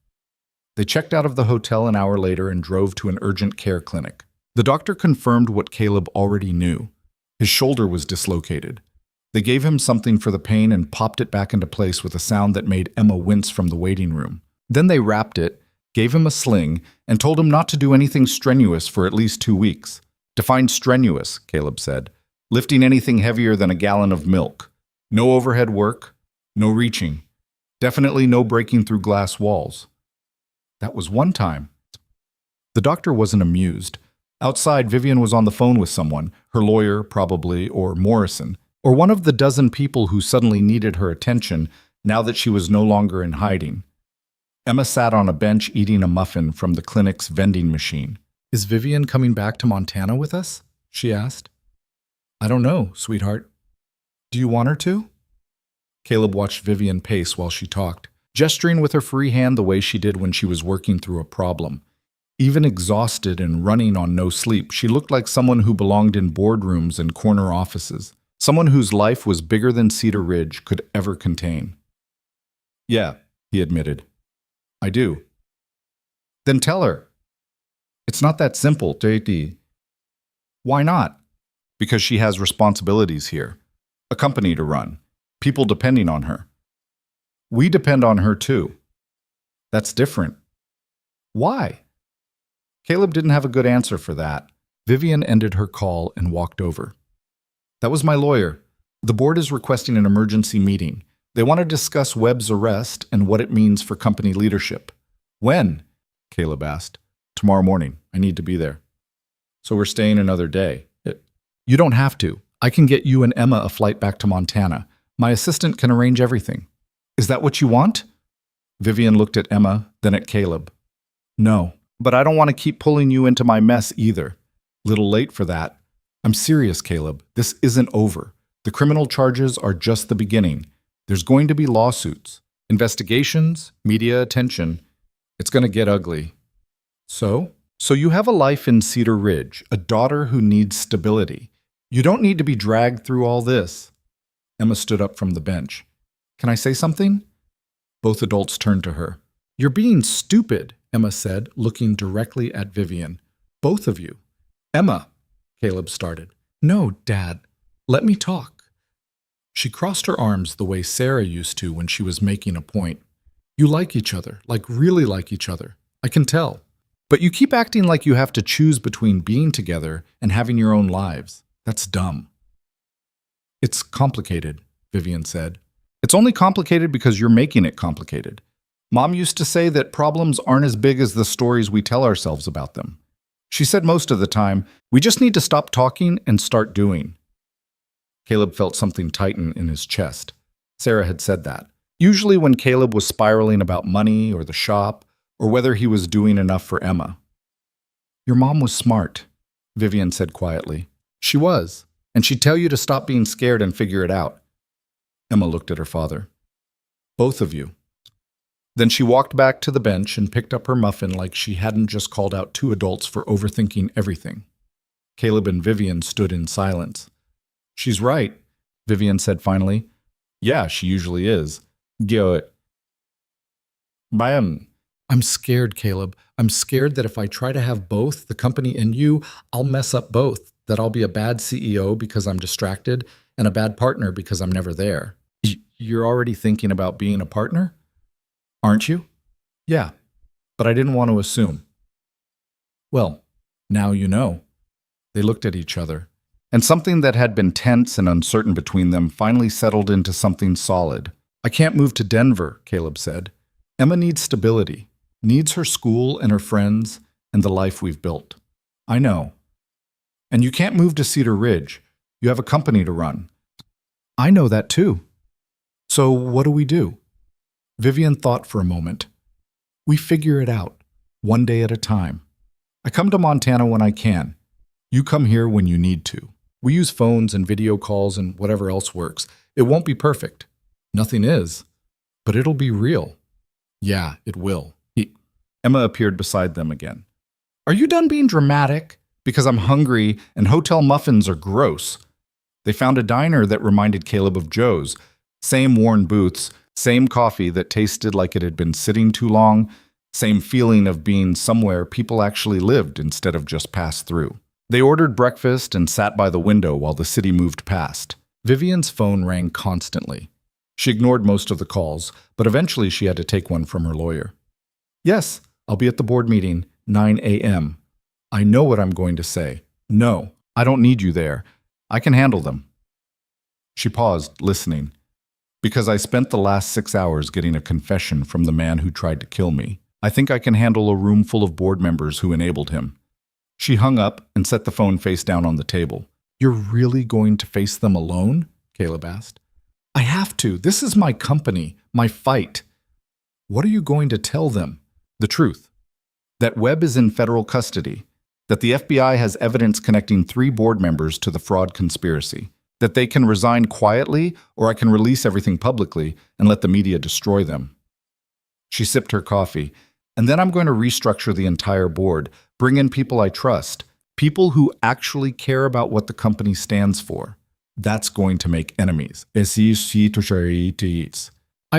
They checked out of the hotel an hour later and drove to an urgent care clinic. The doctor confirmed what Caleb already knew. His shoulder was dislocated. They gave him something for the pain and popped it back into place with a sound that made Emma wince from the waiting room. Then they wrapped it, gave him a sling, and told him not to do anything strenuous for at least 2 weeks. "Define strenuous," Caleb said. "Lifting anything heavier than a gallon of milk. No overhead work, no reaching. Definitely no breaking through glass walls." That was one time. The doctor wasn't amused. Outside, Vivien was on the phone with someone, her lawyer probably, or Morrison, or one of the dozen people who suddenly needed her attention now that she was no longer in hiding. Emma sat on a bench eating a muffin from the clinic's vending machine. "Is Vivien coming back to Montana with us?" she asked. "I don't know, sweetheart. Do you want her to?" Caleb watched Vivien pace while she talked, gesturing with her free hand the way she did when she was working through a problem. Even exhausted and running on no sleep, she looked like someone who belonged in boardrooms and corner offices, someone whose life was bigger than Cedar Ridge could ever contain. "Yeah," he admitted. "I do." "Then tell her." "It's not that simple, JD. "Why not?" "Because she has responsibilities here. A company to run. People depending on her." "We depend on her too." "That's different." "Why?" Caleb didn't have a good answer for that. Vivien ended her call and walked over. "That was my lawyer. The board is requesting an emergency meeting. They want to discuss Webb's arrest and what it means for company leadership." "When?" Caleb asked. "Tomorrow morning. I need to be there." "So we're staying another day." "You don't have to. I can get you and Emma a flight back to Montana. My assistant can arrange everything." "Is that what you want?" Vivien looked at Emma, then at Caleb. "No. But I don't want to keep pulling you into my mess either. Little late for that." "I'm serious, Caleb. This isn't over. The criminal charges are just the beginning. There's going to be lawsuits, investigations, media attention. It's going to get ugly." So you have a life in Cedar Ridge, a daughter who needs stability. You don't need to be dragged through all this." Emma stood up from the bench. "Can I say something?" Both adults turned to her. "You're being stupid," Emma said, looking directly at Vivien. both of you. Emma, Caleb started. No, Dad. Let me talk. She crossed her arms the way Sarah used to when she was making a point. You like each other, like really like each other. I can tell. But you keep acting like you have to choose between being together and having your own lives. That's dumb. It's complicated, Vivien said. It's only complicated because you're making it complicated. Mom used to say that problems aren't as big as the stories we tell ourselves about them. She said most of the time, we just need to stop talking and start doing. Caleb felt something tighten in his chest. Sarah had said that. Usually when Caleb was spiraling about money or the shop, or whether he was doing enough for Emma. Your mom was smart, Vivien said quietly. She was, and she'd tell you to stop being scared and figure it out. Emma looked at her father. Both of you. Then she walked back to the bench and picked up her muffin like she hadn't just called out two adults for overthinking everything. Caleb and Vivien stood in silence. She's right, Vivien said finally. Yeah, she usually is. Good. Bam. I'm scared, Caleb. I'm scared that if I try to have both, the company and you, I'll mess up both. That I'll be a bad CEO because I'm distracted and a bad partner because I'm never there. You're already thinking about being a partner? Aren't you? Yeah, but I didn't want to assume. Well, now you know. They looked at each other, and something that had been tense and uncertain between them finally settled into something solid. I can't move to Denver, Caleb said. Emma needs stability, needs her school and her friends and the life we've built. I know. And you can't move to Cedar Ridge. You have a company to run. I know that too. So what do we do? Vivien thought for a moment. We figure it out, one day at a time. I come to Montana when I can. You come here when you need to. We use phones and video calls and whatever else works. It won't be perfect. Nothing is. But it'll be real. Yeah, it will. Emma appeared beside them again. Are you done being dramatic? Because I'm hungry and hotel muffins are gross. They found a diner that reminded Caleb of Joe's. Same worn booths, same coffee that tasted like it had been sitting too long, same feeling of being somewhere people actually lived instead of just passed through. They ordered breakfast and sat by the window while the city moved past. Vivien's phone rang constantly. She ignored most of the calls, but eventually she had to take one from her lawyer. Yes, I'll be at the board meeting, 9 a.m. I know what I'm going to say. No, I don't need you there. I can handle them. She paused, listening. Because I spent the last 6 hours getting a confession from the man who tried to kill me. I think I can handle a room full of board members who enabled him. She hung up and set the phone face down on the table. You're really going to face them alone? Caleb asked. I have to. This is my company, my fight. What are you going to tell them? The truth. That Webb is in federal custody. That the FBI has evidence connecting 3 board members to the fraud conspiracy. That they can resign quietly, or I can release everything publicly and let the media destroy them. She sipped her coffee. And then I'm going to restructure the entire board, bring in people I trust, people who actually care about what the company stands for. That's going to make enemies. I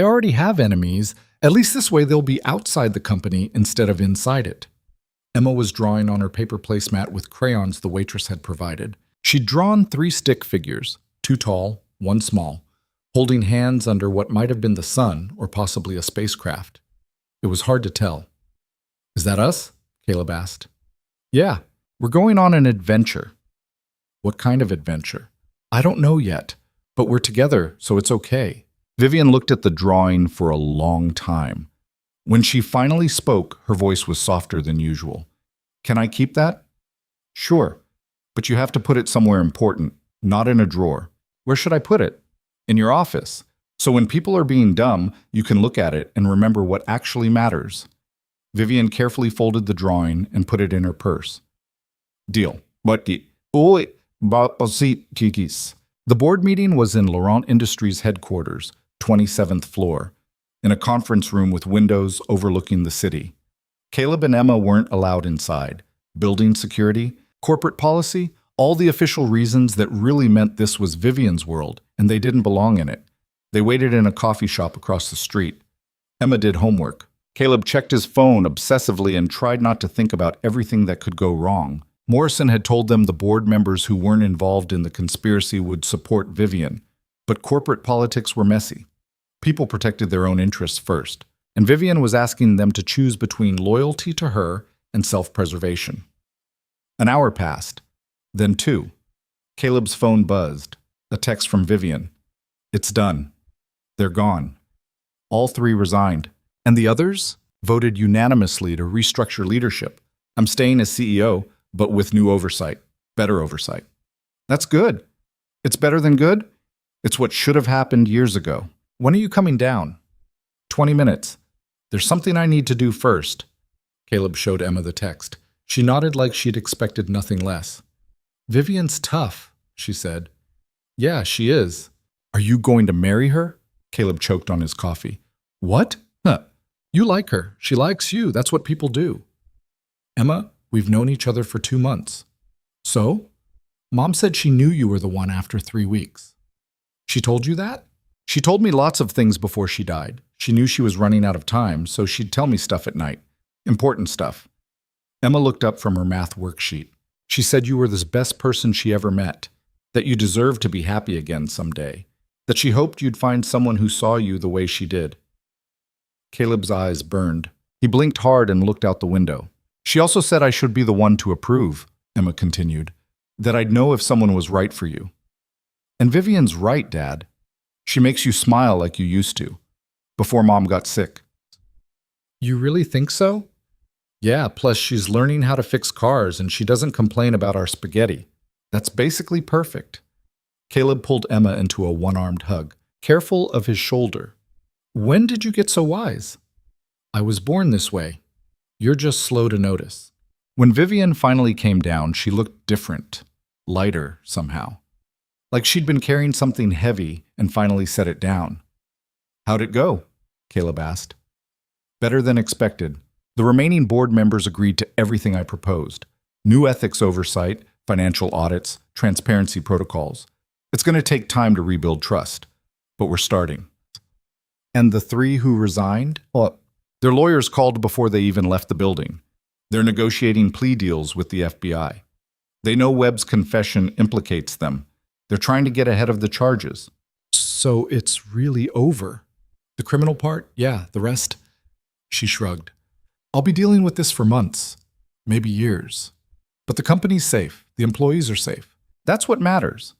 already have enemies. At least this way they'll be outside the company instead of inside it. Emma was drawing on her paper placemat with crayons the waitress had provided. She'd drawn 3 stick figures, 2 tall, 1 small, holding hands under what might have been the sun or possibly a spacecraft. It was hard to tell. Is that us? Caleb asked. Yeah, we're going on an adventure. What kind of adventure? I don't know yet, but we're together, so it's okay. Vivien looked at the drawing for a long time. When she finally spoke, her voice was softer than usual. Can I keep that? Sure, but you have to put it somewhere important, not in a drawer. Where should I put it? In your office. So when people are being dumb, you can look at it and remember what actually matters. Vivien carefully folded the drawing and put it in her purse. Deal. The board meeting was in Laurent Industries headquarters, 27th floor, in a conference room with windows overlooking the city. Caleb and Emma weren't allowed inside. Building security, corporate policy, all the official reasons that really meant this was Vivien's world, and they didn't belong in it. They waited in a coffee shop across the street. Emma did homework. Caleb checked his phone obsessively and tried not to think about everything that could go wrong. Morrison had told them the board members who weren't involved in the conspiracy would support Vivien, but corporate politics were messy. People protected their own interests first, and Vivien was asking them to choose between loyalty to her and self-preservation. An hour passed, then 2. Caleb's phone buzzed. A text from Vivien. It's done. They're gone. All 3 resigned, and the others voted unanimously to restructure leadership. I'm staying as CEO, but with new oversight, better oversight. That's good. It's better than good. It's what should have happened years ago. When are you coming down? 20 minutes. There's something I need to do first. Caleb showed Emma the text. She nodded like she'd expected nothing less. Vivien's tough, she said. Yeah, she is. Are you going to marry her? Caleb choked on his coffee. What? Huh. You like her. She likes you. That's what people do. Emma, we've known each other for 2 months. So? Mom said she knew you were the one after 3 weeks. She told you that? She told me lots of things before she died. She knew she was running out of time, so she'd tell me stuff at night. Important stuff. Emma looked up from her math worksheet. She said you were the best person she ever met, that you deserved to be happy again someday, that she hoped you'd find someone who saw you the way she did. Caleb's eyes burned. He blinked hard and looked out the window. She also said I should be the one to approve, Emma continued, that I'd know if someone was right for you. And Vivien's right, Dad. She makes you smile like you used to, before Mom got sick. You really think so? Yeah, plus she's learning how to fix cars and she doesn't complain about our spaghetti. That's basically perfect. Caleb pulled Emma into a one-armed hug, careful of his shoulder. When did you get so wise? I was born this way. You're just slow to notice. When Vivien finally came down, she looked different, lighter somehow. Like she'd been carrying something heavy and finally set it down. How'd it go? Caleb asked. Better than expected. The remaining board members agreed to everything I proposed. New ethics oversight, financial audits, transparency protocols. It's going to take time to rebuild trust, but we're starting. And the 3 who resigned? Well, their lawyers called before they even left the building. They're negotiating plea deals with the FBI. They know Webb's confession implicates them. They're trying to get ahead of the charges. So it's really over. The criminal part? Yeah, the rest? She shrugged. I'll be dealing with this for months, maybe years. But the company's safe. The employees are safe. That's what matters.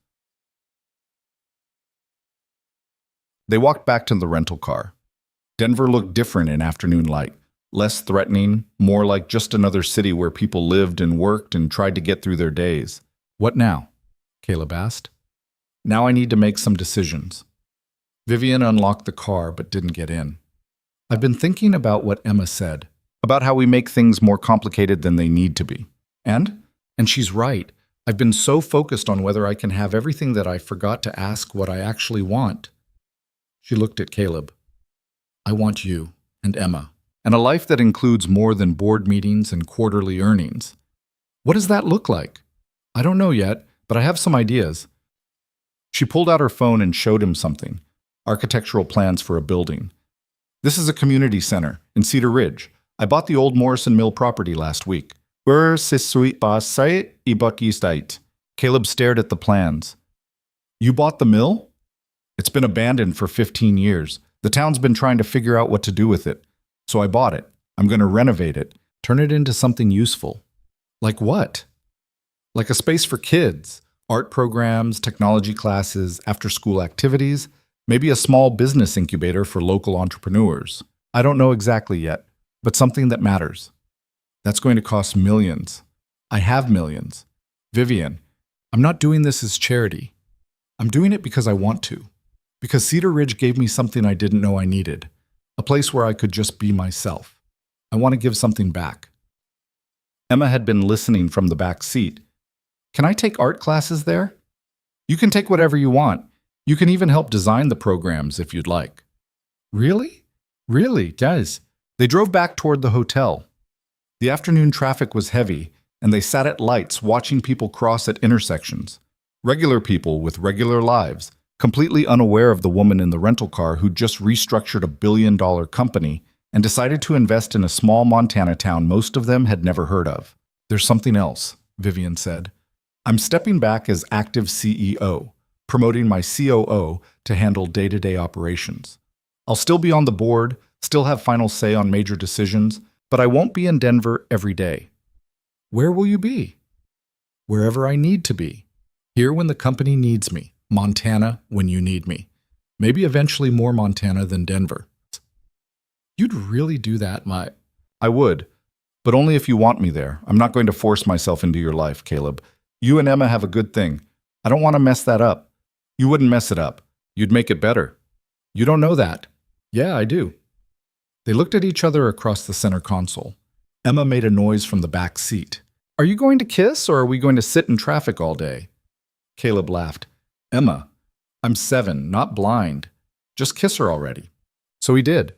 They walked back to the rental car. Denver looked different in afternoon light. Less threatening, more like just another city where people lived and worked and tried to get through their days. What now? Caleb asked. Now I need to make some decisions. Vivien unlocked the car but didn't get in. I've been thinking about what Emma said, about how we make things more complicated than they need to be. And she's right. I've been so focused on whether I can have everything that I forgot to ask what I actually want. She looked at Caleb. I want you and Emma, and a life that includes more than board meetings and quarterly earnings. What does that look like? I don't know yet, but I have some ideas. She pulled out her phone and showed him something, architectural plans for a building. This is a community center in Cedar Ridge. I bought the old Morrison Mill property last week. Caleb stared at the plans. You bought the mill? It's been abandoned for 15 years. The town's been trying to figure out what to do with it. So I bought it. I'm going to renovate it, turn it into something useful. Like what? Like a space for kids, art programs, technology classes, after-school activities, maybe a small business incubator for local entrepreneurs. I don't know exactly yet, but something that matters. That's going to cost millions. I have millions. Vivien, I'm not doing this as charity. I'm doing it because I want to. Because Cedar Ridge gave me something I didn't know I needed. A place where I could just be myself. I want to give something back. Emma had been listening from the back seat. Can I take art classes there? You can take whatever you want. You can even help design the programs if you'd like. Really? Really, guys. They drove back toward the hotel. The afternoon traffic was heavy, and they sat at lights watching people cross at intersections. Regular people with regular lives, completely unaware of the woman in the rental car who'd just restructured a billion-dollar company and decided to invest in a small Montana town most of them had never heard of. "There's something else," Vivien said. "I'm stepping back as active CEO, promoting my COO to handle day-to-day operations. I'll still be on the board, still have final say on major decisions, but I won't be in Denver every day." "Where will you be?" "Wherever I need to be. Here when the company needs me. Montana when you need me. Maybe eventually more Montana than Denver." "You'd really do that, "I would, but only if you want me there. I'm not going to force myself into your life, Caleb. You and Emma have a good thing. I don't want to mess that up." "You wouldn't mess it up. You'd make it better." "You don't know that." "Yeah, I do." They looked at each other across the center console. Emma made a noise from the back seat. "Are you going to kiss, or are we going to sit in traffic all day?" Caleb laughed. "Emma, I'm 7, not blind. Just kiss her already." So he did.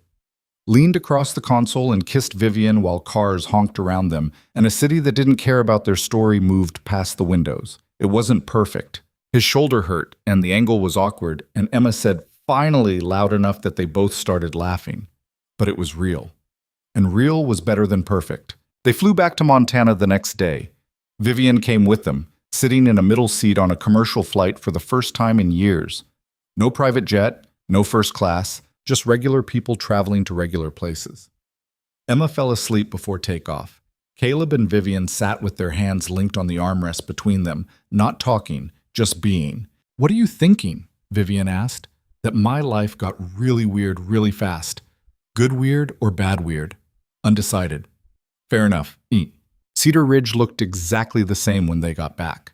Leaned across the console and kissed Vivien while cars honked around them, and a city that didn't care about their story moved past the windows. It wasn't perfect. His shoulder hurt, and the angle was awkward, and Emma said finally loud enough that they both started laughing. But it was real. And real was better than perfect. They flew back to Montana the next day. Vivien came with them, sitting in a middle seat on a commercial flight for the first time in years. No private jet, no first class, just regular people traveling to regular places. Emma fell asleep before takeoff. Caleb and Vivien sat with their hands linked on the armrest between them, not talking, just being. "What are you thinking?" Vivien asked. "That my life got really weird really fast. Good weird or bad weird?" "Undecided." "Fair enough. Eat." Cedar Ridge looked exactly the same when they got back.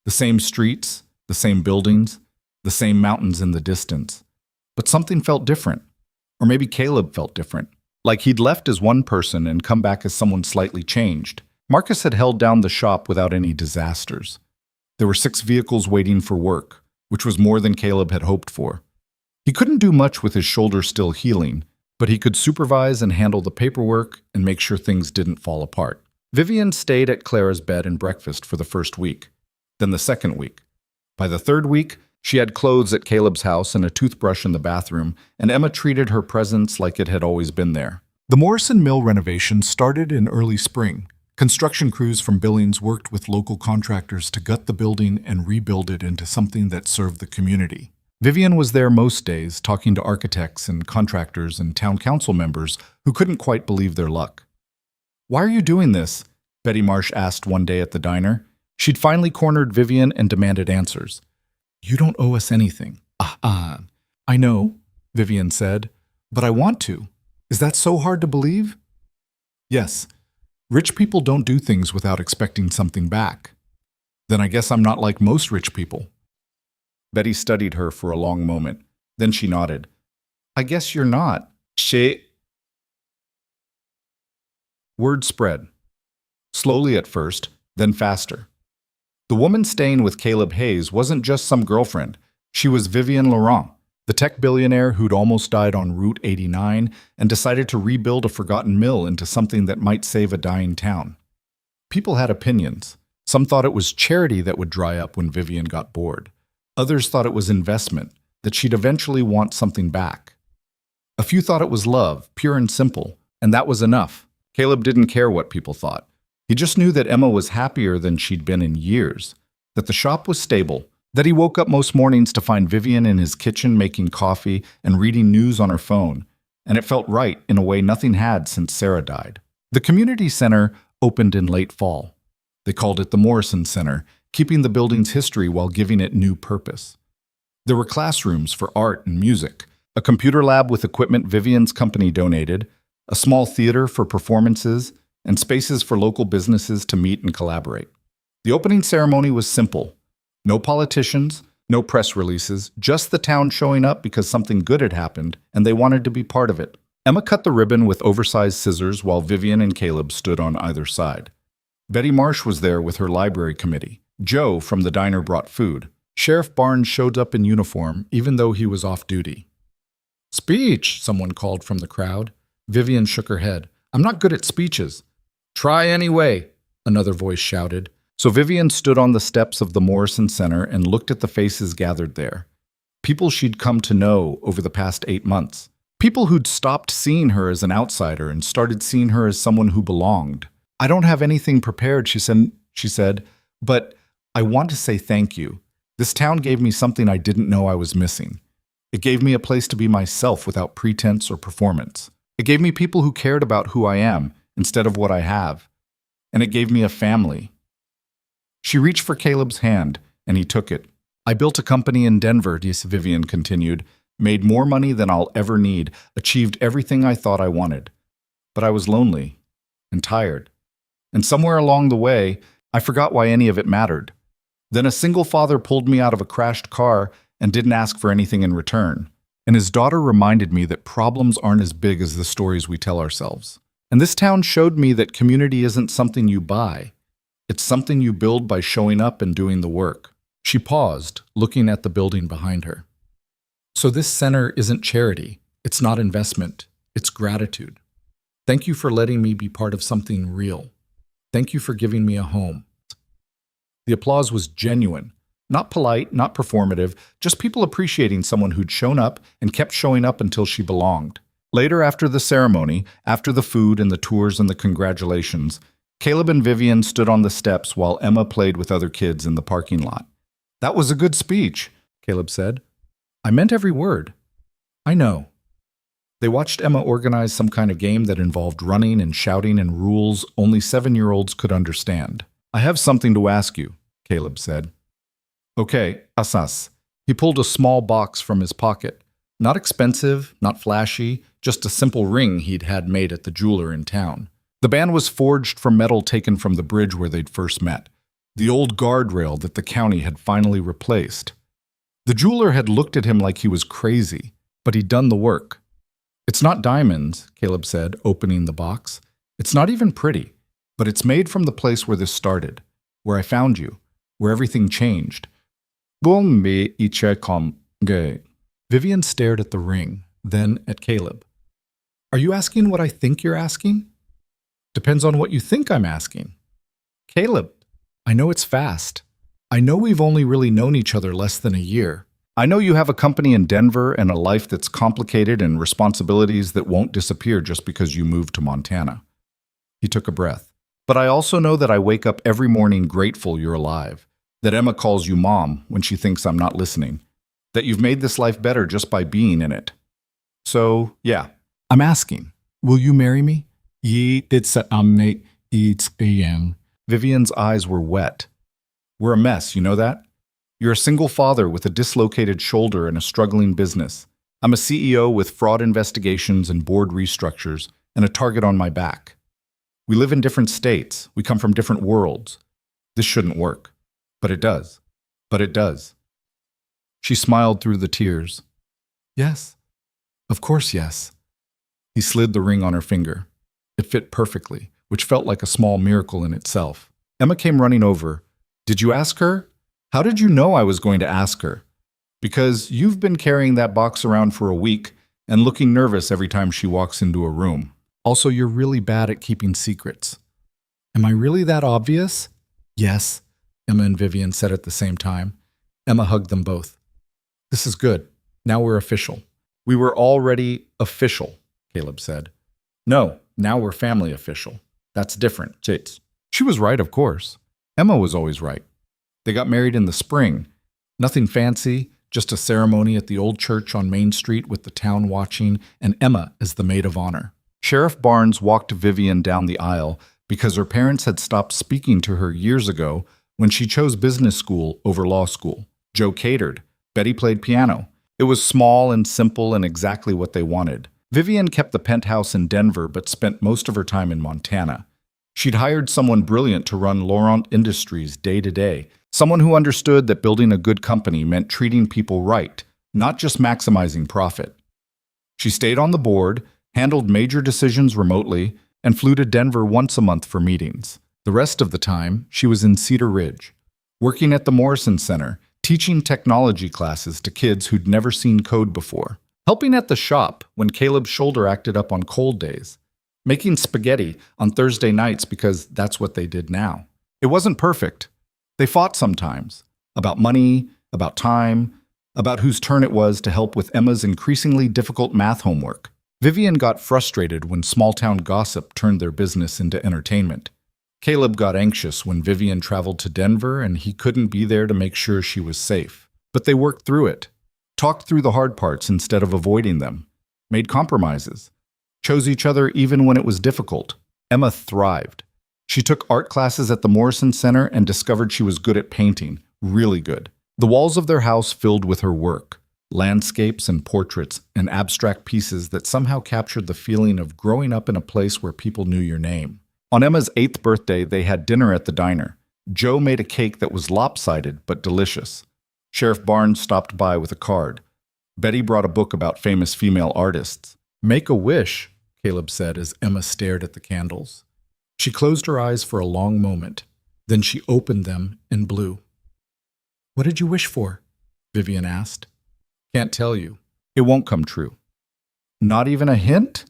The same streets, the same buildings, the same mountains in the distance. But something felt different. Or maybe Caleb felt different. Like he'd left as one person and come back as someone slightly changed. Marcus had held down the shop without any disasters. There were 6 vehicles waiting for work, which was more than Caleb had hoped for. He couldn't do much with his shoulder still healing, but he could supervise and handle the paperwork and make sure things didn't fall apart. Vivien stayed at Clara's bed and breakfast for the first week, then the second week. By the third week, she had clothes at Caleb's house and a toothbrush in the bathroom, and Emma treated her presence like it had always been there. The Morrison Mill renovation started in early spring. Construction crews from Billings worked with local contractors to gut the building and rebuild it into something that served the community. Vivien was there most days, talking to architects and contractors and town council members who couldn't quite believe their luck. "Why are you doing this?" Betty Marsh asked one day at the diner. She'd finally cornered Vivien and demanded answers. "You don't owe us anything." I know," Vivien said, "but I want to. Is that so hard to believe?" "Yes. Rich people don't do things without expecting something back." "Then I guess I'm not like most rich people." Betty studied her for a long moment. Then she nodded. "I guess you're not." Word spread. Slowly at first, then faster. The woman staying with Caleb Hayes wasn't just some girlfriend. She was Vivien Laurent, the tech billionaire who'd almost died on Route 89 and decided to rebuild a forgotten mill into something that might save a dying town. People had opinions. Some thought it was charity that would dry up when Vivien got bored. Others thought it was investment, that she'd eventually want something back. A few thought it was love, pure and simple, and that was enough. Caleb didn't care what people thought. He just knew that Emma was happier than she'd been in years, that the shop was stable, that he woke up most mornings to find Vivien in his kitchen making coffee and reading news on her phone, and it felt right in a way nothing had since Sarah died. The community center opened in late fall. They called it the Morrison Center, keeping the building's history while giving it new purpose. There were classrooms for art and music, a computer lab with equipment Vivien's company donated, a small theater for performances, and spaces for local businesses to meet and collaborate. The opening ceremony was simple. No politicians, no press releases, just the town showing up because something good had happened and they wanted to be part of it. Emma cut the ribbon with oversized scissors while Vivien and Caleb stood on either side. Betty Marsh was there with her library committee. Joe from the diner brought food. Sheriff Barnes showed up in uniform, even though he was off duty. "Speech," someone called from the crowd. Vivien shook her head. "I'm not good at speeches." "Try anyway," another voice shouted. So Vivien stood on the steps of the Morrison Center and looked at the faces gathered there. People she'd come to know over the past 8 months. People who'd stopped seeing her as an outsider and started seeing her as someone who belonged. I don't have anything prepared, she said, but I want to say thank you. This town gave me something I didn't know I was missing. It gave me a place to be myself without pretense or performance. It gave me people who cared about who I am instead of what I have. And it gave me a family. She reached for Caleb's hand, and he took it. I built a company in Denver, Vivien continued, made more money than I'll ever need, achieved everything I thought I wanted. But I was lonely and tired. And somewhere along the way, I forgot why any of it mattered. Then a single father pulled me out of a crashed car and didn't ask for anything in return. And his daughter reminded me that problems aren't as big as the stories we tell ourselves. And this town showed me that community isn't something you buy. It's something you build by showing up and doing the work. She paused, looking at the building behind her. So this center isn't charity. It's not investment. It's gratitude. Thank you for letting me be part of something real. Thank you for giving me a home. The applause was genuine. Not polite, not performative, just people appreciating someone who'd shown up and kept showing up until she belonged. Later, after the ceremony, after the food and the tours and the congratulations, Caleb and Vivien stood on the steps while Emma played with other kids in the parking lot. That was a good speech, Caleb said. I meant every word. I know. They watched Emma organize some kind of game that involved running and shouting and rules only 7-year-olds could understand. I have something to ask you, Caleb said. Okay, asas. He pulled a small box from his pocket. Not expensive, not flashy, just a simple ring he'd had made at the jeweler in town. The band was forged from metal taken from the bridge where they'd first met, the old guardrail that the county had finally replaced. The jeweler had looked at him like he was crazy, but he'd done the work. It's not diamonds, Caleb said, opening the box. It's not even pretty, but it's made from the place where this started, where I found you, where everything changed. Vivien stared at the ring, then at Caleb. Are you asking what I think you're asking? Depends on what you think I'm asking. Caleb, I know it's fast. I know we've only really known each other less than a year. I know you have a company in Denver and a life that's complicated and responsibilities that won't disappear just because you moved to Montana. He took a breath. But I also know that I wake up every morning grateful you're alive, that Emma calls you mom when she thinks I'm not listening, that you've made this life better just by being in it. So, yeah, I'm asking, will you marry me? Vivien's eyes were wet. We're a mess, you know that? You're a single father with a dislocated shoulder and a struggling business. I'm a CEO with fraud investigations and board restructures and a target on my back. We live in different states. We come from different worlds. This shouldn't work. But it does. But it does. She smiled through the tears. Yes. Of course, yes. He slid the ring on her finger. It fit perfectly, which felt like a small miracle in itself. Emma came running over. Did you ask her? How did you know I was going to ask her? Because you've been carrying that box around for a week and looking nervous every time she walks into a room. Also, you're really bad at keeping secrets. Am I really that obvious? Yes, Emma and Vivien said at the same time. Emma hugged them both. This is good. Now we're official. We were already official, Caleb said. No, now we're family official. That's different. She was right, of course. Emma was always right. They got married in the spring. Nothing fancy, just a ceremony at the old church on Main Street with the town watching and Emma as the maid of honor. Sheriff Barnes walked Vivien down the aisle because her parents had stopped speaking to her years ago when she chose business school over law school. Joe catered. Betty played piano. It was small and simple and exactly what they wanted. Vivien kept the penthouse in Denver but spent most of her time in Montana. She'd hired someone brilliant to run Laurent Industries day to day, someone who understood that building a good company meant treating people right, not just maximizing profit. She stayed on the board, handled major decisions remotely, and flew to Denver once a month for meetings. The rest of the time, she was in Cedar Ridge, working at the Morrison Center, teaching technology classes to kids who'd never seen code before, helping at the shop when Caleb's shoulder acted up on cold days, making spaghetti on Thursday nights because that's what they did now. It wasn't perfect. They fought sometimes, about money, about time, about whose turn it was to help with Emma's increasingly difficult math homework. Vivien got frustrated when small-town gossip turned their business into entertainment. Caleb got anxious when Vivien traveled to Denver and he couldn't be there to make sure she was safe. But they worked through it, talked through the hard parts instead of avoiding them, made compromises, chose each other even when it was difficult. Emma thrived. She took art classes at the Morrison Center and discovered she was good at painting, really good. The walls of their house filled with her work, landscapes and portraits and abstract pieces that somehow captured the feeling of growing up in a place where people knew your name. On Emma's 8th birthday, they had dinner at the diner. Joe made a cake that was lopsided but delicious. Sheriff Barnes stopped by with a card. Betty brought a book about famous female artists. "Make a wish," Caleb said as Emma stared at the candles. She closed her eyes for a long moment. Then she opened them and blew. "What did you wish for?" Vivien asked. "Can't tell you. It won't come true." "Not even a hint?"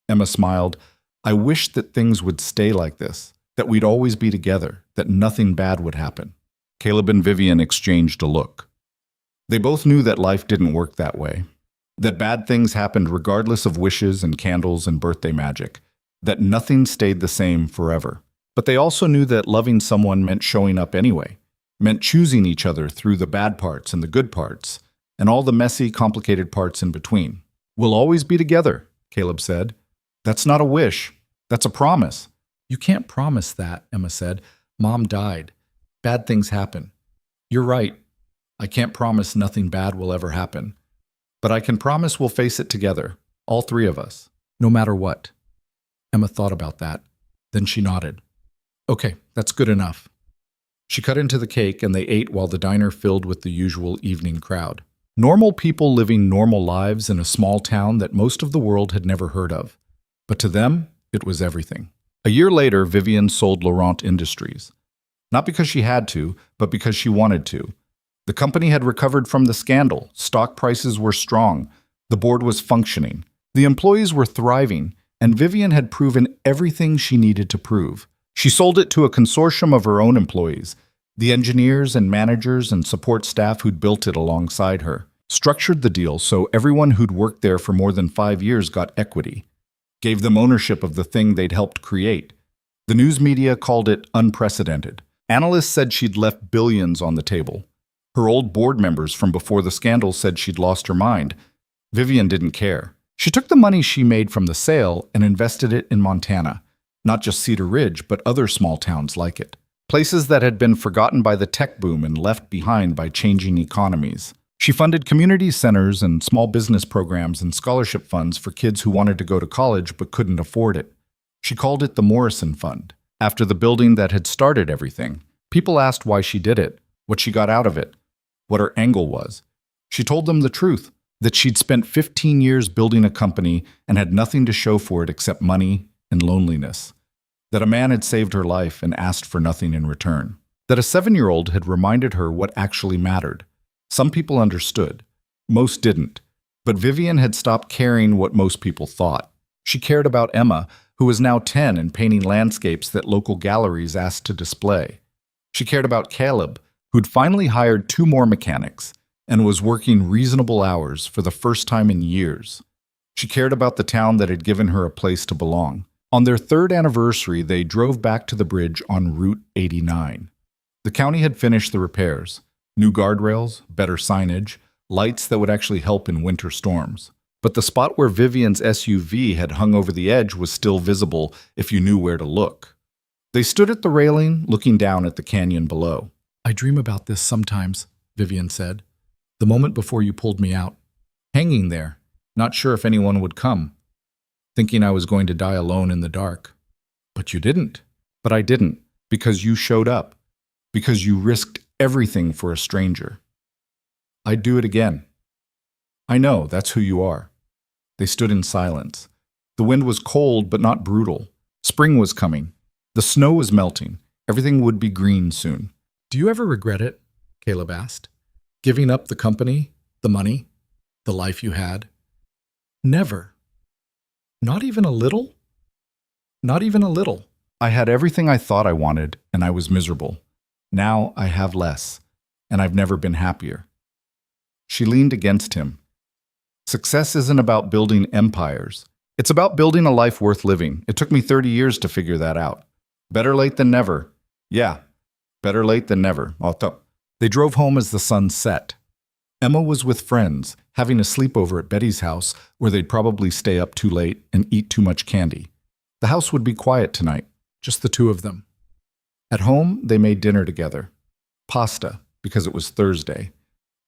Emma smiled. "I wish that things would stay like this, that we'd always be together, that nothing bad would happen." Caleb and Vivien exchanged a look. They both knew that life didn't work that way, that bad things happened regardless of wishes and candles and birthday magic, that nothing stayed the same forever. But they also knew that loving someone meant showing up anyway, meant choosing each other through the bad parts and the good parts, and all the messy, complicated parts in between. "We'll always be together," Caleb said. "That's not a wish. That's a promise." "You can't promise that," Emma said. "Mom died. Bad things happen. You're right. I can't promise nothing bad will ever happen. But I can promise we'll face it together, all three of us, no matter what." Emma thought about that. Then she nodded. "Okay, that's good enough." She cut into the cake and they ate while the diner filled with the usual evening crowd. Normal people living normal lives in a small town that most of the world had never heard of. But to them, it was everything. A year later, Vivien sold Laurent Industries. Not because she had to, but because she wanted to. The company had recovered from the scandal. Stock prices were strong. The board was functioning. The employees were thriving. And Vivien had proven everything she needed to prove. She sold it to a consortium of her own employees, the engineers and managers and support staff who'd built it alongside her. Structured the deal so everyone who'd worked there for more than 5 years got equity. Gave them ownership of the thing they'd helped create. The news media called it unprecedented. Analysts said she'd left billions on the table. Her old board members from before the scandal said she'd lost her mind. Vivien didn't care. She took the money she made from the sale and invested it in Montana, not just Cedar Ridge, but other small towns like it. Places that had been forgotten by the tech boom and left behind by changing economies. She funded community centers and small business programs and scholarship funds for kids who wanted to go to college but couldn't afford it. She called it the Morrison Fund, after the building that had started everything. People asked why she did it, what she got out of it, what her angle was. She told them the truth. That she'd spent 15 years building a company and had nothing to show for it except money and loneliness. That a man had saved her life and asked for nothing in return. That a 7-year-old had reminded her what actually mattered. Some people understood. Most didn't. But Vivien had stopped caring what most people thought. She cared about Emma, who was now 10 and painting landscapes that local galleries asked to display. She cared about Caleb, who'd finally hired 2 more mechanics and was working reasonable hours for the first time in years. She cared about the town that had given her a place to belong. On their 3rd anniversary, they drove back to the bridge on Route 89. The county had finished the repairs. New guardrails, better signage, lights that would actually help in winter storms. But the spot where Vivien's SUV had hung over the edge was still visible if you knew where to look. They stood at the railing, looking down at the canyon below. "I dream about this sometimes," Vivien said. "The moment before you pulled me out. Hanging there, not sure if anyone would come. Thinking I was going to die alone in the dark. But you didn't. But I didn't, because you showed up. Because you risked everything for a stranger. I'd do it again. I know, that's who you are." They stood in silence. The wind was cold, but not brutal. Spring was coming. The snow was melting. Everything would be green soon. "Do you ever regret it?" Caleb asked. "Giving up the company, the money, the life you had?" "Never." "Not even a little?" "Not even a little. I had everything I thought I wanted, and I was miserable. Now I have less, and I've never been happier." She leaned against him. Success isn't about building empires. It's about building a life worth living. It took me 30 years to figure that out. Better late than never. Yeah, better late than never. They drove home as the sun set. Emma was with friends, having a sleepover at Betty's house where they'd probably stay up too late and eat too much candy. The house would be quiet tonight, just the two of them. At home, they made dinner together. Pasta, because it was Thursday.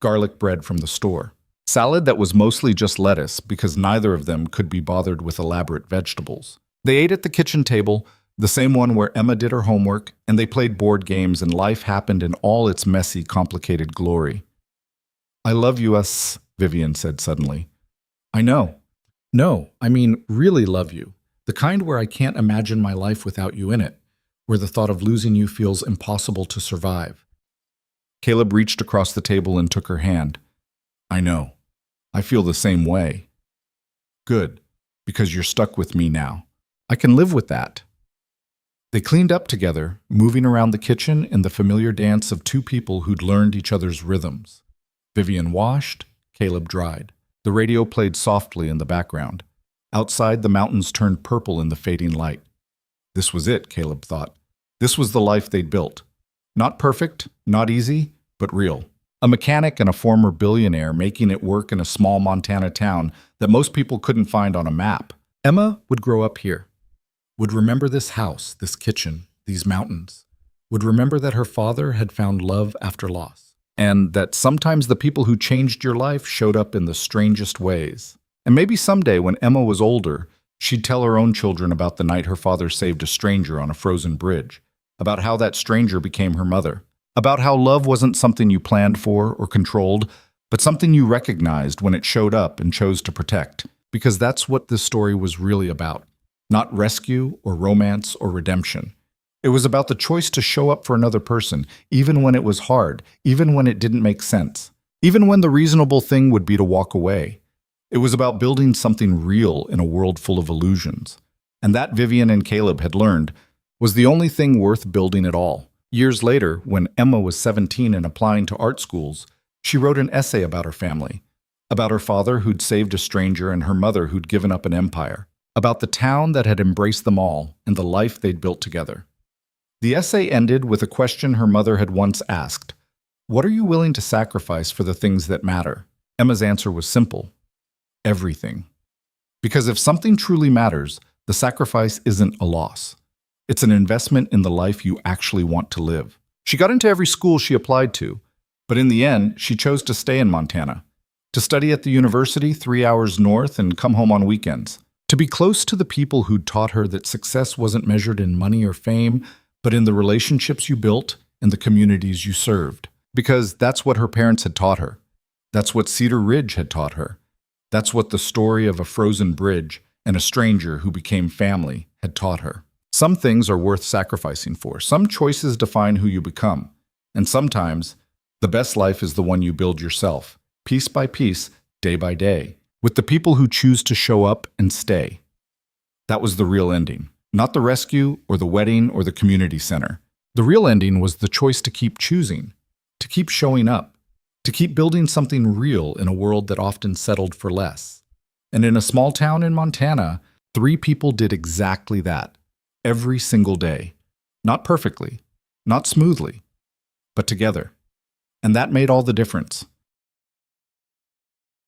Garlic bread from the store. Salad that was mostly just lettuce because neither of them could be bothered with elaborate vegetables. They ate at the kitchen table, the same one where Emma did her homework, and they played board games and life happened in all its messy, complicated glory. I love you, Vivien said suddenly. I know. No, I mean really love you. The kind where I can't imagine my life without you in it, where the thought of losing you feels impossible to survive. Caleb reached across the table and took her hand. I know. I feel the same way. Good, because you're stuck with me now. I can live with that. They cleaned up together, moving around the kitchen in the familiar dance of two people who'd learned each other's rhythms. Vivien washed, Caleb dried. The radio played softly in the background. Outside, the mountains turned purple in the fading light. This was it, Caleb thought. This was the life they'd built. Not perfect, not easy, but real. A mechanic and a former billionaire making it work in a small Montana town that most people couldn't find on a map. Emma would grow up here, would remember this house, this kitchen, these mountains, would remember that her father had found love after loss, and that sometimes the people who changed your life showed up in the strangest ways. And maybe someday when Emma was older, she'd tell her own children about the night her father saved a stranger on a frozen bridge, about how that stranger became her mother, about how love wasn't something you planned for or controlled, but something you recognized when it showed up and chose to protect. Because that's what this story was really about. Not rescue or romance or redemption. It was about the choice to show up for another person, even when it was hard, even when it didn't make sense, even when the reasonable thing would be to walk away. It was about building something real in a world full of illusions. And that Vivien and Caleb had learned was the only thing worth building at all. Years later, when Emma was 17 and applying to art schools, she wrote an essay about her family, about her father who'd saved a stranger and her mother who'd given up an empire, about the town that had embraced them all and the life they'd built together. The essay ended with a question her mother had once asked. What are you willing to sacrifice for the things that matter? Emma's answer was simple. Everything. Because if something truly matters, the sacrifice isn't a loss. It's an investment in the life you actually want to live. She got into every school she applied to, but in the end, she chose to stay in Montana, to study at the university 3 hours north and come home on weekends, to be close to the people who'd taught her that success wasn't measured in money or fame, but in the relationships you built and the communities you served. Because that's what her parents had taught her. That's what Cedar Ridge had taught her. That's what the story of a frozen bridge and a stranger who became family had taught her. Some things are worth sacrificing for. Some choices define who you become. And sometimes, the best life is the one you build yourself, piece by piece, day by day, with the people who choose to show up and stay. That was the real ending. Not the rescue or the wedding or the community center. The real ending was the choice to keep choosing, to keep showing up, to keep building something real in a world that often settled for less. And in a small town in Montana, 3 people did exactly that. Every single day. Not perfectly, not smoothly, but together. And that made all the difference.